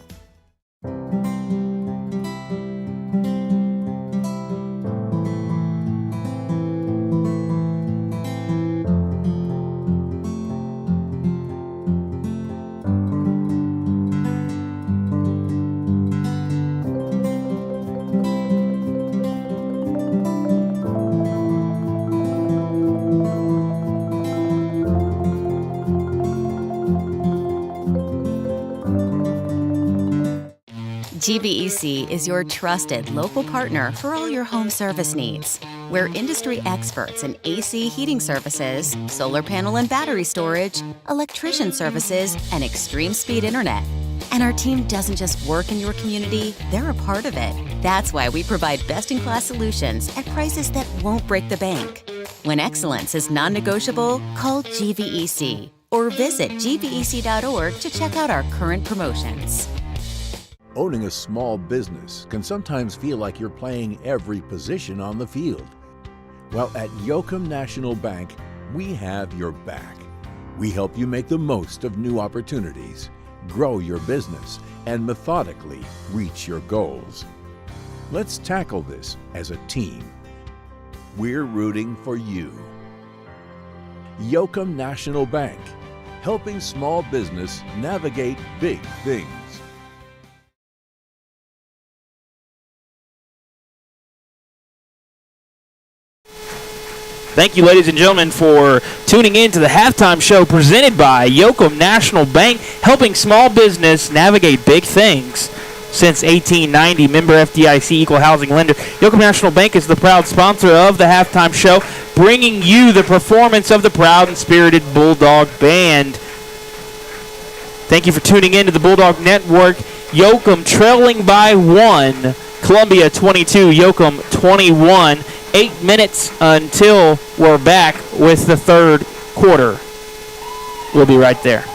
Speaker 2: GVEC is your trusted local partner for all your home service needs. We're industry experts in AC heating services, solar panel and battery storage, electrician services, and extreme speed internet. And our team doesn't just work in your community, they're a part of it. That's why we provide best-in-class solutions at prices that won't break the bank. When excellence is non-negotiable, call GVEC or visit gvec.org to check out our current promotions.
Speaker 10: Owning a small business can sometimes feel like you're playing every position on the field. Well, at Yoakum National Bank, we have your back. We help you make the most of new opportunities, grow your business, and methodically reach your goals. Let's tackle this as a team. We're rooting for you. Yoakum National Bank, helping small business navigate big things.
Speaker 9: Thank you, ladies and gentlemen, for tuning in to the halftime show presented by Yoakum National Bank, helping small business navigate big things. Since 1890, member FDIC equal housing lender, Yoakum National Bank is the proud sponsor of the halftime show, bringing you the performance of the proud and spirited Bulldog Band. Thank you for tuning in to the Bulldog Network. Yoakum trailing by 1, Columbia 22, Yoakum 21. 8 minutes until we're back with the third quarter. We'll be right there.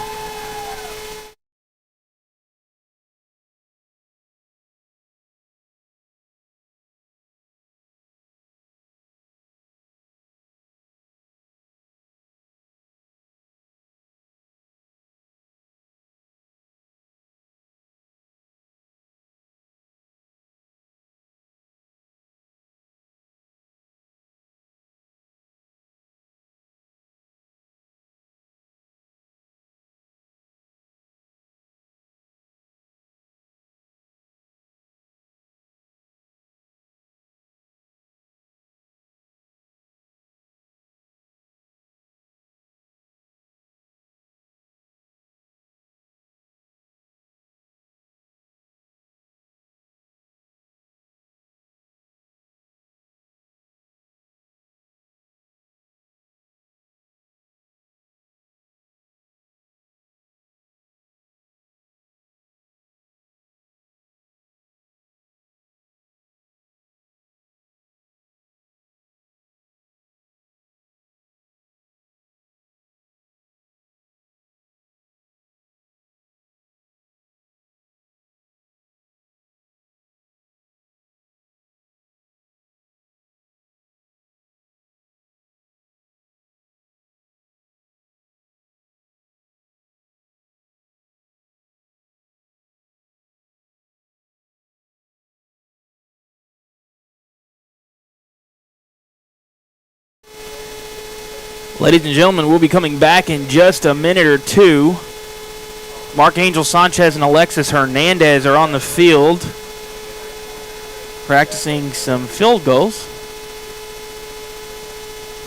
Speaker 9: Ladies and gentlemen, we'll be coming back in just a minute or two. Mark Angel Sanchez and Alexis Hernandez are on the field practicing some field goals.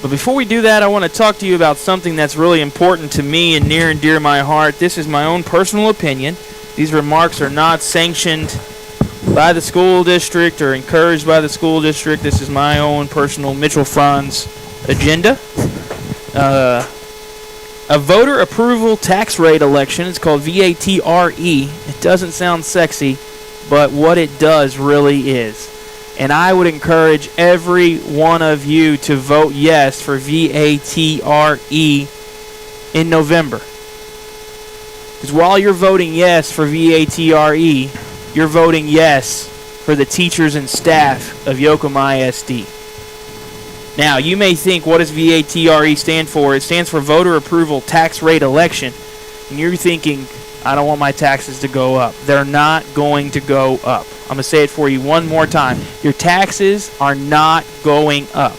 Speaker 9: But before we do that, I want to talk to you about something that's really important to me and near and dear to my heart. This is my own personal opinion. These remarks are not sanctioned by the school district or encouraged by the school district. This is my own personal Mitchell Franz agenda. A voter approval tax rate election is called VATRE. It doesn't sound sexy, but what it does really is. And I would encourage every one of you to vote yes for VATRE in November. Because while you're voting yes for VATRE, you're voting yes for the teachers and staff of Yoakum ISD. Now, you may think, what does VATRE stand for? It stands for Voter Approval Tax Rate Election. And you're thinking, I don't want my taxes to go up. They're not going to go up. I'm going to say it for you one more time. Your taxes are not going up.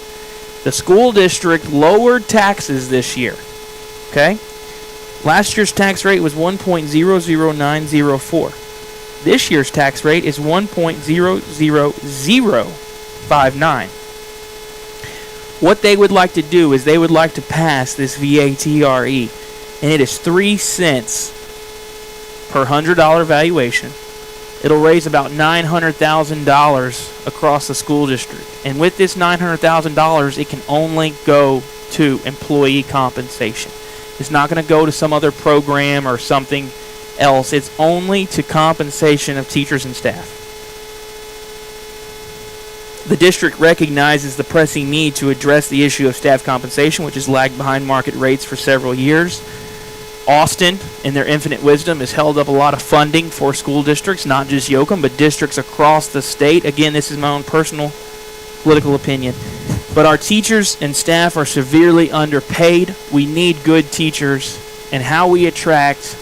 Speaker 9: The school district lowered taxes this year. Okay? Last year's tax rate was 1.00904. This year's tax rate is 1.00059. What they would like to do is they would like to pass this VATRE, and it is 3 cents per $100 valuation. It'll raise about $900,000 across the school district. And with this $900,000, it can only go to employee compensation. It's not going to go to some other program or something else. It's only to compensation of teachers and staff. The district recognizes the pressing need to address the issue of staff compensation, which has lagged behind market rates for several years. Austin, in their infinite wisdom, has held up a lot of funding for school districts, not just Yoakum, but districts across the state. Again, this is my own personal political opinion. But our teachers and staff are severely underpaid. We need good teachers, and how we attract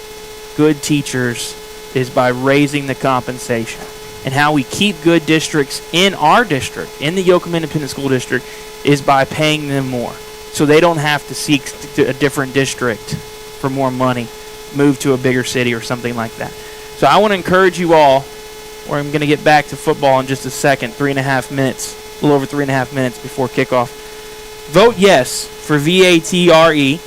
Speaker 9: good teachers is by raising the compensation. And how we keep good districts in our district, in the Yoakum Independent School District, is by paying them more. So they don't have to seek a different district for more money, move to a bigger city or something like that. So I want to encourage you all, or I'm going to get back to football in just a second, 3.5 minutes, a little over 3.5 minutes before kickoff. Vote yes for VATRE.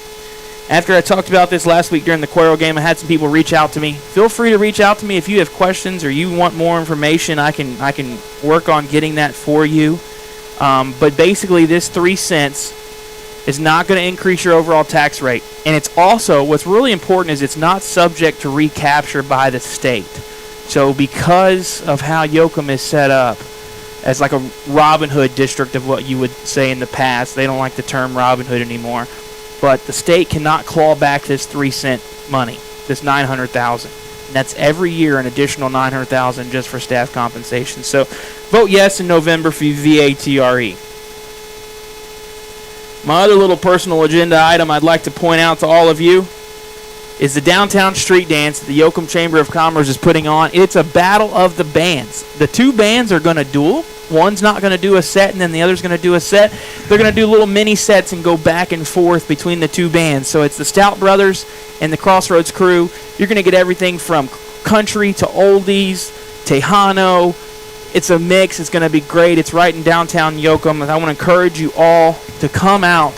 Speaker 9: After I talked about this last week during the Cuero game, I had some people reach out to me. Feel free to reach out to me if you have questions or you want more information. I can work on getting that for you. But basically, this 3 cents is not going to increase your overall tax rate. And it's also, what's really important is it's not subject to recapture by the state. So because of how Yoakum is set up as like a Robin Hood district of what you would say in the past, they don't like the term Robin Hood anymore. But the state cannot claw back this 3 cent money, this $900,000. And that's every year an additional $900,000 just for staff compensation. So vote yes in November for VATRE. My other little personal agenda item I'd like to point out to all of you is the downtown street dance that the Yoakum Chamber of Commerce is putting on. It's a battle of the bands. The two bands are going to duel. One's not going to do a set, and then the other's going to do a set. They're going to do little mini sets and go back and forth between the two bands. So it's the Stout Brothers and the Crossroads Crew. You're going to get everything from country to oldies, Tejano. It's a mix. It's going to be great. It's right in downtown Yoakum. I want to encourage you all to come out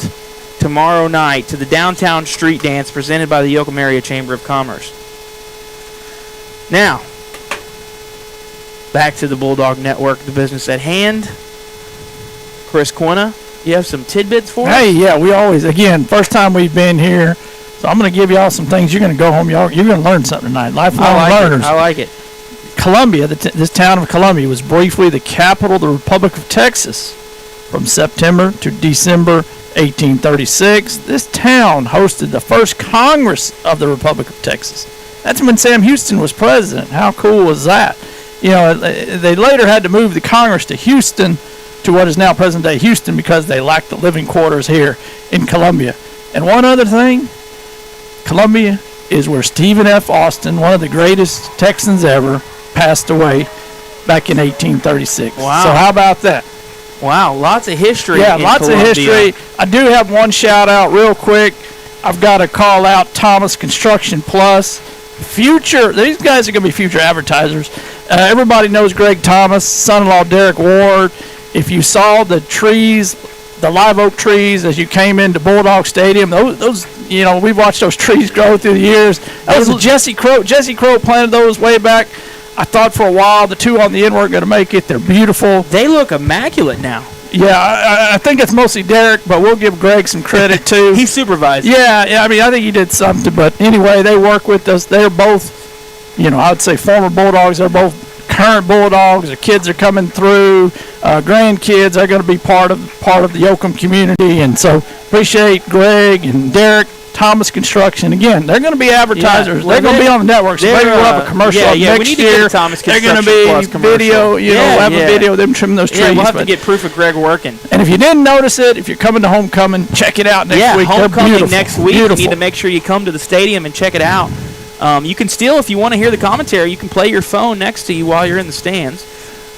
Speaker 9: tomorrow night to the downtown street dance presented by the Yoakum Area Chamber of Commerce. Now, back to the Bulldog Network, the business at hand. Chris Quina, you have some tidbits for us?
Speaker 5: Hey, yeah, we always, again, first time we've been here, so I'm going to give y'all some things. You're going to go home, you're going to learn something tonight. Lifelong learners.
Speaker 9: I like it.
Speaker 5: Columbia, this town of Columbia, was briefly the capital of the Republic of Texas from September to December 1836. This town hosted the first Congress of the Republic of Texas. That's when Sam Houston was president. How cool was that? You know, they later had to move the Congress to Houston, to what is now present-day Houston, because they lacked the living quarters here in Columbia. And one other thing, Columbia is where Stephen F. Austin, one of the greatest Texans ever, passed away back in 1836.
Speaker 9: Wow.
Speaker 5: So how about that?
Speaker 9: Wow, lots of history.
Speaker 5: Yeah,
Speaker 9: in
Speaker 5: lots
Speaker 9: Columbia.
Speaker 5: of history. I do have one shout out real quick. I've got to call out Thomas Construction Plus. These guys are going to be future advertisers. Everybody knows Greg Thomas, son-in-law Derek Ward. If you saw the trees, the live oak trees as you came into Bulldog Stadium, those we've watched those trees grow through the years. That was Jesse Crow. Jesse Crow planted those way back. I thought for a while the two on the end weren't going to make it. They're beautiful.
Speaker 9: They look immaculate now.
Speaker 5: Yeah, I think it's mostly Derek, but we'll give Greg some credit too.
Speaker 9: He supervised.
Speaker 5: Yeah, I mean, I think he did something. But anyway, they work with us. They're both, I would say former Bulldogs. They're both current Bulldogs. Their kids are coming through. Grandkids are going to be part of the Yoakum community, and so appreciate Greg and Derek. Thomas Construction, again, they're going to be advertisers. They're going to be on the network, so maybe we'll have a commercial next
Speaker 9: we need to
Speaker 5: year.
Speaker 9: Get Thomas
Speaker 5: they're
Speaker 9: going to
Speaker 5: be video, we'll have a video of them trimming those trees.
Speaker 9: Yeah, we'll have to get proof of Greg working.
Speaker 5: And if you didn't notice it, if you're coming to Homecoming, check it out next week.
Speaker 9: Homecoming next week. You need to make sure you come to the stadium and check it out. You can still, if you want to hear the commentary, you can play your phone next to you while you're in the stands.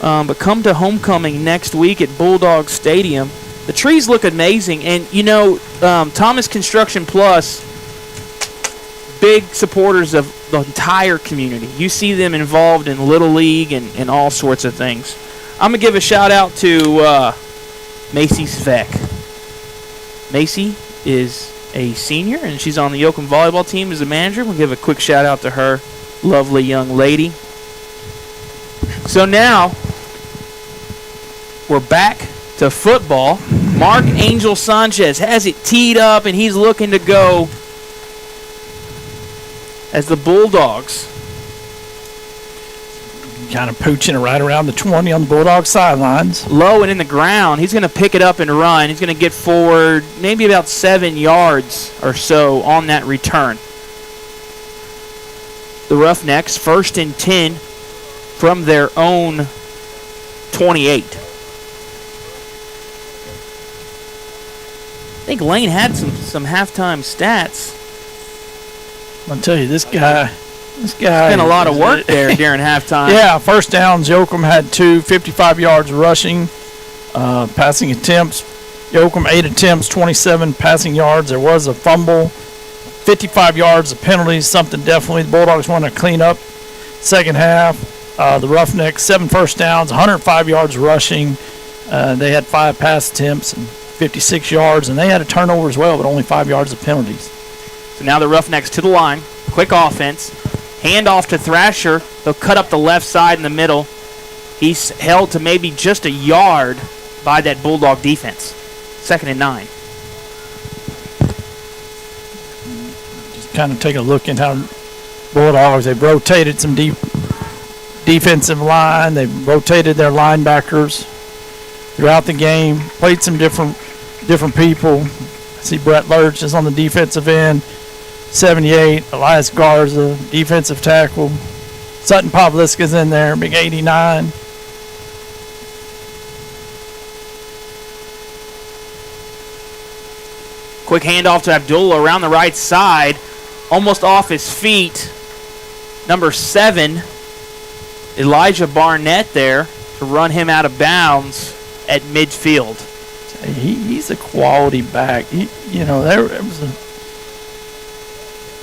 Speaker 9: But come to Homecoming next week at Bulldog Stadium. The trees look amazing, and Thomas Construction Plus, big supporters of the entire community. You see them involved in Little League and all sorts of things. I'm going to give a shout-out to Macy Svek. Macy is a senior, and she's on the Yoakum volleyball team as a manager. We'll give a quick shout-out to her. Lovely young lady. So now, we're back to football. Mark Angel Sanchez has it teed up, and he's looking to go as the Bulldogs.
Speaker 5: Kind of pooching it right around the 20 on the Bulldog sidelines.
Speaker 9: Low and in the ground. He's going to pick it up and run. He's going to get forward maybe about 7 yards or so on that return. The Roughnecks, 1st and 10 from their own 28. I think Lane had some halftime stats.
Speaker 5: I'll tell you, this guy
Speaker 9: spent a lot of work there during halftime.
Speaker 5: Yeah, first downs, Yoakum had 55 yards rushing, passing attempts. Yoakum 8 attempts, 27 passing yards. There was a fumble, 55 yards of penalties, something definitely the Bulldogs want to clean up. Second half, the Roughnecks, 7 first downs, 105 yards rushing. They had 5 pass attempts and 56 yards, and they had a turnover as well, but only 5 yards of penalties.
Speaker 9: So now the Roughnecks to the line. Quick offense. Hand off to Thrasher. They'll cut up the left side in the middle. He's held to maybe just a yard by that Bulldog defense. 2nd and 9.
Speaker 5: Just kind of take a look at how Bulldogs, they've rotated some defensive line. They've rotated their linebackers throughout the game. Played some different people. I see Brett Lurch is on the defensive end. 78, Elias Garza, defensive tackle. Sutton Pavliska's in there, big 89.
Speaker 9: Quick handoff to Abdullah around the right side, almost off his feet. Number 7, Elijah Barnett there to run him out of bounds at midfield.
Speaker 5: He's a quality back. There was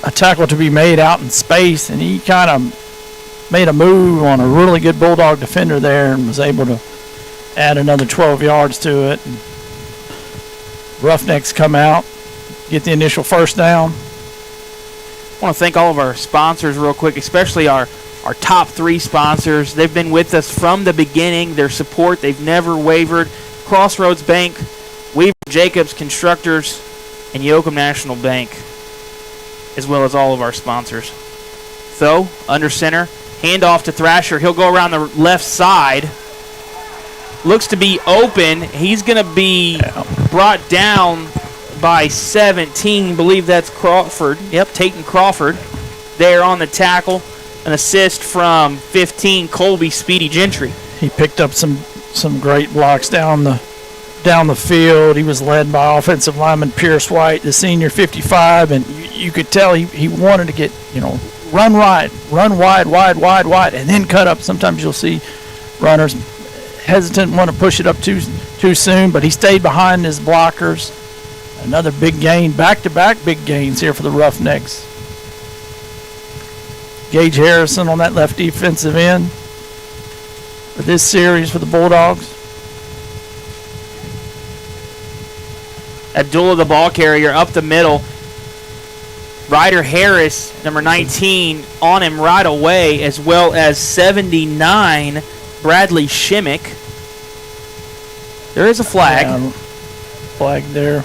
Speaker 5: a tackle to be made out in space, and he kind of made a move on a really good Bulldog defender there and was able to add another 12 yards to it. And Roughnecks come out, get the initial first down.
Speaker 9: I want to thank all of our sponsors real quick, especially our top 3 sponsors. They've been with us from the beginning. Their support, they've never wavered. Crossroads Bank, Weaver Jacobs Constructors, and Yoakum National Bank, as well as all of our sponsors. So, under center, handoff to Thrasher. He'll go around the left side. Looks to be open. He's going to be brought down by 17. I believe that's Crawford. Yep, Tayton Crawford there on the tackle. An assist from 15, Colby Speedy Gentry.
Speaker 5: He picked up some great blocks down the field. He was led by offensive lineman Pierce White, the senior 55, and you could tell he wanted to get, run wide, and then cut up. Sometimes you'll see runners hesitant, want to push it up too soon, but he stayed behind his blockers Another big gain, back-to-back big gains here for the Roughnecks. Gage Harrison on that left defensive end for this series for the Bulldogs.
Speaker 9: Abdullah, the ball carrier, up the middle. Ryder Harris, number 19, on him right away, as well as 79, Bradley Shimmick. There is a flag.
Speaker 5: Yeah, flag there.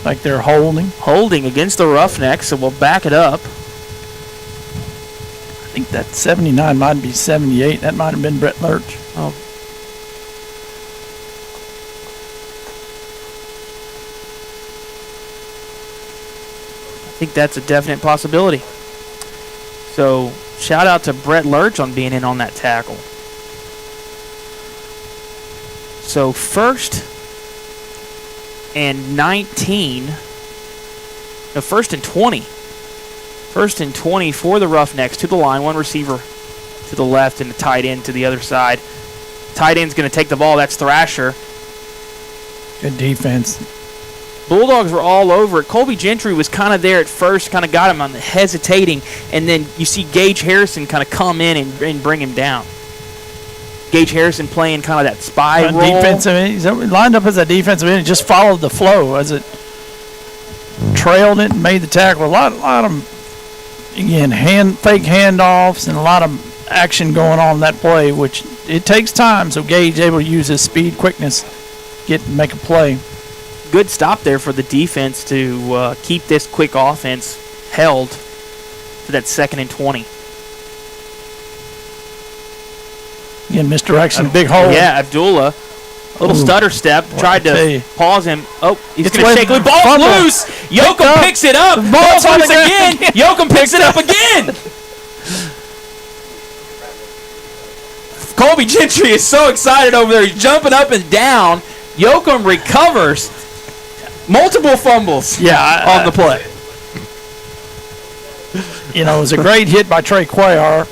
Speaker 5: Like they're holding.
Speaker 9: Holding against the Roughnecks, so we'll back it up.
Speaker 5: I think that 79 might be 78. That might have been Brett Lurch.
Speaker 9: Oh. I think that's a definite possibility. So, shout out to Brett Lurch on being in on that tackle. So, first and 19. No, first and 20. First and 20 for the Roughnecks to the line. One receiver to the left and the tight end to the other side. Tight end's going to take the ball. That's Thrasher.
Speaker 5: Good defense.
Speaker 9: Bulldogs were all over it. Colby Gentry was kind of there at first, kind of got him on the hesitating, and then you see Gage Harrison kind of come in and bring him down. Gage Harrison playing kind of that spy role.
Speaker 5: Defensive end. He's lined up as a defensive end. He just followed the flow as it trailed it and made the tackle. A lot of again, fake handoffs and a lot of action going on in that play, which it takes time. So Gage able to use his speed, quickness, make a play.
Speaker 9: Good stop there for the defense to keep this quick offense held for that 2nd and 20.
Speaker 5: Again, misdirection, big hole.
Speaker 9: Yeah, Abdullah. A little stutter step. Tried to pause him. Oh, he's going to shake. The ball's
Speaker 5: fumble.
Speaker 9: loose. Yoakum picks it up. Ball's loose again. Yoakum picks it up again. Colby Gentry is so excited over there. He's jumping up and down. Yoakum recovers. Multiple fumbles on the play.
Speaker 5: You know, it was a great hit by Trey Cuellar.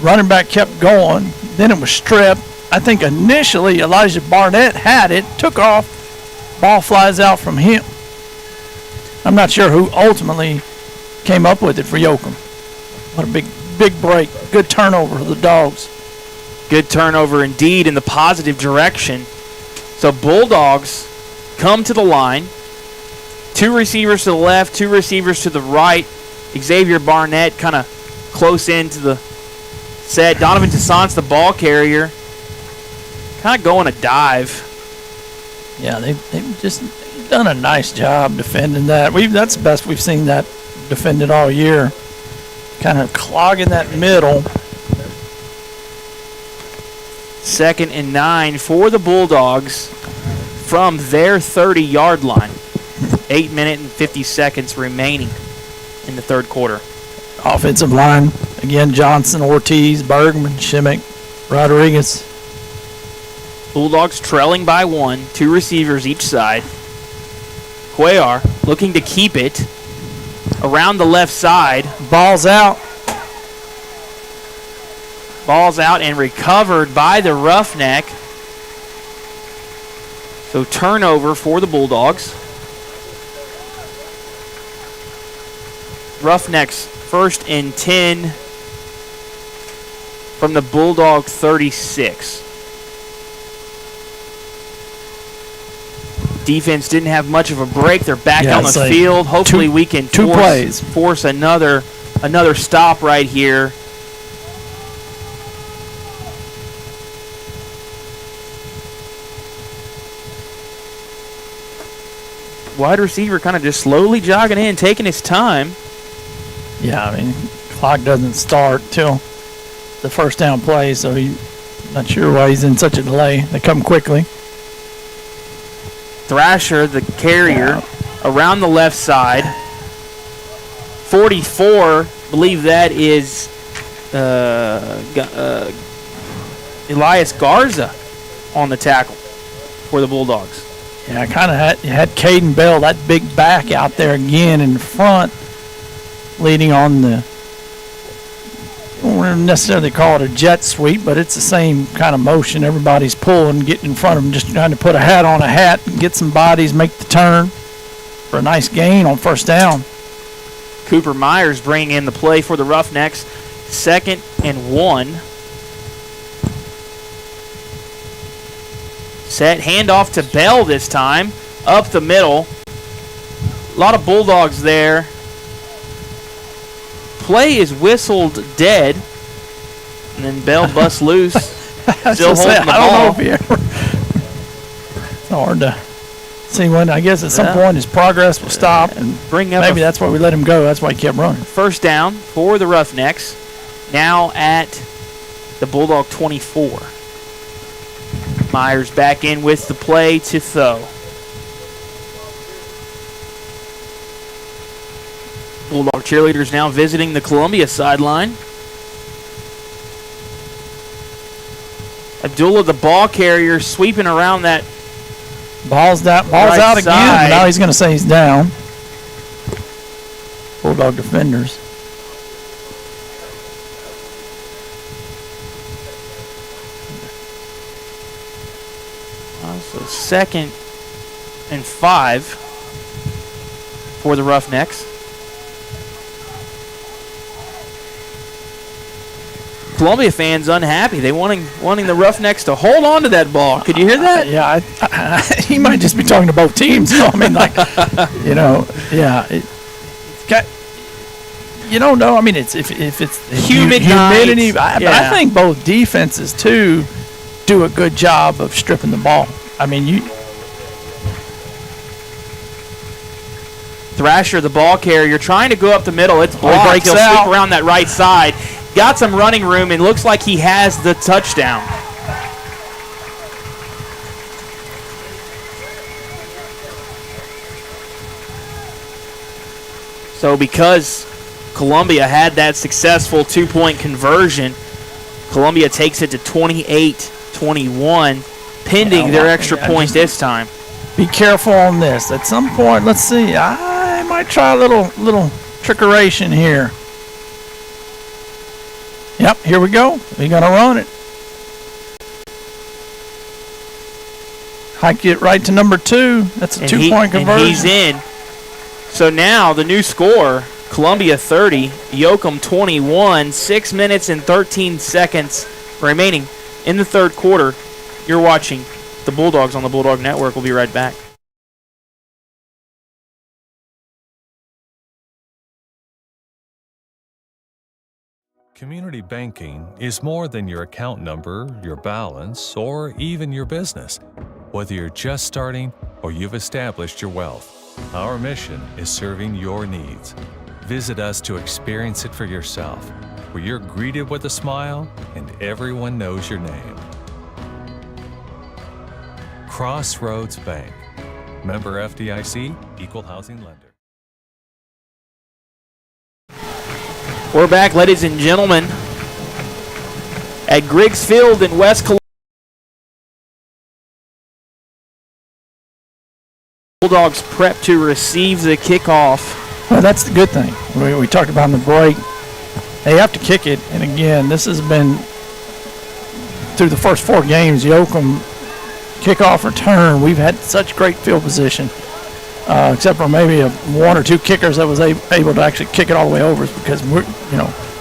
Speaker 5: Running back kept going. Then it was stripped. I think initially Elijah Barnett had it, took off. Ball flies out from him. I'm not sure who ultimately came up with it for Yoakum. What a big break. Good turnover for the Dogs.
Speaker 9: Good turnover indeed in the positive direction. So Bulldogs come to the line. 2 receivers to the left, 2 receivers to the right. Xavier Barnett kind of close into the set. Donovan Toussaint's the ball carrier. Kind of going a dive.
Speaker 5: Yeah, they've just done a nice job defending that. That's the best we've seen that defended all year. Kind of clogging that middle.
Speaker 9: 2nd and 9 for the Bulldogs from their 30-yard line. 8 minutes and 50 seconds remaining in the 3rd quarter.
Speaker 5: Offensive line, again, Johnson, Ortiz, Bergman, Shimmick, Rodriguez.
Speaker 9: Bulldogs trailing by 1, 2 receivers each side. Cuellar looking to keep it around the left side.
Speaker 5: Ball's out.
Speaker 9: Ball's out and recovered by the Roughneck. So turnover for the Bulldogs. Roughnecks 1st and 10 from the Bulldog 36. Defense didn't have much of a break. They're back on the field. Hopefully we can force another stop right here. Wide receiver kind of just slowly jogging in, taking his time.
Speaker 5: Yeah, I mean, clock doesn't start till the first down play, so he's not sure why he's in such a delay. They come quickly.
Speaker 9: Thrasher, the carrier, around the left side. 44, believe that is Elias Garza on the tackle for the Bulldogs.
Speaker 5: Yeah, I kind of had Caden Bell, that big back out there again in front, leading on the wouldn't necessarily call it a jet sweep, but it's the same kind of motion. Everybody's pulling, getting in front of them, just trying to put a hat on a hat and get some bodies, make the turn for a nice gain on first down.
Speaker 9: Cooper Myers bringing in the play for the Roughnecks. 2nd and 1. Set, handoff to Bell this time. Up the middle. A lot of Bulldogs there. Play is whistled dead. And then Bell busts loose. Still holding the ball.
Speaker 5: I don't know if he ever. It's hard to see when. I guess at some point his progress will stop. And
Speaker 9: bring up
Speaker 5: maybe that's why we let him go. That's why he kept running.
Speaker 9: First down for the Roughnecks. Now at the Bulldog 24. Myers back in with the play to throw. Bulldog cheerleaders now visiting the Columbia sideline. Abdullah, the ball carrier, sweeping around that.
Speaker 5: Ball's out again. But now he's going to say he's down. Bulldog defenders.
Speaker 9: So 2nd and 5 for the Roughnecks. Columbia fans unhappy. They wanting the Roughnecks to hold on to that ball. Could you hear that?
Speaker 5: Yeah, he might just be talking to both teams. I mean, like, yeah. It's got. You don't know. I mean, it's if it's humidity. I think both defenses too do a good job of stripping the ball. I mean,
Speaker 9: Thrasher, the ball carrier, trying to go up the middle. It's blocked. He'll sweep around that right side. Got some running room and looks like he has the touchdown. So because Columbia had that successful 2-point conversion, Columbia takes it to 28-21, pending their extra point this time.
Speaker 5: Be careful on this. At some point, let's see. I might try a little trickeration here. Yep, here we go. We're going to run it. Hike it right to number 2. That's a 2-point conversion.
Speaker 9: And he's in. So now the new score, Columbia 30, Yoakum 21, 6 minutes and 13 seconds remaining in the third quarter. You're watching the Bulldogs on the Bulldog Network. We'll be right back.
Speaker 11: Community banking is more than your account number, your balance, or even your business. Whether you're just starting or you've established your wealth, our mission is serving your needs. Visit us to experience it for yourself, where you're greeted with a smile and everyone knows your name. Crossroads Bank. Member FDIC, Equal Housing Lender.
Speaker 9: We're back, ladies and gentlemen, at Griggs Field in West Columbia. Bulldogs prep to receive the kickoff.
Speaker 5: Well, that's the good thing. We talked about in the break. They have to kick it, and again, this has been through the first 4 games. Yoakum kickoff return. We've had such great field position. Except for maybe 1 or 2 kickers that was able to actually kick it all the way over, because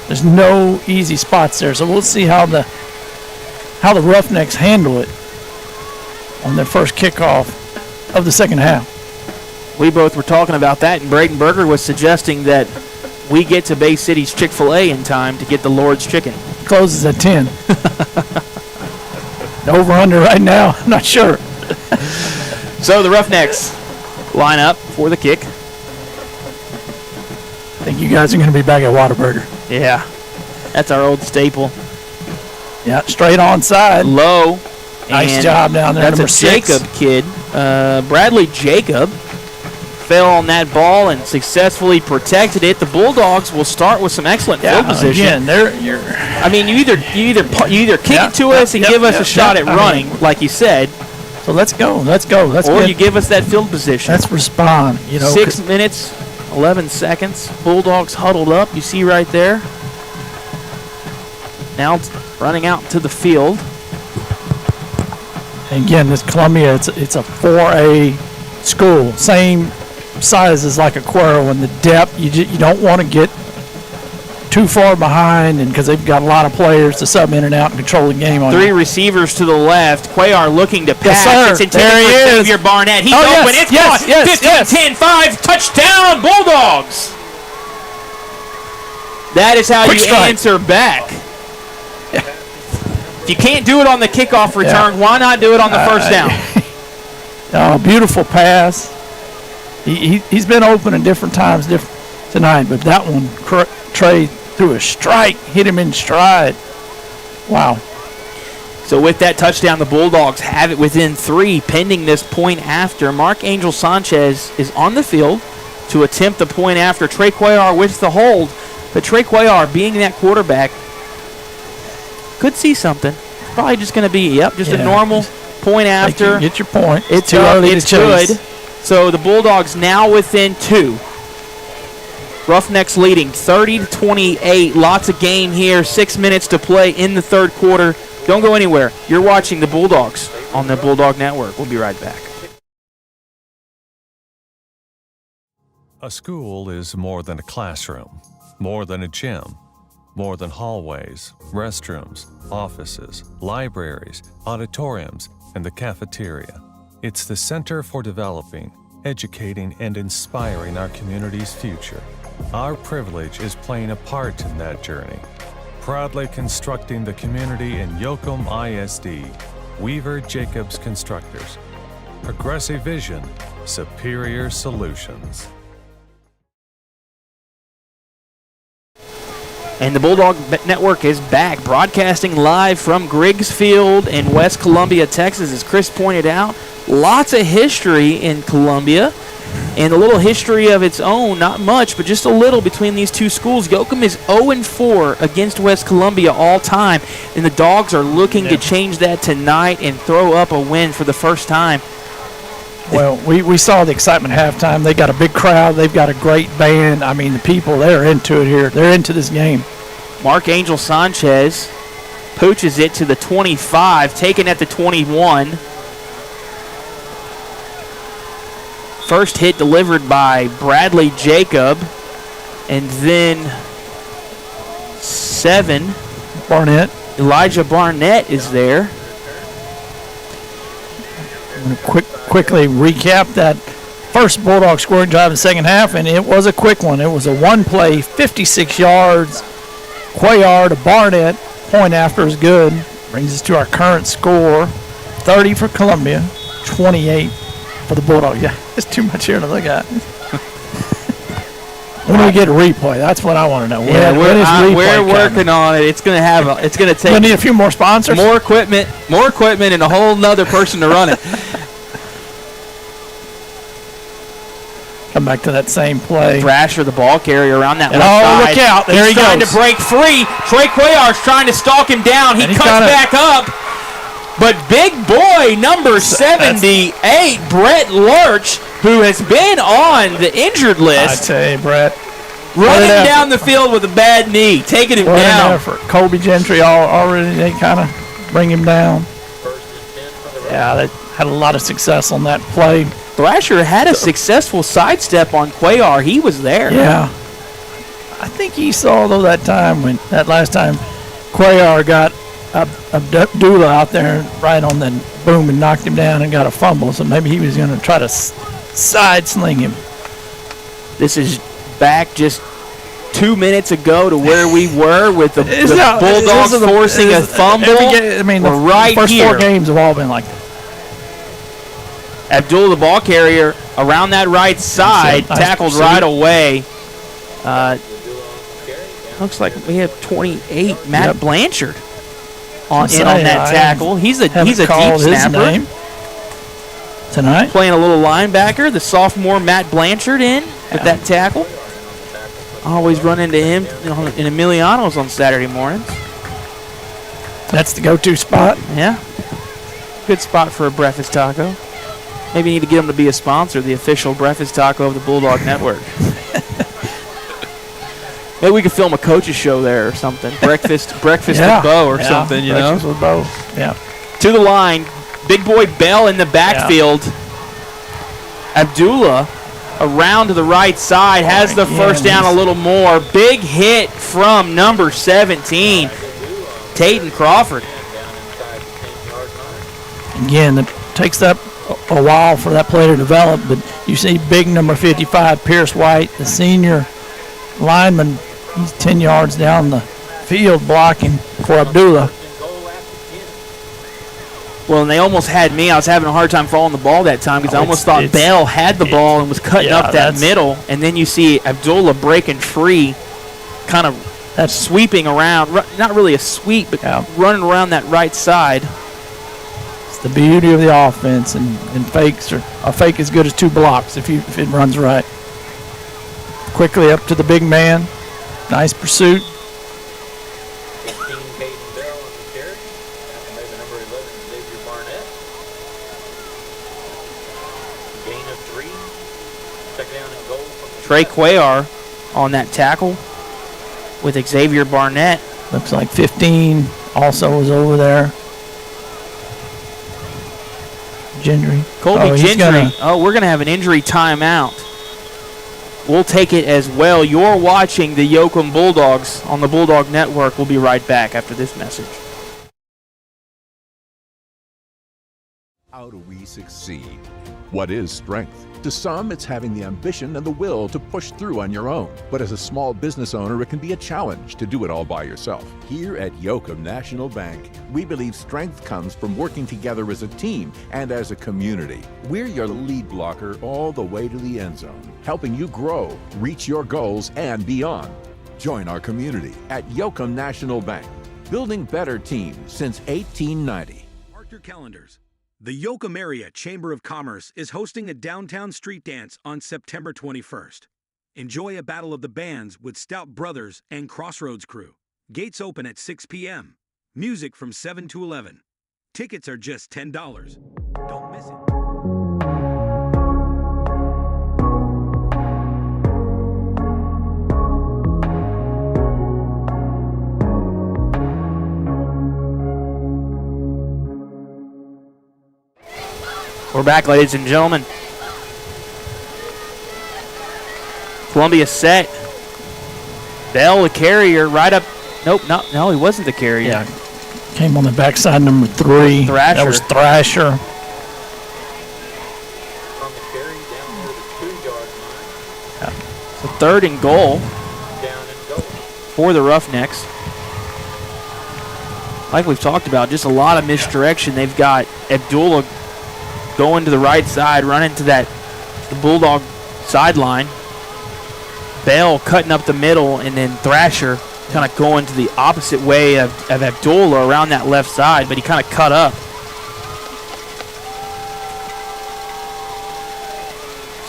Speaker 5: there's no easy spots there. So we'll see how the Roughnecks handle it on their first kickoff of the second half.
Speaker 9: We both were talking about that, and Braden Berger was suggesting that we get to Bay City's Chick-fil-A in time to get the Lord's Chicken.
Speaker 5: Closes at 10. The over-under right now, I'm not sure.
Speaker 9: So the Roughnecks line up for the kick.
Speaker 5: I think you guys are going to be back at Whataburger.
Speaker 9: Yeah, that's our old staple.
Speaker 5: Yeah, straight onside.
Speaker 9: Low.
Speaker 5: Nice job down there.
Speaker 9: That's
Speaker 5: number
Speaker 9: a
Speaker 5: 6.
Speaker 9: Jacob kid. Bradley Jacob fell on that ball and successfully protected it. The Bulldogs will start with some excellent field position.
Speaker 5: Again,
Speaker 9: you either kick it to us and give us a shot at running, like you said.
Speaker 5: So let's go.
Speaker 9: Or you give us that field position.
Speaker 5: Let's respond.
Speaker 9: 6 minutes, 11 seconds. Bulldogs huddled up. You see right there. Now running out to the field.
Speaker 5: And again, this Columbia, it's a 4A school, same size as like a Cuero, and the depth, you don't want to get too far behind, and because they've got a lot of players to sub in and out and control the game on
Speaker 9: 3 receivers to the left. Cuellar looking to pass.
Speaker 5: Yes, sir.
Speaker 9: It's intended
Speaker 5: There he
Speaker 9: for
Speaker 5: is.
Speaker 9: Xavier Barnett. He's
Speaker 5: Oh,
Speaker 9: open.
Speaker 5: yes,
Speaker 9: It's
Speaker 5: yes,
Speaker 9: gone.
Speaker 5: yes,
Speaker 9: 15, 10, 5. Touchdown, Bulldogs. That is how
Speaker 5: Quick
Speaker 9: you
Speaker 5: strike.
Speaker 9: answer back. If you can't do it on the kickoff return, why not do it on the first down?
Speaker 5: Oh, beautiful pass. He's been open at different times tonight, but that one, Trey threw a strike, hit him in stride. Wow.
Speaker 9: So with that touchdown, the Bulldogs have it within 3, pending this point after. Mark Angel Sanchez is on the field to attempt the point after. Trey Cuellar with the hold. But Trey Cuellar, being that quarterback, could see something. Probably just going to be, just a normal point after.
Speaker 5: Get your point.
Speaker 9: It's
Speaker 5: too early
Speaker 9: it's
Speaker 5: to chase.
Speaker 9: good. So the Bulldogs now within 2. Roughnecks leading 30-28. Lots of game here. 6 minutes to play in the third quarter. Don't go anywhere. You're watching the Bulldogs on the Bulldog Network. We'll be right back.
Speaker 11: A school is more than a classroom, more than a gym, more than hallways, restrooms, offices, libraries, auditoriums, and the cafeteria. It's the center for developing, educating, and inspiring our community's future. Our privilege is playing a part in that journey. Proudly constructing the community in Yoakum ISD, Weaver Jacobs Constructors. Progressive vision, superior solutions.
Speaker 9: And the Bulldog Network is back, broadcasting live from Griggs Field in West Columbia, Texas. As Chris pointed out, lots of history in Columbia, and a little history of its own, not much, but just a little between these two schools. Yoakum is 0-4 against West Columbia all time, and the Dogs are looking to change that tonight and throw up a win for the first time.
Speaker 5: Well, we saw the excitement at halftime. They got a big crowd. They've got a great band. I mean, the people, they're into it here. They're into this game.
Speaker 9: Mark Angel Sanchez pooches it to the 25, taken at the 21. First hit delivered by Bradley Jacob, and then 7.
Speaker 5: Barnett.
Speaker 9: Elijah Barnett is there.
Speaker 5: I'm going to quickly recap that first Bulldog scoring drive in the second half, and it was a quick one. It was a one-play, 56 yards. Cuellar to Barnett. Point after is good. Brings us to our current score, 30 for Columbia, 28 for the Bulldogs. Yeah, it's too much here to look at. When do we get a replay? That's what I want to know.
Speaker 9: Yeah, we're working on it. It's going to take.
Speaker 5: We need a few more sponsors.
Speaker 9: More equipment, and a whole nother person to run it.
Speaker 5: Come back to that same play.
Speaker 9: Thrasher, the ball carrier, around that left
Speaker 5: side.
Speaker 9: Look
Speaker 5: out. There
Speaker 9: He's trying to break free. Trey Cuellar's trying to stalk him down. He cuts back up. But big boy, number 78, Brett Lurch, who has been on the injured list.
Speaker 5: I tell you, Brett.
Speaker 9: Running down the field with a bad knee, taking him down.
Speaker 5: Effort. Colby Gentry already, they kind of bring him down. Yeah, they had a lot of success on that play.
Speaker 9: Thrasher had a successful sidestep on Cuellar. He was there.
Speaker 5: Yeah. I think he saw, though, that last time Cuellar got Abdullah out there right on the boom and knocked him down and got a fumble, so maybe he was going to try to side sling him.
Speaker 9: This is back just 2 minutes ago to where we were with the Bulldogs forcing a fumble.
Speaker 5: The first 4 games have all been like that.
Speaker 9: Abdullah, the ball carrier, around that right side, tackled right away. Looks like we have 28, Matt Blanchard on that tackle. He's a deep snapper.
Speaker 5: Tonight.
Speaker 9: Playing a little linebacker, the sophomore Matt Blanchard with that tackle. Always run into him in Emiliano's on Saturday mornings.
Speaker 5: That's the go-to spot.
Speaker 9: Yeah. Good spot for a breakfast taco. Maybe you need to get them to be a sponsor, the official breakfast taco of the Bulldog Network. Maybe we could film a coach's show there or something. Breakfast with Bo or something, you know?
Speaker 5: Breakfast with Bo, yeah.
Speaker 9: To the line, big boy Bell in the backfield. Yeah. Abdullah around to the right side, has the first down a little more. Big hit from number 17, Tayton Crawford.
Speaker 5: Again, it takes up a while for that play to develop, but you see big number 55, Pierce White, the senior lineman. He's 10 yards down the field blocking for Abdullah.
Speaker 9: Well, and they almost had me. I was having a hard time following the ball that time because I almost thought Bell had the ball and was cutting up that middle. And then you see Abdullah breaking free, kind of sweeping around. Not really a sweep, but running around that right side.
Speaker 5: It's the beauty of the offense, and fakes are a fake as good as two blocks if it runs right. Quickly up to the big man. Nice pursuit.
Speaker 9: Trey Cuellar on that tackle with Xavier Barnett.
Speaker 5: Looks like 15 also was over there. Gendry.
Speaker 9: Colby Gendry. We're going to have an injury timeout. We'll take it as well. You're watching the Yoakum Bulldogs on the Bulldog Network. We'll be right back after this message.
Speaker 10: How do we succeed? What is strength? To some, it's having the ambition and the will to push through on your own. But as a small business owner, it can be a challenge to do it all by yourself. Here at Yoakum National Bank, we believe strength comes from working together as a team and as a community. We're your lead blocker all the way to the end zone, helping you grow, reach your goals, and beyond. Join our community at Yoakum National Bank, building better teams since 1890.
Speaker 8: Mark your calendars. The Yoakum Area Chamber of Commerce is hosting a downtown street dance on September 21st. Enjoy a battle of the bands with Stout Brothers and Crossroads Crew. Gates open at 6 p.m. Music from 7 to 11. Tickets are just $10. Don't miss it.
Speaker 9: We're back, ladies and gentlemen. Columbia set. Bell, the carrier, right up. Nope, no, he wasn't the carrier.
Speaker 5: Yeah, came on the backside, number 3.
Speaker 9: Thrasher.
Speaker 5: That was Thrasher.
Speaker 12: From the carry down near the 2-yard line.
Speaker 9: Yeah. So 3rd and goal.
Speaker 12: Down and goal.
Speaker 9: For the Roughnecks. Like we've talked about, just a lot of misdirection. They've got Abdullah going to the right side, running to the Bulldog sideline. Bell cutting up the middle, and then Thrasher kind of going to the opposite way of Abdullah around that left side, but he kind of cut up.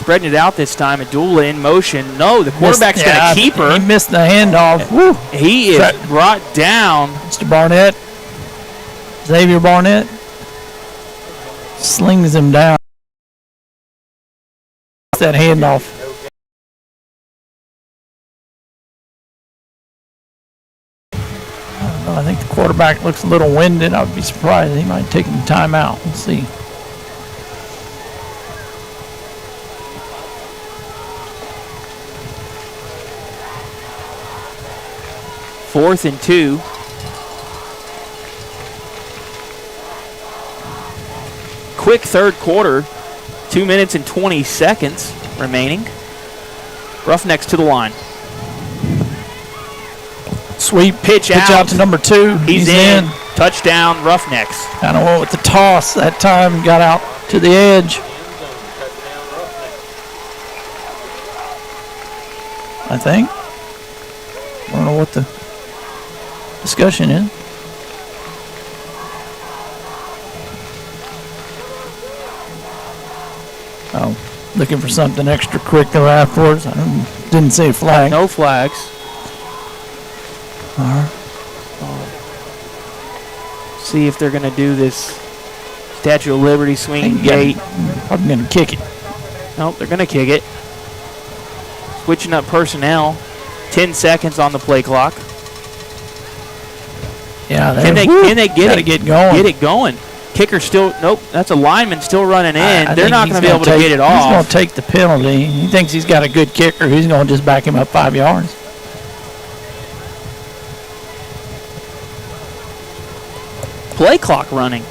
Speaker 9: Spreading it out this time, Abdullah in motion. No, the quarterback's going to keep her.
Speaker 5: He missed the handoff. Woo.
Speaker 9: He is brought down.
Speaker 5: Mr. Barnett, Xavier Barnett, slings him down. That handoff. I think the quarterback looks a little winded. I would be surprised. He might take him time out. We'll see.
Speaker 9: Fourth and 2. Quick third quarter. 2 minutes and 20 seconds remaining. Roughnecks to the line.
Speaker 5: Sweep pitch out to number 2.
Speaker 9: He's in. Touchdown, Roughnecks.
Speaker 5: Kind of went with the toss that time. Got out to the edge. I think. I don't know what the discussion is. Oh, looking for something extracurricular afterwards. I didn't see a flag.
Speaker 9: No flags.
Speaker 5: All right.
Speaker 9: See if they're going to do this Statue of Liberty swinging gate.
Speaker 5: I'm going to kick it.
Speaker 9: Nope, they're going to kick it. Switching up personnel. 10 seconds on the play clock.
Speaker 5: Yeah,
Speaker 9: can they get
Speaker 5: it
Speaker 9: going? Kicker still, nope, that's a lineman still running in. They're not going to be able
Speaker 5: to
Speaker 9: get it off.
Speaker 5: He's going to take the penalty. He thinks he's got a good kicker. He's going to just back him up 5 yards.
Speaker 9: Play clock running.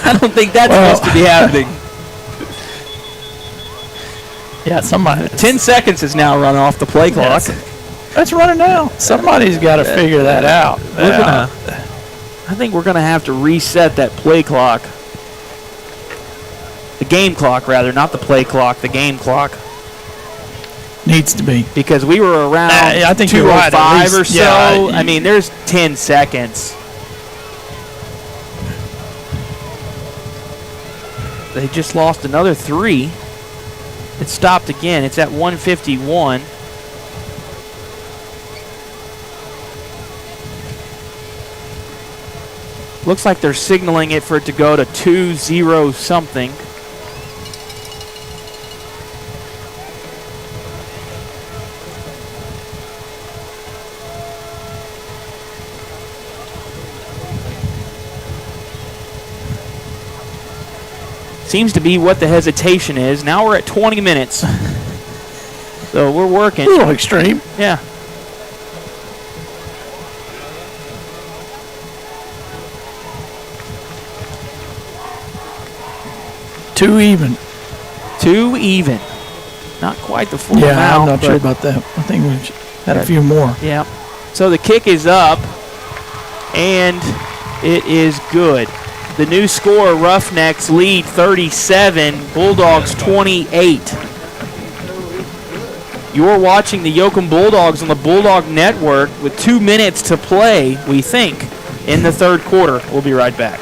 Speaker 9: I don't think that's supposed to be happening.
Speaker 5: Yeah, somebody.
Speaker 9: 10 seconds is now run off the play clock.
Speaker 5: That's running now. Somebody's got to figure that out.
Speaker 9: I think we're going to have to reset that play clock. The game clock, rather, not the play clock, the game clock.
Speaker 5: Needs to be.
Speaker 9: Because we were around
Speaker 5: I think
Speaker 9: 205 or so.
Speaker 5: Yeah,
Speaker 9: I mean, there's 10 seconds. They just lost another 3. It stopped again. It's at 151. Looks like they're signaling it for it to go to 2-0 something. Seems to be what the hesitation is. Now we're at 20 minutes. So we're working.
Speaker 5: A little extreme.
Speaker 9: Yeah.
Speaker 5: Too even.
Speaker 9: Not quite the full
Speaker 5: amount.
Speaker 9: Yeah,
Speaker 5: I'm not sure about that. I think we had a few more.
Speaker 9: Yeah. So the kick is up, and it is good. The new score, Roughnecks lead 37, Bulldogs 28. You're watching the Yoakum Bulldogs on the Bulldog Network with 2 minutes to play, we think, in the third quarter. We'll be right back.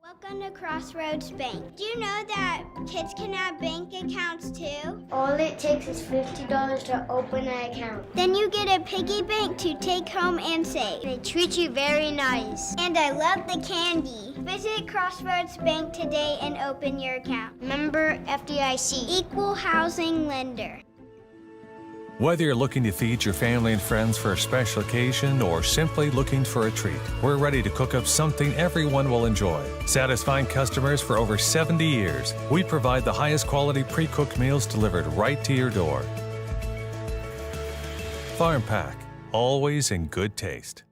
Speaker 22: Welcome to Crossroads Bank. Do you know that kids can have bank accounts too? All it takes is $50 to open an account. Then you get a piggy bank to take home and save. They treat you very nice. And I love the candy. Visit Crossroads Bank today and open your account. Member FDIC. Equal housing lender.
Speaker 11: Whether you're looking to feed your family and friends for a special occasion or simply looking for a treat, we're ready to cook up something everyone will enjoy. Satisfying customers for over 70 years, we provide the highest quality pre-cooked meals delivered right to your door. Farm Pack, always in good taste.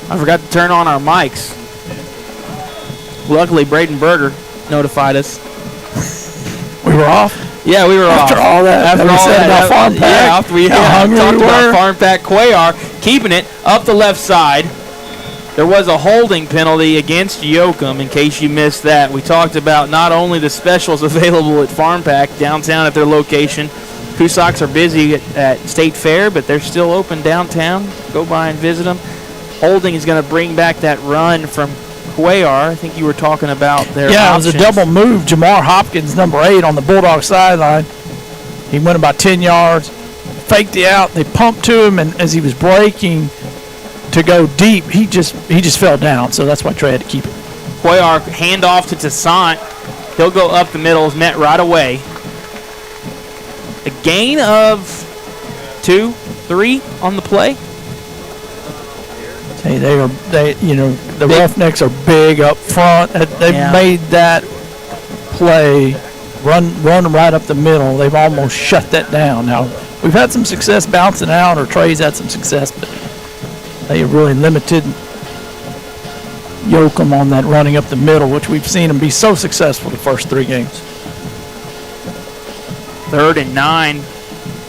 Speaker 9: I forgot to turn on our mics. Luckily, Braden Berger notified us.
Speaker 5: We were off?
Speaker 9: Yeah, we were off.
Speaker 5: After all that, about Farm Pack.
Speaker 9: Yeah, after we talked about Farm Pack Cuellar keeping it up the left side. There was a holding penalty against Yoakum, in case you missed that. We talked about not only the specials available at Farm Pack downtown at their location. Cusacks are busy at State Fair, but they're still open downtown. Go by and visit them. Holding is going to bring back that run from Cuellar. I think you were talking about their options.
Speaker 5: It was a double move. Jamar Hopkins, number 8, on the Bulldog sideline. He went about 10 yards, faked the out. They pumped to him, and as he was breaking to go deep, he just fell down. So that's why Trey had to keep it.
Speaker 9: Cuellar handoff to Toussaint. He'll go up the middle. Is met right away. A gain of 2, 3 on the play.
Speaker 5: Hey, the Roughnecks are big up front. They've made that play run right up the middle. They've almost shut that down. Now, we've had some success bouncing out, or Trey's had some success, but they have really limited Yoakum on that running up the middle, which we've seen them be so successful the first 3 games.
Speaker 9: 3rd and 9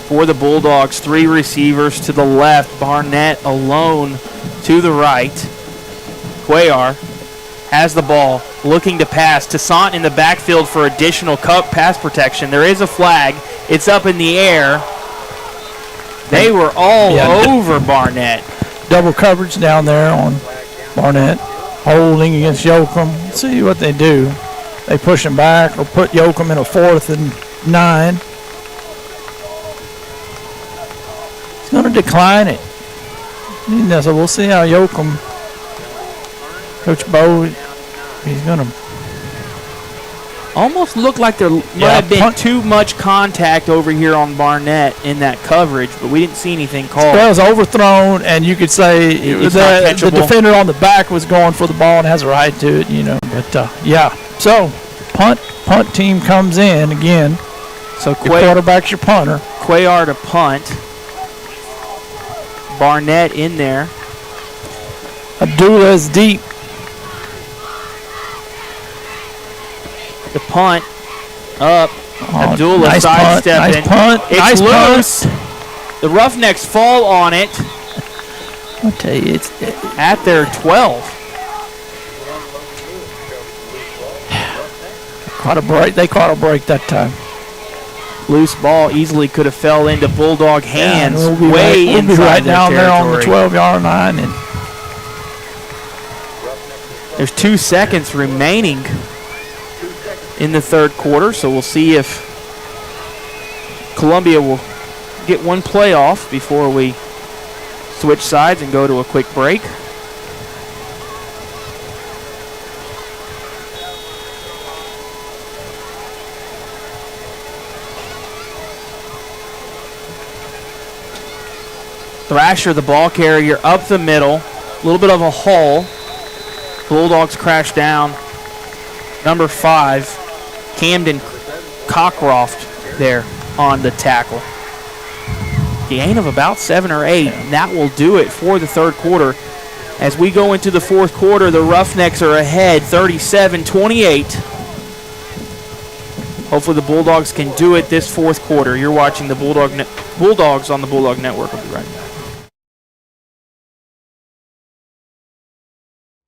Speaker 9: for the Bulldogs. 3 receivers to the left. Barnett alone to the right. Cuellar has the ball, looking to pass. Toussaint in the backfield for additional pass protection. There is a flag. It's up in the air. They were all over Barnett.
Speaker 5: Double coverage down there on Barnett. Holding against Yoakum. Let's see what they do. They push him back or put Yoakum in a 4th and 9. He's going to decline it. So we'll see how Yoakum, Coach Bo, he's going to.
Speaker 9: Almost looked like there might have been too much contact over here on Barnett in that coverage, but we didn't see anything called.
Speaker 5: That was overthrown, and you could say the defender on the back was going for the ball and has a right to it, But, So, punt team comes in again.
Speaker 9: So,
Speaker 5: your quarterback's your punter.
Speaker 9: Cuellar to punt. Barnett in there.
Speaker 5: Abdullah is deep.
Speaker 9: The punt up. Abdullah
Speaker 5: nice
Speaker 9: sidestepping.
Speaker 5: Punt.
Speaker 9: It's
Speaker 5: Nice
Speaker 9: loose.
Speaker 5: Punt.
Speaker 9: The Roughnecks fall on it.
Speaker 5: I'll tell you, it's
Speaker 9: at their 12.
Speaker 5: They caught a break that time.
Speaker 9: Loose ball easily could have fell into Bulldog hands.
Speaker 5: We'll be right down there on the 12-yard line. And
Speaker 9: there's 2 seconds remaining in the 3rd quarter, so we'll see if Columbia will get one play off before we switch sides and go to a quick break. Thrasher, the ball carrier, up the middle. A little bit of a hole. Bulldogs crash down. Number 5, Camden Cockcroft there on the tackle. Gain of about 7 or 8, and that will do it for the 3rd quarter. As we go into the 4th quarter, the Roughnecks are ahead 37-28. Hopefully the Bulldogs can do it this 4th quarter. You're watching the Bulldogs on the Bulldog Network. We'll be right back.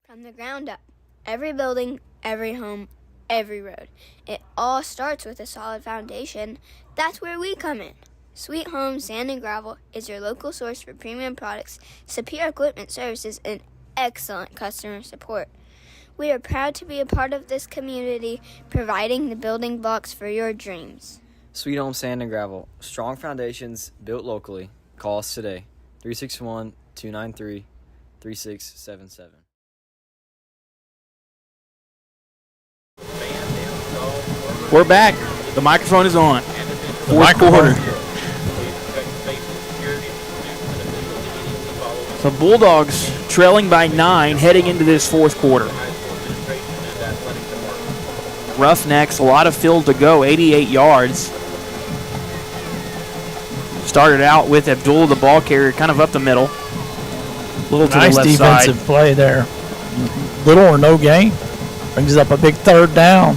Speaker 22: From the ground up, every building, every home, every road. It all starts with a solid foundation. That's where we come in. Sweet Home Sand and Gravel is your local source for premium products, superior equipment services, and excellent customer support. We are proud to be a part of this community, providing the building blocks for your dreams.
Speaker 1: Sweet Home Sand and Gravel. Strong foundations built locally. Call us today. 361-293-3677.
Speaker 9: We're back. The microphone is on. 4th quarter. So Bulldogs trailing by 9 heading into this 4th quarter. Roughnecks, a lot of field to go, 88 yards. Started out with Abdullah, the ball carrier, kind of up the middle. Little to
Speaker 5: Nice
Speaker 9: the left
Speaker 5: defensive
Speaker 9: side.
Speaker 5: play there. Little or no gain. Brings up a big third down.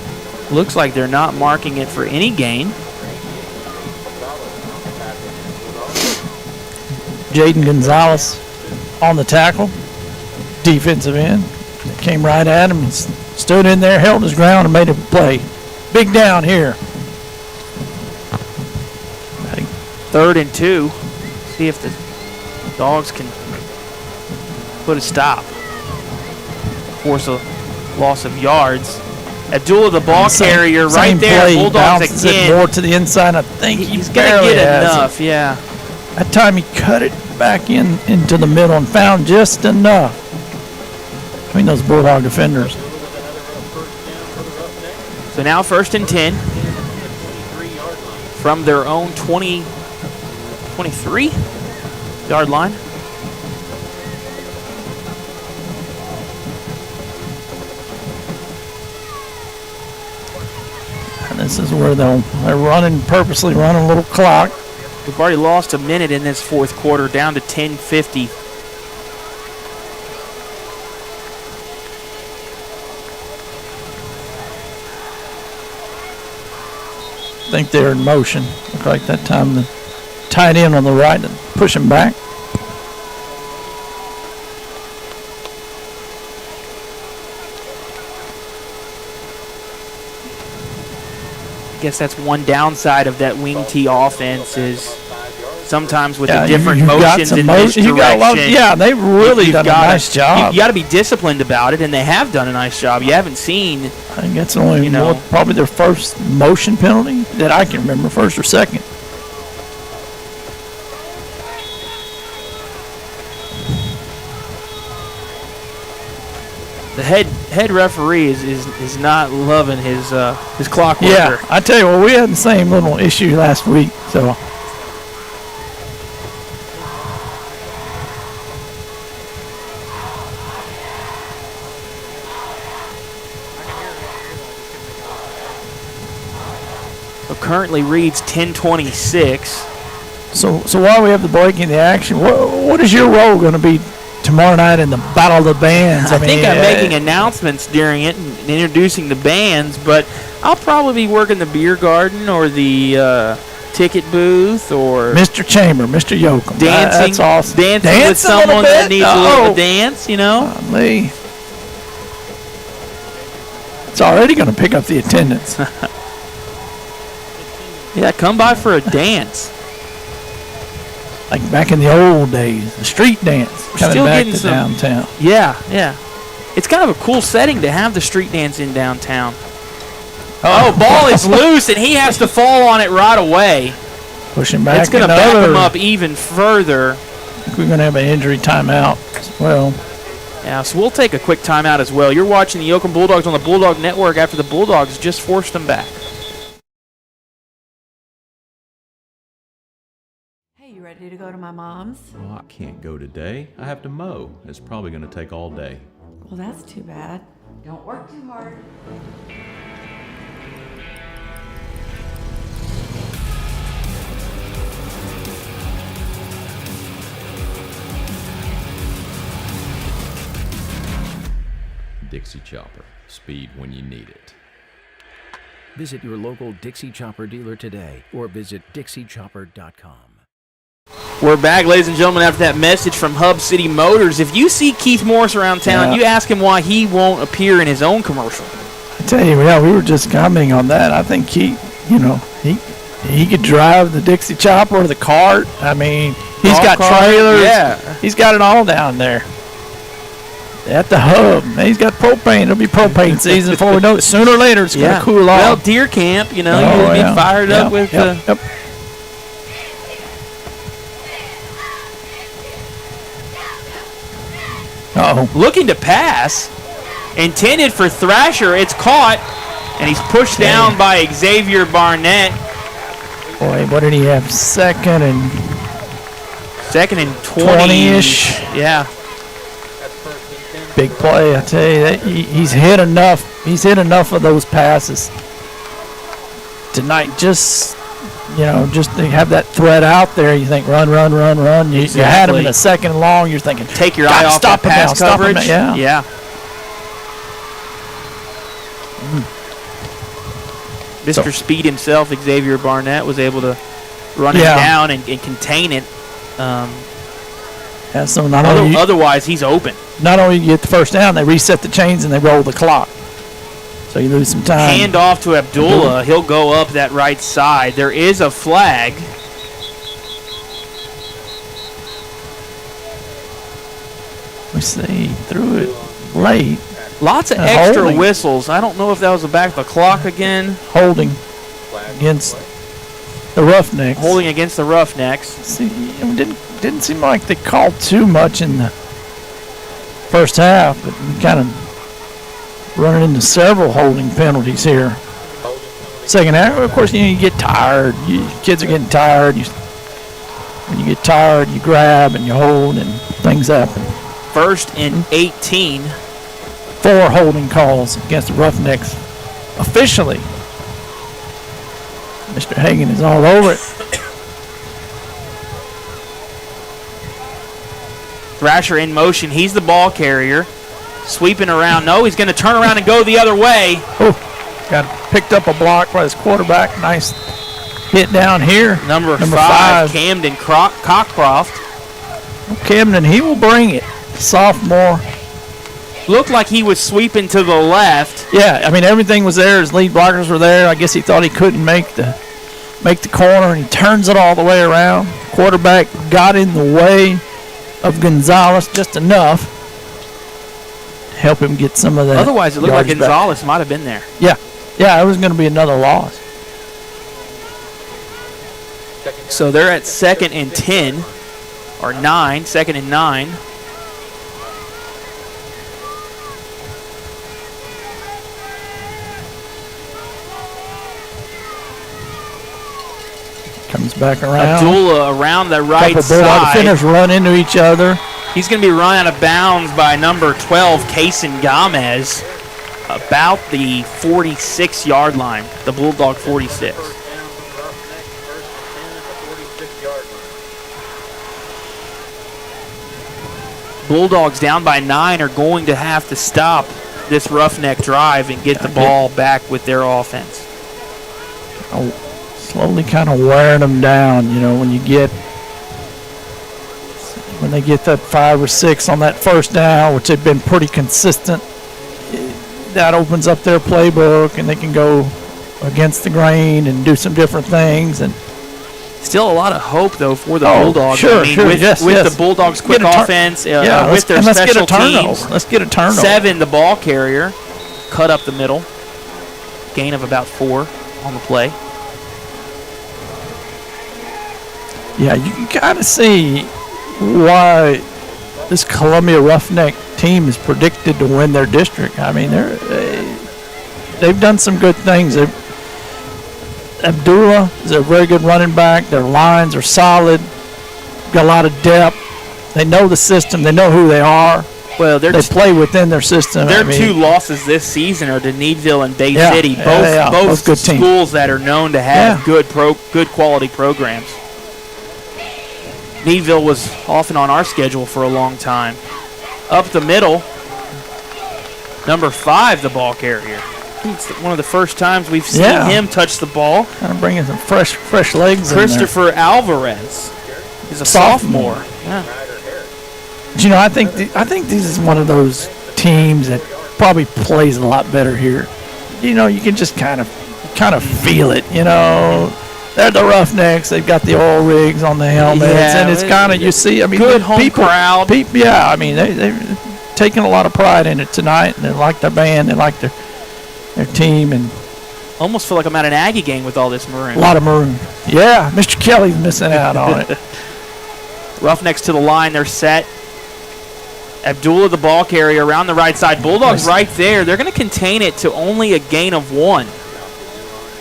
Speaker 9: Looks like they're not marking it for any gain.
Speaker 5: Jaden Gonzalez on the tackle. Defensive end. Came right at him and stood in there, held his ground, and made a play. Big down here.
Speaker 9: 3rd and 2. See if the Dogs can put a stop. Force a loss of yards. Abdullah, the ball carrier, right there.
Speaker 5: Play,
Speaker 9: Bulldogs
Speaker 5: bounces
Speaker 9: again.
Speaker 5: it more to the inside. I think
Speaker 9: he's going to get enough, yeah.
Speaker 5: That time he cut it back into the middle and found just enough between those Bulldog defenders.
Speaker 9: So now 1st and 10 from their own 23-yard line.
Speaker 5: And this is where they're purposely running a little clock.
Speaker 9: We've already lost a minute in this 4th quarter, down to 10:50.
Speaker 5: I think they're in motion. Look like that time the tight end on the right and push him back.
Speaker 9: I guess that's one downside of that wing T offense is sometimes with the different
Speaker 5: you've got
Speaker 9: motions
Speaker 5: some
Speaker 9: and
Speaker 5: motion. You got a lot,
Speaker 9: misdirection.
Speaker 5: they've really done a nice job.
Speaker 9: You got to be disciplined about it, and they have done a nice job. You haven't seen.
Speaker 5: I think that's only probably their first motion penalty that I can remember, first or second.
Speaker 9: The head referee is not loving his clock worker.
Speaker 5: Yeah, I tell you what, we had the same little issue last week, so.
Speaker 9: So currently reads 10:26.
Speaker 5: So while we have the break in the action, what is your role going to be tomorrow night in the Battle of the Bands?
Speaker 9: I think I'm making announcements during it and introducing the bands, but I'll probably be working the beer garden or the ticket booth or
Speaker 5: Mr. Chamber, Mr. Yoakum.
Speaker 9: Dancing,
Speaker 5: that's awesome.
Speaker 9: Dancing with someone that needs a little dance, you know.
Speaker 5: Lee. It's already going to pick up the attendance.
Speaker 9: Yeah, come by for a dance.
Speaker 5: Like back in the old days, the street dance. Coming back to downtown.
Speaker 9: Yeah. It's kind of a cool setting to have the street dance in downtown. Oh, ball is loose, and he has to fall on it right away.
Speaker 5: Pushing back.
Speaker 9: It's going to back him up even further.
Speaker 5: I think we're going to have an injury timeout as well.
Speaker 9: Yeah, so we'll take a quick timeout as well. You're watching the Yoakum Bulldogs on the Bulldog Network after the Bulldogs just forced them back.
Speaker 18: Hey, you ready to go to my mom's?
Speaker 24: Oh, I can't go today. I have to mow. It's probably going to take all day.
Speaker 18: Well, that's too bad. Don't work too hard.
Speaker 24: Dixie Chopper. Speed when you need it.
Speaker 19: Visit your local Dixie Chopper dealer today or visit dixiechopper.com.
Speaker 9: We're back, ladies and gentlemen, after that message from Hub City Motors. If you see Keith Morris around town, you ask him why he won't appear in his own commercial.
Speaker 5: I tell you, we were just commenting on that. I think he could drive the Dixie Chopper or the cart. I mean, he's got trailers. Yeah. He's got it all down there. At the hub. He's got propane. It'll be propane season before we know it. Sooner or later, it's going to cool off.
Speaker 9: Well, deer camp, you'll be fired up with
Speaker 5: Yep.
Speaker 9: Looking to pass. Intended for Thrasher. It's caught. And he's pushed down by Xavier Barnett.
Speaker 5: Boy, what did he have? Second and
Speaker 9: 20-ish. Yeah.
Speaker 5: Big play, I tell you. He's hit enough. He's hit enough of those passes tonight. Just just to have that threat out there. You think run. You had him in a second and long. You're thinking,
Speaker 9: take your eye off that pass coverage. Yeah. Mr. Speed himself, Xavier Barnett, was able to run him down and contain it.
Speaker 5: So
Speaker 9: otherwise, he's open.
Speaker 5: Not only you get the first down, they reset the chains and they roll the clock. So you lose some time.
Speaker 9: Hand off to Abdullah. He'll go up that right side. There is a flag.
Speaker 5: We see threw it late.
Speaker 9: Lots of extra whistles. I don't know if that was the back of the clock again.
Speaker 5: Holding against the Roughnecks.
Speaker 9: Holding against the Roughnecks.
Speaker 5: See, didn't seem like they called too much in the first half, but we kind of running into several holding penalties here. Second half, of course, you get tired. Kids are getting tired. When you get tired, you grab and you hold, and things happen.
Speaker 9: 1st and 18.
Speaker 5: 4 holding calls against the Roughnecks officially. Mr. Hagan is all over it.
Speaker 9: Thrasher in motion. He's the ball carrier. Sweeping around. No, he's going to turn around and go the other way.
Speaker 5: Got picked up a block by his quarterback. Nice hit down here.
Speaker 9: Number 5, Camden Cockcroft.
Speaker 5: Camden, he will bring it. Sophomore.
Speaker 9: Looked like he was sweeping to the left.
Speaker 5: Yeah, I mean, everything was there. His lead blockers were there. I guess he thought he couldn't make the corner, and he turns it all the way around. Quarterback got in the way of Gonzalez just enough to help him get some of that.
Speaker 9: Otherwise, it looked like Gonzalez might have been there.
Speaker 5: Yeah, it was going to be another loss.
Speaker 9: So they're at 2nd and 10, or 9, 2nd and 9.
Speaker 5: Comes back around.
Speaker 9: Abdullah around the right side.
Speaker 5: Defenders run into each other.
Speaker 9: He's going to be run out of bounds by number 12, Kaysen Gomez, about the 46-yard line, the Bulldog 46. Bulldogs down by 9 are going to have to stop this roughneck drive and get the ball back with their offense.
Speaker 5: Slowly kind of wearing them down, when they get that 5 or 6 on that first down, which they've been pretty consistent, that opens up their playbook and they can go against the grain and do some different things. And
Speaker 9: still a lot of hope, though, for the Bulldogs.
Speaker 5: Sure,
Speaker 9: with the Bulldogs' quick offense, with their special teams.
Speaker 5: Let's get a turnover.
Speaker 9: 7, the ball carrier, cut up the middle. Gain of about 4 on the play.
Speaker 5: Yeah, you can kind of see why this Columbia Roughneck team is predicted to win their district. I mean, they've done some good things. Abdullah is a very good running back. Their lines are solid. Got a lot of depth. They know the system. They know who they are.
Speaker 9: Well,
Speaker 5: they play within their system.
Speaker 9: Their 2 losses this season are to Needville and Bay City, both
Speaker 5: good
Speaker 9: schools that are known to have good quality programs. Needville was often on our schedule for a long time. Up the middle, number 5, the ball carrier. It's one of the first times we've seen him touch the ball.
Speaker 5: Kind of bringing some fresh legs in there.
Speaker 9: Christopher Alvarez is a sophomore. Yeah.
Speaker 5: But, I think this is one of those teams that probably plays a lot better here. You can just kind of feel it. They're the Roughnecks. They've got the oil rigs on the helmets, and it's kind of, you see, I mean,
Speaker 9: good home crowd.
Speaker 5: I mean, they're taking a lot of pride in it tonight, and they like their band, they like their team, and
Speaker 9: almost feel like I'm at an Aggie game with all this maroon.
Speaker 5: A lot of maroon. Yeah, Mr. Kelly's missing out on it.
Speaker 9: Roughnecks to the line. They're set. Abdullah, the ball carrier, around the right side. Bulldogs right there. They're going to contain it to only a gain of 1.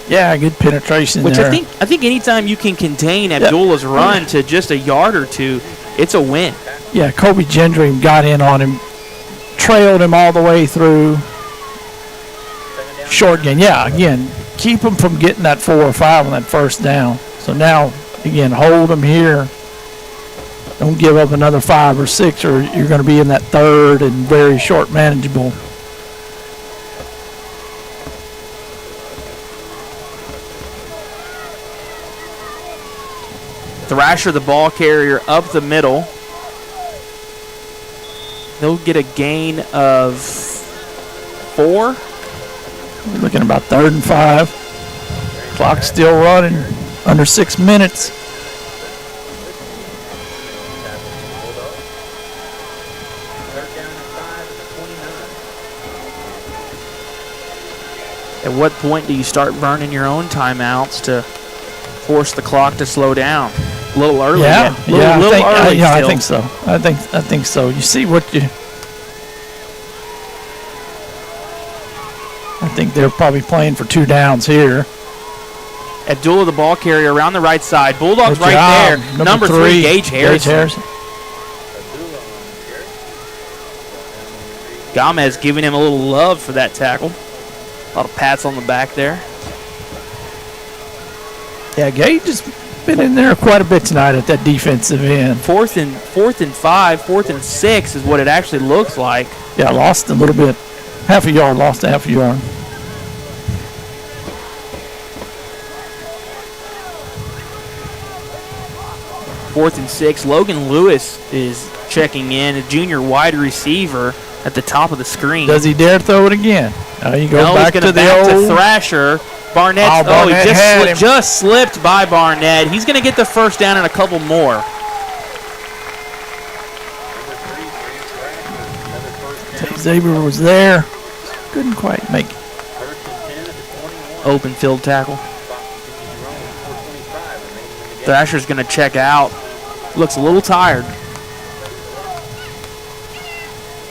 Speaker 5: Yeah, good penetration
Speaker 9: there.
Speaker 5: Which
Speaker 9: I think anytime you can contain Abdullah's run to just a yard or 2, it's a win.
Speaker 5: Yeah, Kobe Gendry got in on him, trailed him all the way through. Short gain. Yeah, again, keep him from getting that 4 or 5 on that first down. So now, again, hold them here. Don't give up another 5 or 6, or you're going to be in that third and very short manageable.
Speaker 9: Thrasher, the ball carrier, up the middle. He'll get a gain of 4.
Speaker 5: We're looking about 3rd and 5. Clock's still running, under 6 minutes.
Speaker 9: At what point do you start burning your own timeouts to force the clock to slow down? A little early.
Speaker 5: Yeah,
Speaker 9: early
Speaker 5: I think so. I think so. You see what you. I think they're probably playing for 2 downs here.
Speaker 9: Abdullah, the ball carrier, around the right side. Bulldogs
Speaker 5: Good
Speaker 9: right
Speaker 5: job.
Speaker 9: there. Number 3, Gage Harrison.
Speaker 5: Gage Harrison.
Speaker 9: Gomez giving him a little love for that tackle. A lot of pats on the back there.
Speaker 5: Yeah, Gage has been in there quite a bit tonight at that defensive end.
Speaker 9: 4th and 5, 4th and 6 is what it actually looks like.
Speaker 5: Yeah, lost a little bit. Half a yard, lost a half a yard.
Speaker 9: Fourth and 6. Logan Lewis is checking in, a junior wide receiver at the top of the screen.
Speaker 5: Does he dare throw it again? He goes back
Speaker 9: he's
Speaker 5: to the
Speaker 9: back
Speaker 5: old.
Speaker 9: to Thrasher. Barnett,
Speaker 5: Barnett
Speaker 9: he just slipped by Barnett. He's going to get the first down and a couple more.
Speaker 5: Xavier was there. Couldn't quite make it.
Speaker 9: Open field tackle. Thrasher's going to check out. Looks a little tired.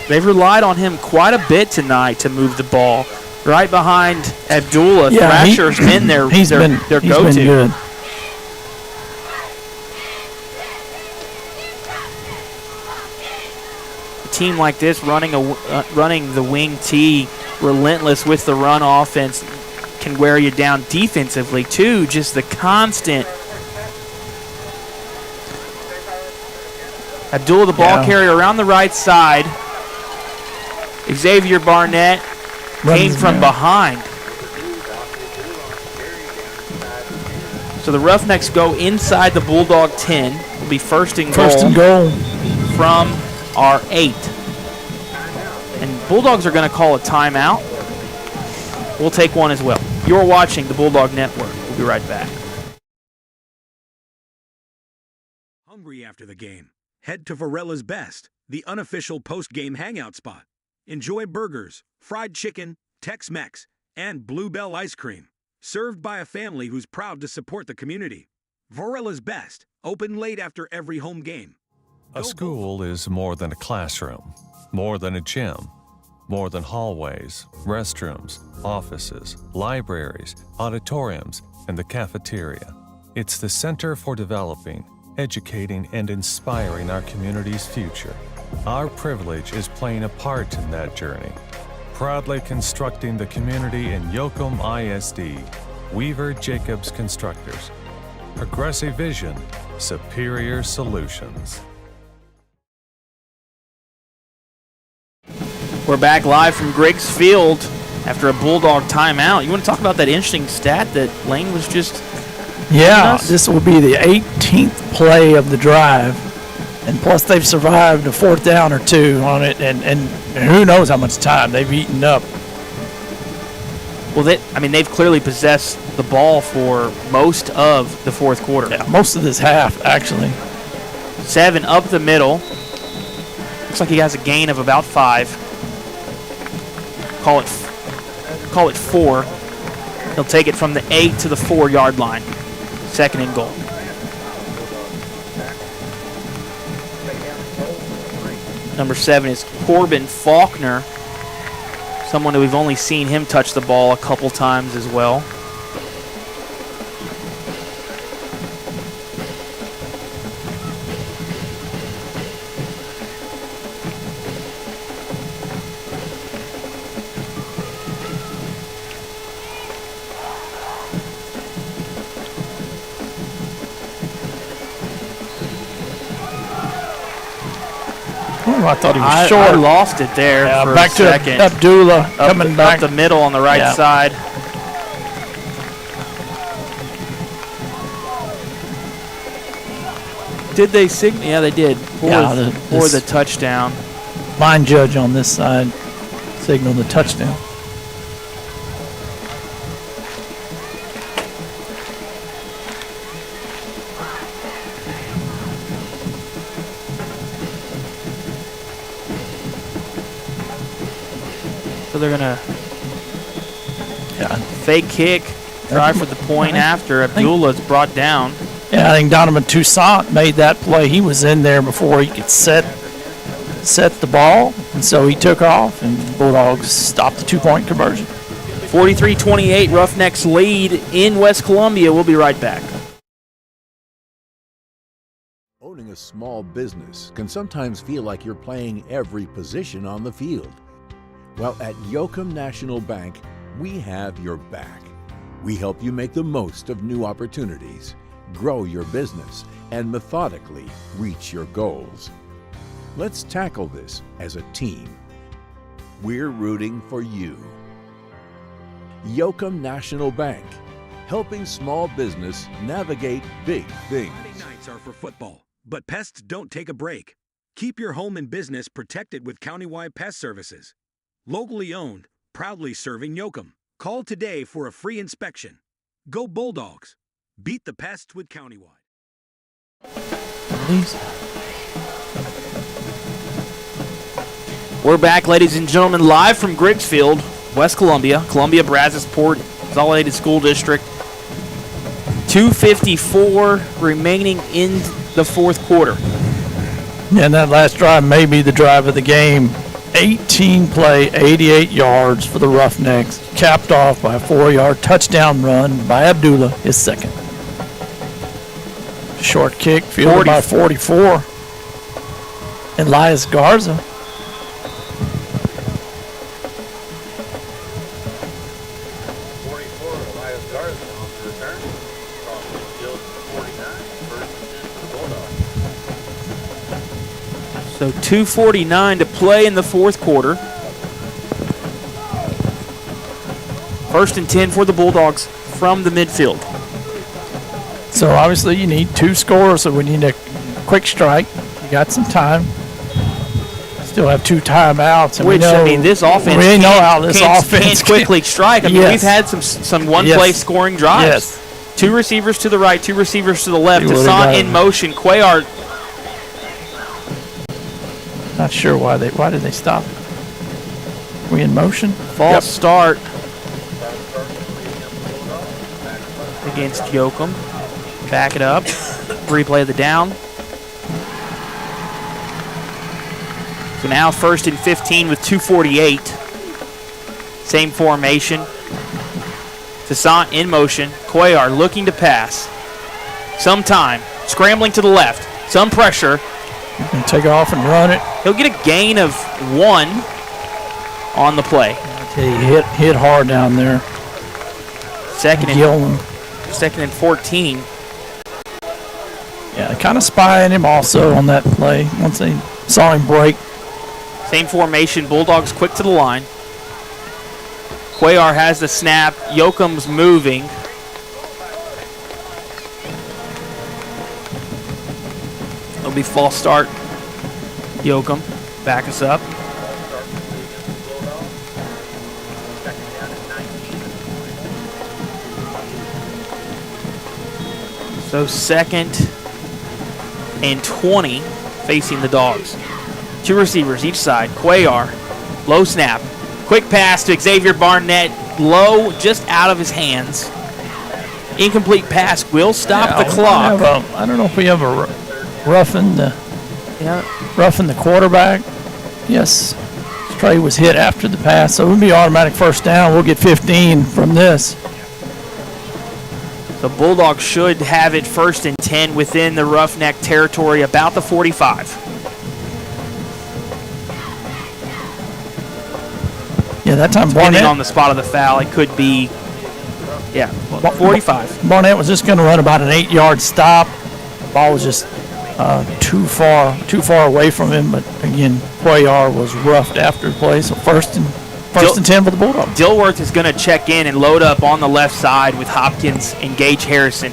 Speaker 9: They've relied on him quite a bit tonight to move the ball. Right behind Abdullah,
Speaker 5: Yeah,
Speaker 9: Thrasher's been their go-to.
Speaker 5: Been good.
Speaker 9: A team like this running the wing T, relentless with the run offense, can wear you down defensively too. Just the constant. Abdullah, the ball carrier, around the right side. Xavier Barnett came from behind. So the Roughnecks go inside the Bulldog 10. It'll be first and goal from our 8. And Bulldogs are going to call a timeout. We'll take one as well. You're watching the Bulldog Network. We'll be right back.
Speaker 8: Hungry after the game? Head to Varella's Best, the unofficial post-game hangout spot. Enjoy burgers, fried chicken, Tex-Mex, and Bluebell ice cream. Served by a family who's proud to support the community. Varella's Best, open late after every home game.
Speaker 11: A school is more than a classroom, more than a gym, more than hallways, restrooms, offices, libraries, auditoriums, and the cafeteria. It's the center for developing, educating, and inspiring our community's future. Our privilege is playing a part in that journey. Proudly constructing the community in Yoakum ISD, Weaver Jacobs Constructors. Progressive vision, superior solutions.
Speaker 9: We're back live from Griggs Field after a Bulldog timeout. You want to talk about that interesting stat that Lane was just...
Speaker 5: Yeah, this will be the 18th play of the drive. And plus they've survived a 4th down or 2 on it, and who knows how much time they've eaten up.
Speaker 9: Well, they've clearly possessed the ball for most of the 4th quarter.
Speaker 5: Yeah, most of this half, actually.
Speaker 9: 7 up the middle. Looks like he has a gain of about 5. Call it 4. He'll take it from the 8 to the 4-yard line. 2nd and goal. Number 7 is Corbin Faulkner, someone who we've only seen him touch the ball a couple times as well.
Speaker 5: Oh, I thought he was short.
Speaker 9: I lost it there for
Speaker 5: back
Speaker 9: a second.
Speaker 5: To Abdullah coming back.
Speaker 9: Up the middle on the right side. Did they signal? Yeah, they did. For the touchdown.
Speaker 5: Line judge on this side signaled the touchdown.
Speaker 9: So they're going to fake kick, try for the point after Abdullah's brought down.
Speaker 5: Yeah, I think Donovan Toussaint made that play. He was in there before he could set the ball, and so he took off, and Bulldogs stopped the 2-point conversion.
Speaker 9: 43-28, Roughnecks lead in West Columbia. We'll be right back.
Speaker 10: Owning a small business can sometimes feel like you're playing every position on the field. Well, at Yoakum National Bank, we have your back. We help you make the most of new opportunities, grow your business, and methodically reach your goals. Let's tackle this as a team. We're rooting for you. Yoakum National Bank, helping small business navigate big things.
Speaker 8: Friday nights are for football, but pests don't take a break. Keep your home and business protected with countywide pest services. Locally owned, proudly serving Yoakum. Call today for a free inspection. Go Bulldogs. Beat the pests with countywide.
Speaker 9: We're back, ladies and gentlemen, live from Griggs Field, West Columbia, Columbia Brazosport Consolidated School District. 2:54 remaining in the fourth quarter.
Speaker 5: Yeah, and that last drive may be the drive of the game. 18 play, 88 yards for the Roughnecks, capped off by a 4-yard touchdown run by Abdullah, his second. Short kick, fielded by 44. Elias Garza.
Speaker 9: So 2:49 to play in the fourth quarter. First and 10 for the Bulldogs from the midfield.
Speaker 5: So obviously you need 2 scores, so we need a quick strike. You got some time. Still have 2 timeouts. And
Speaker 9: Which, I mean, this offense
Speaker 5: we know how this offense
Speaker 9: can't quickly strike. I mean, we've had some one-play scoring drives.
Speaker 5: Yes.
Speaker 9: 2 receivers to the right, 2 receivers to the left. Toussaint in motion. Cuellar.
Speaker 5: Not sure why did they stop? We in motion?
Speaker 9: False start against Yoakum. Back it up. Replay of the down. So now first and 15 with 2:48. Same formation. Toussaint in motion. Cuellar looking to pass. Some time. Scrambling to the left. Some pressure.
Speaker 5: And take off and run it.
Speaker 9: He'll get a gain of 1 on the play.
Speaker 5: He hit hard down there.
Speaker 9: Second and 14.
Speaker 5: Yeah, they kind of spying him also on that play once they saw him break.
Speaker 9: Same formation. Bulldogs quick to the line. Cuellar has the snap. Yoakum's moving. It'll be false start. Yoakum, back us up. So second and 20 facing the Dogs. 2 receivers each side. Cuellar, low snap. Quick pass to Xavier Barnett. Low, just out of his hands. Incomplete pass will stop the clock.
Speaker 5: I don't know if we have a roughing the quarterback. Yes, Trey was hit after the pass, so it would be automatic first down. We'll get 15 from this.
Speaker 9: The Bulldogs should have it first and 10 within the Roughneck territory, about the 45.
Speaker 5: Yeah, that time
Speaker 9: Depending
Speaker 5: Barnett
Speaker 9: on the spot of the foul, it could be 45.
Speaker 5: Barnett was just going to run about an 8-yard stop. Ball was just too far away from him. But again, Cuellar was roughed after the play. So first and 10 for the Bulldogs.
Speaker 9: Dilworth is going to check in and load up on the left side with Hopkins and Gage Harrison.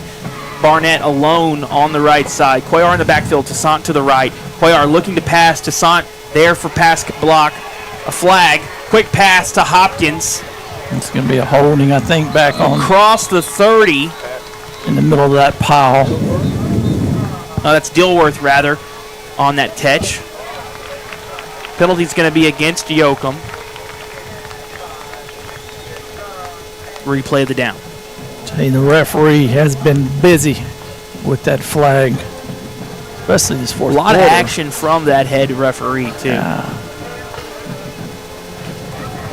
Speaker 9: Barnett alone on the right side. Cuellar in the backfield, Toussaint to the right. Cuellar looking to pass. Toussaint there for pass block. A flag. Quick pass to Hopkins.
Speaker 5: It's going to be a holding, I think, back on.
Speaker 9: Across the 30.
Speaker 5: In the middle of that pile.
Speaker 9: That's Dilworth, rather, on that catch. Penalty's going to be against Yoakum. Replay the down.
Speaker 5: The referee has been busy with that flag, especially this fourth quarter.
Speaker 9: A lot of action from that head referee, too.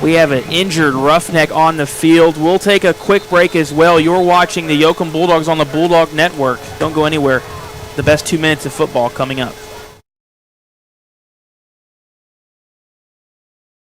Speaker 9: We have an injured Roughneck on the field. We'll take a quick break as well. You're watching the Yoakum Bulldogs on the Bulldog Network. Don't go anywhere. The best 2 minutes of football coming up.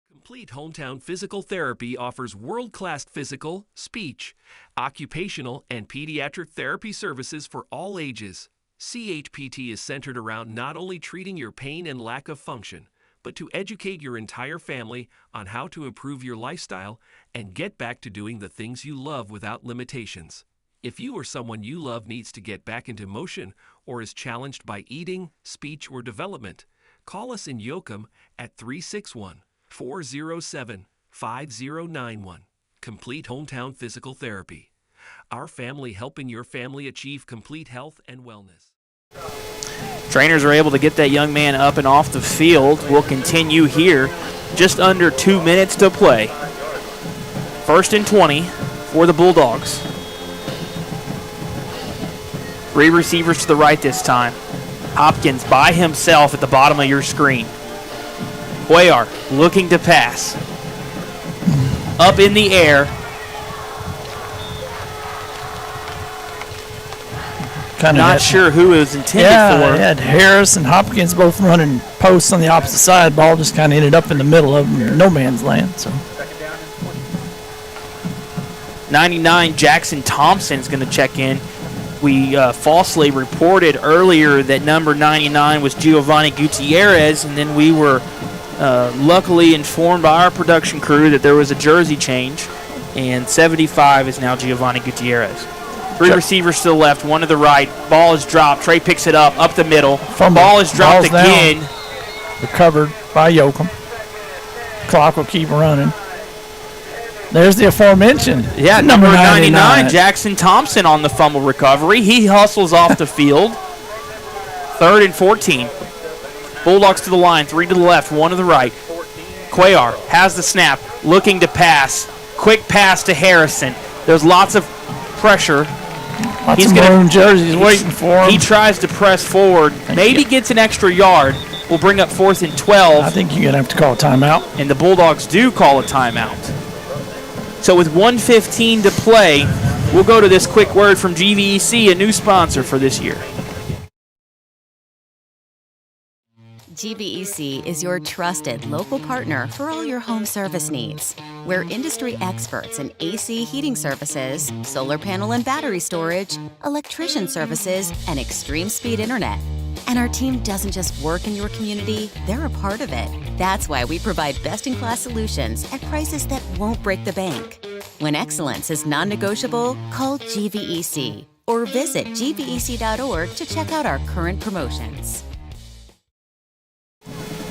Speaker 17: Complete Hometown Physical Therapy offers world-class physical, speech, occupational, and pediatric therapy services for all ages. CHPT is centered around not only treating your pain and lack of function, but to educate your entire family on how to improve your lifestyle and get back to doing the things you love without limitations. If you or someone you love needs to get back into motion or is challenged by eating, speech, or development, call us in Yoakum at 361-407-5091. Complete Hometown Physical Therapy. Our family helping your family achieve complete health and wellness.
Speaker 9: Trainers are able to get that young man up and off the field. We'll continue here. Just under 2 minutes to play. 1st and 20 for the Bulldogs. 3 receivers to the right this time. Hopkins by himself at the bottom of your screen. Cuellar looking to pass. Up in the air. Not sure who it was intended for.
Speaker 5: They had Harris and Hopkins both running posts on the opposite side. Ball just kind of ended up in the middle of no man's land. So
Speaker 9: 99 Jackson Thompson is going to check in. We falsely reported earlier that number 99 was Giovanni Gutierrez, and then we were luckily informed by our production crew that there was a jersey change, and 75 is now Giovanni Gutierrez. 3 receivers to the left, 1 to the right. Ball is dropped. Trey picks it up the middle. Ball is dropped again.
Speaker 5: Down. Recovered by Yoakum. Clock will keep running. There's the aforementioned.
Speaker 9: Yeah, number 99, Jackson Thompson on the fumble recovery. He hustles off the field. 3rd and 14. Bulldogs to the line, 3 to the left, 1 to the right. Cuellar has the snap, looking to pass. Quick pass to Harrison. There's lots of pressure.
Speaker 5: Lots of maroon jerseys waiting for him.
Speaker 9: He tries to press forward, maybe gets an extra yard. We'll bring up 4th and 12.
Speaker 5: I think you're going to have to call a timeout.
Speaker 9: And the Bulldogs do call a timeout. So with 1:15 to play, we'll go to this quick word from GVEC, a new sponsor for this year.
Speaker 2: GVEC is your trusted local partner for all your home service needs. We're industry experts in AC heating services, solar panel and battery storage, electrician services, and extreme speed internet. And our team doesn't just work in your community, they're a part of it. That's why we provide best-in-class solutions at prices that won't break the bank. When excellence is non-negotiable, call GVEC or visit gvec.org to check out our current promotions.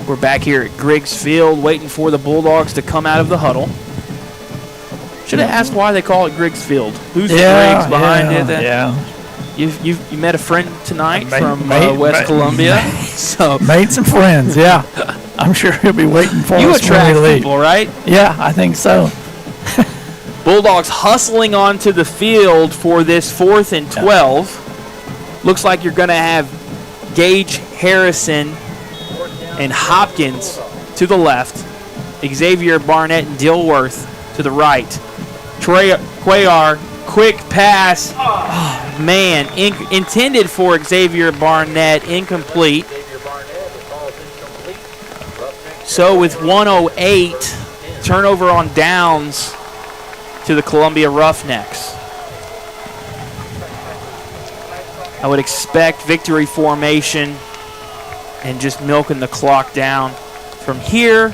Speaker 9: We're back here at Griggs Field waiting for the Bulldogs to come out of the huddle. Should have asked why they call it Griggs Field. Who's the Griggs behind it? You met a friend tonight from West Columbia.
Speaker 5: So made some friends, yeah. I'm sure he'll be waiting for us.
Speaker 9: You attract people, right?
Speaker 5: Yeah, I think so.
Speaker 9: Bulldogs hustling onto the field for this 4th and 12. Looks like you're going to have Gage Harrison and Hopkins to the left. Xavier Barnett and Dilworth to the right. Cuellar, quick pass. Oh, man, intended for Xavier Barnett, incomplete. So with 1:08, turnover on downs to the Columbia Roughnecks. I would expect victory formation and just milking the clock down from here,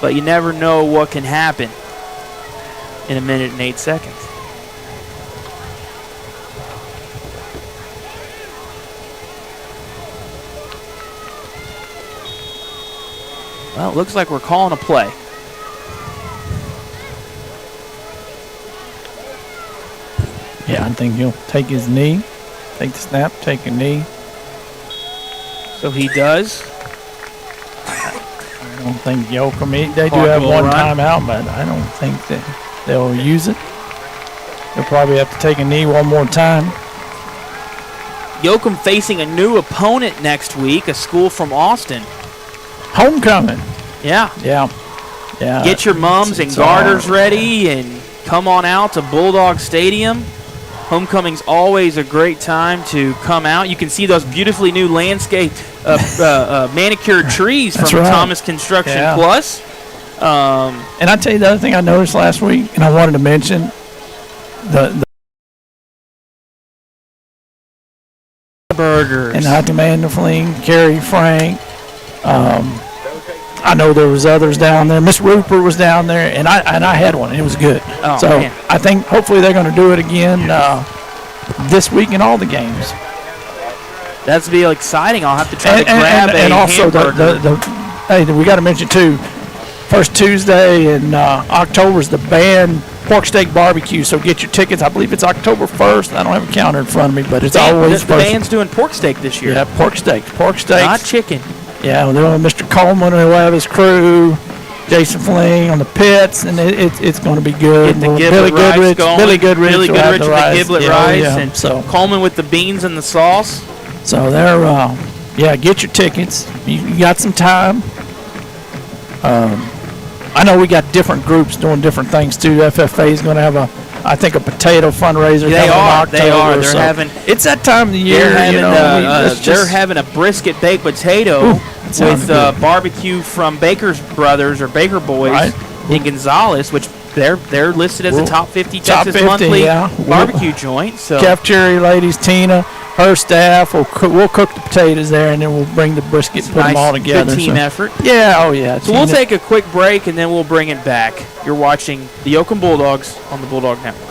Speaker 9: but you never know what can happen in a minute and 8 seconds. Well, it looks like we're calling a play.
Speaker 5: Yeah, I think he'll take his knee, take the snap, take a knee.
Speaker 9: So he does.
Speaker 5: I don't think Yoakum, they do have one timeout, but I don't think that they'll use it. They'll probably have to take a knee one more time.
Speaker 9: Yoakum facing a new opponent next week, a school from Austin.
Speaker 5: Homecoming.
Speaker 9: Yeah.
Speaker 5: Yeah. Yeah.
Speaker 9: Get your mums and garters ready and come on out to Bulldog Stadium. Homecoming's always a great time to come out. You can see those beautifully new landscape manicured trees from Thomas Construction Plus.
Speaker 5: And I tell you the other thing I noticed last week, and I wanted to mention, the
Speaker 9: burgers.
Speaker 5: And I Amanda Fling, Carrie Frank. I know there was others down there. Miss Rupert was down there, and I had one. And it was good.
Speaker 9: Oh,
Speaker 5: so
Speaker 9: man.
Speaker 5: I think hopefully they're going to do it again this week in all the games.
Speaker 9: That's be exciting. I'll have to try to grab
Speaker 5: and
Speaker 9: a
Speaker 5: also hey, we got to mention too. First Tuesday in October is the band pork steak barbecue. So get your tickets. I believe it's October 1st. I don't have a calendar in front of me, but it's always
Speaker 9: the band's doing pork steak this year.
Speaker 5: Yeah, pork steak,
Speaker 9: not chicken.
Speaker 5: Yeah, they're on Mr. Coleman, who will have his crew, Jason Fling on the pits, and it's going to be good.
Speaker 9: Billy Goodrich
Speaker 5: and the
Speaker 9: giblet rice, and so Coleman with the beans and the sauce.
Speaker 5: So they're, get your tickets. You got some time. I know we got different groups doing different things too. FFA is going to have I think a potato fundraiser.
Speaker 9: They are.
Speaker 5: They're
Speaker 9: having.
Speaker 5: It's that time of the year.
Speaker 9: They're having a brisket baked potato with barbecue from Baker's Brothers or Baker Boys in Gonzales, which they're listed as a top 50 Texas monthly barbecue joint. So
Speaker 5: cafeteria ladies, Tina, her staff we'll cook the potatoes there, and then we'll bring the brisket, put them all together.
Speaker 9: Good team effort.
Speaker 5: Yeah. Oh yeah.
Speaker 9: So we'll take a quick break and then we'll bring it back. You're watching the Yoakum Bulldogs on the Bulldog Network.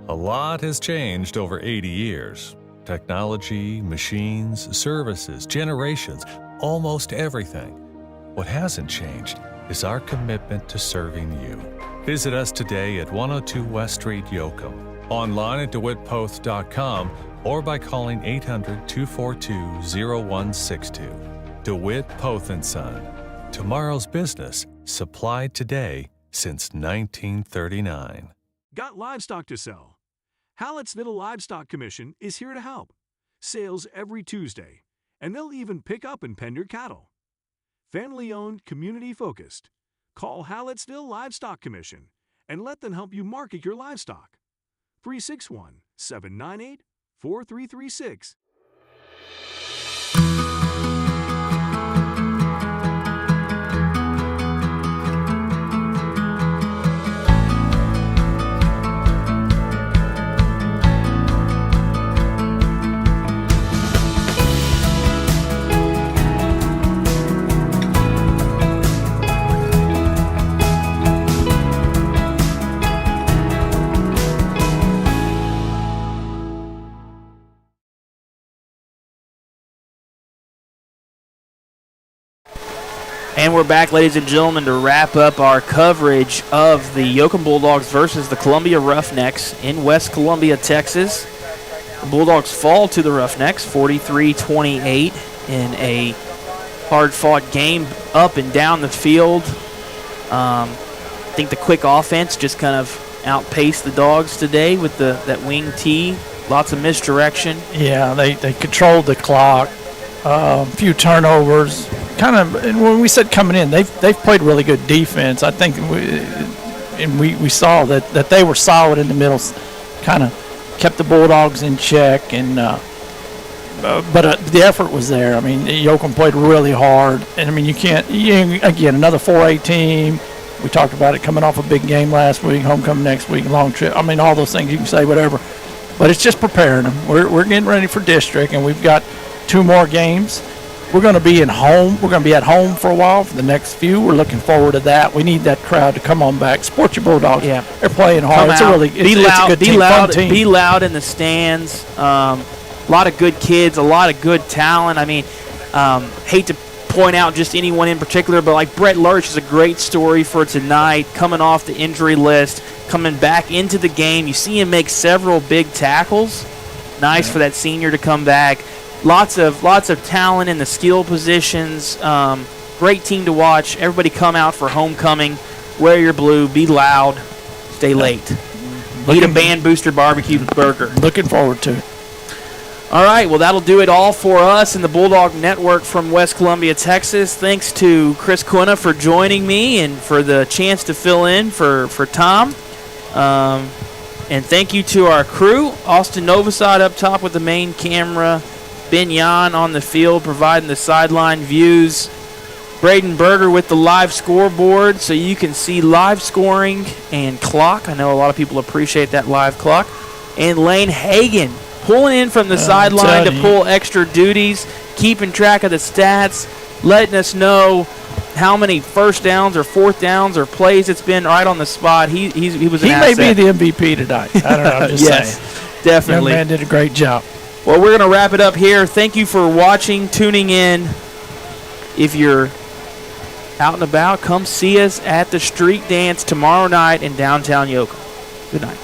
Speaker 11: A lot has changed over 80 years. Technology, machines, services, generations, almost everything. What hasn't changed is our commitment to serving you. Visit us today at 102 West Street, Yoakum, online at DeWittPoth.com, or by calling 800-242-0162. DeWitt Poth & Son. Tomorrow's business, supplied today since 1939.
Speaker 20: Got livestock to sell? Hallett's Little Livestock Commission is here to help. Sales every Tuesday, and they'll even pick up and pen your cattle. Family-owned, community-focused. Call Hallettsville Livestock Commission and let them help you market your livestock. 361-798-4336.
Speaker 9: And we're back, ladies and gentlemen, to wrap up our coverage of the Yoakum Bulldogs versus the Columbia Roughnecks in West Columbia, Texas. The Bulldogs fall to the Roughnecks 43-28 in a hard-fought game up and down the field. I think the quick offense just kind of outpaced the Dogs today with that wing tee. Lots of misdirection.
Speaker 5: Yeah, they controlled the clock. A few turnovers. And when we said coming in, they've played really good defense. I think we saw that they were solid in the middle, kind of kept the Bulldogs in check, and the effort was there. I mean, Yoakum played really hard, and I mean, again, another 4A team. We talked about it coming off a big game last week, homecoming next week, long trip. I mean, all those things you can say, whatever. But it's just preparing them. We're getting ready for district, and we've got 2 more games. We're going to be at home for a while for the next few. We're looking forward to that. We need that crowd to come on back. Support your Bulldogs.
Speaker 9: Yeah,
Speaker 5: they're playing hard. It's a good team, fun team.
Speaker 9: Be loud in the stands. A lot of good kids, a lot of good talent. I mean, hate to point out just anyone in particular, but like Brett Lurch is a great story for tonight, coming off the injury list, coming back into the game. You see him make several big tackles. Nice for that senior to come back. Lots of talent in the skill positions. Great team to watch. Everybody come out for homecoming. Wear your blue. Be loud. Stay late. Eat a band booster barbecue burger.
Speaker 5: Looking forward to it.
Speaker 9: All right, well, that'll do it all for us in the Bulldog Network from West Columbia, Texas. Thanks to Chris Quina for joining me and for the chance to fill in for Tom. And thank you to our crew, Austin Novosad up top with the main camera, Ben Yan on the field providing the sideline views, Braden Berger with the live scoreboard so you can see live scoring and clock. I know a lot of people appreciate that live clock. And Lane Hagan pulling in from the sideline to pull extra duties, keeping track of the stats, letting us know how many first downs or fourth downs or plays it's been right on the spot. He was an asset.
Speaker 5: He may be the MVP tonight. I don't know. I'm just saying.
Speaker 9: Definitely.
Speaker 5: Young man did a great job.
Speaker 9: Well, we're going to wrap it up here. Thank you for watching, tuning in. If you're out and about, come see us at the Street Dance tomorrow night in downtown Yoakum. Good night.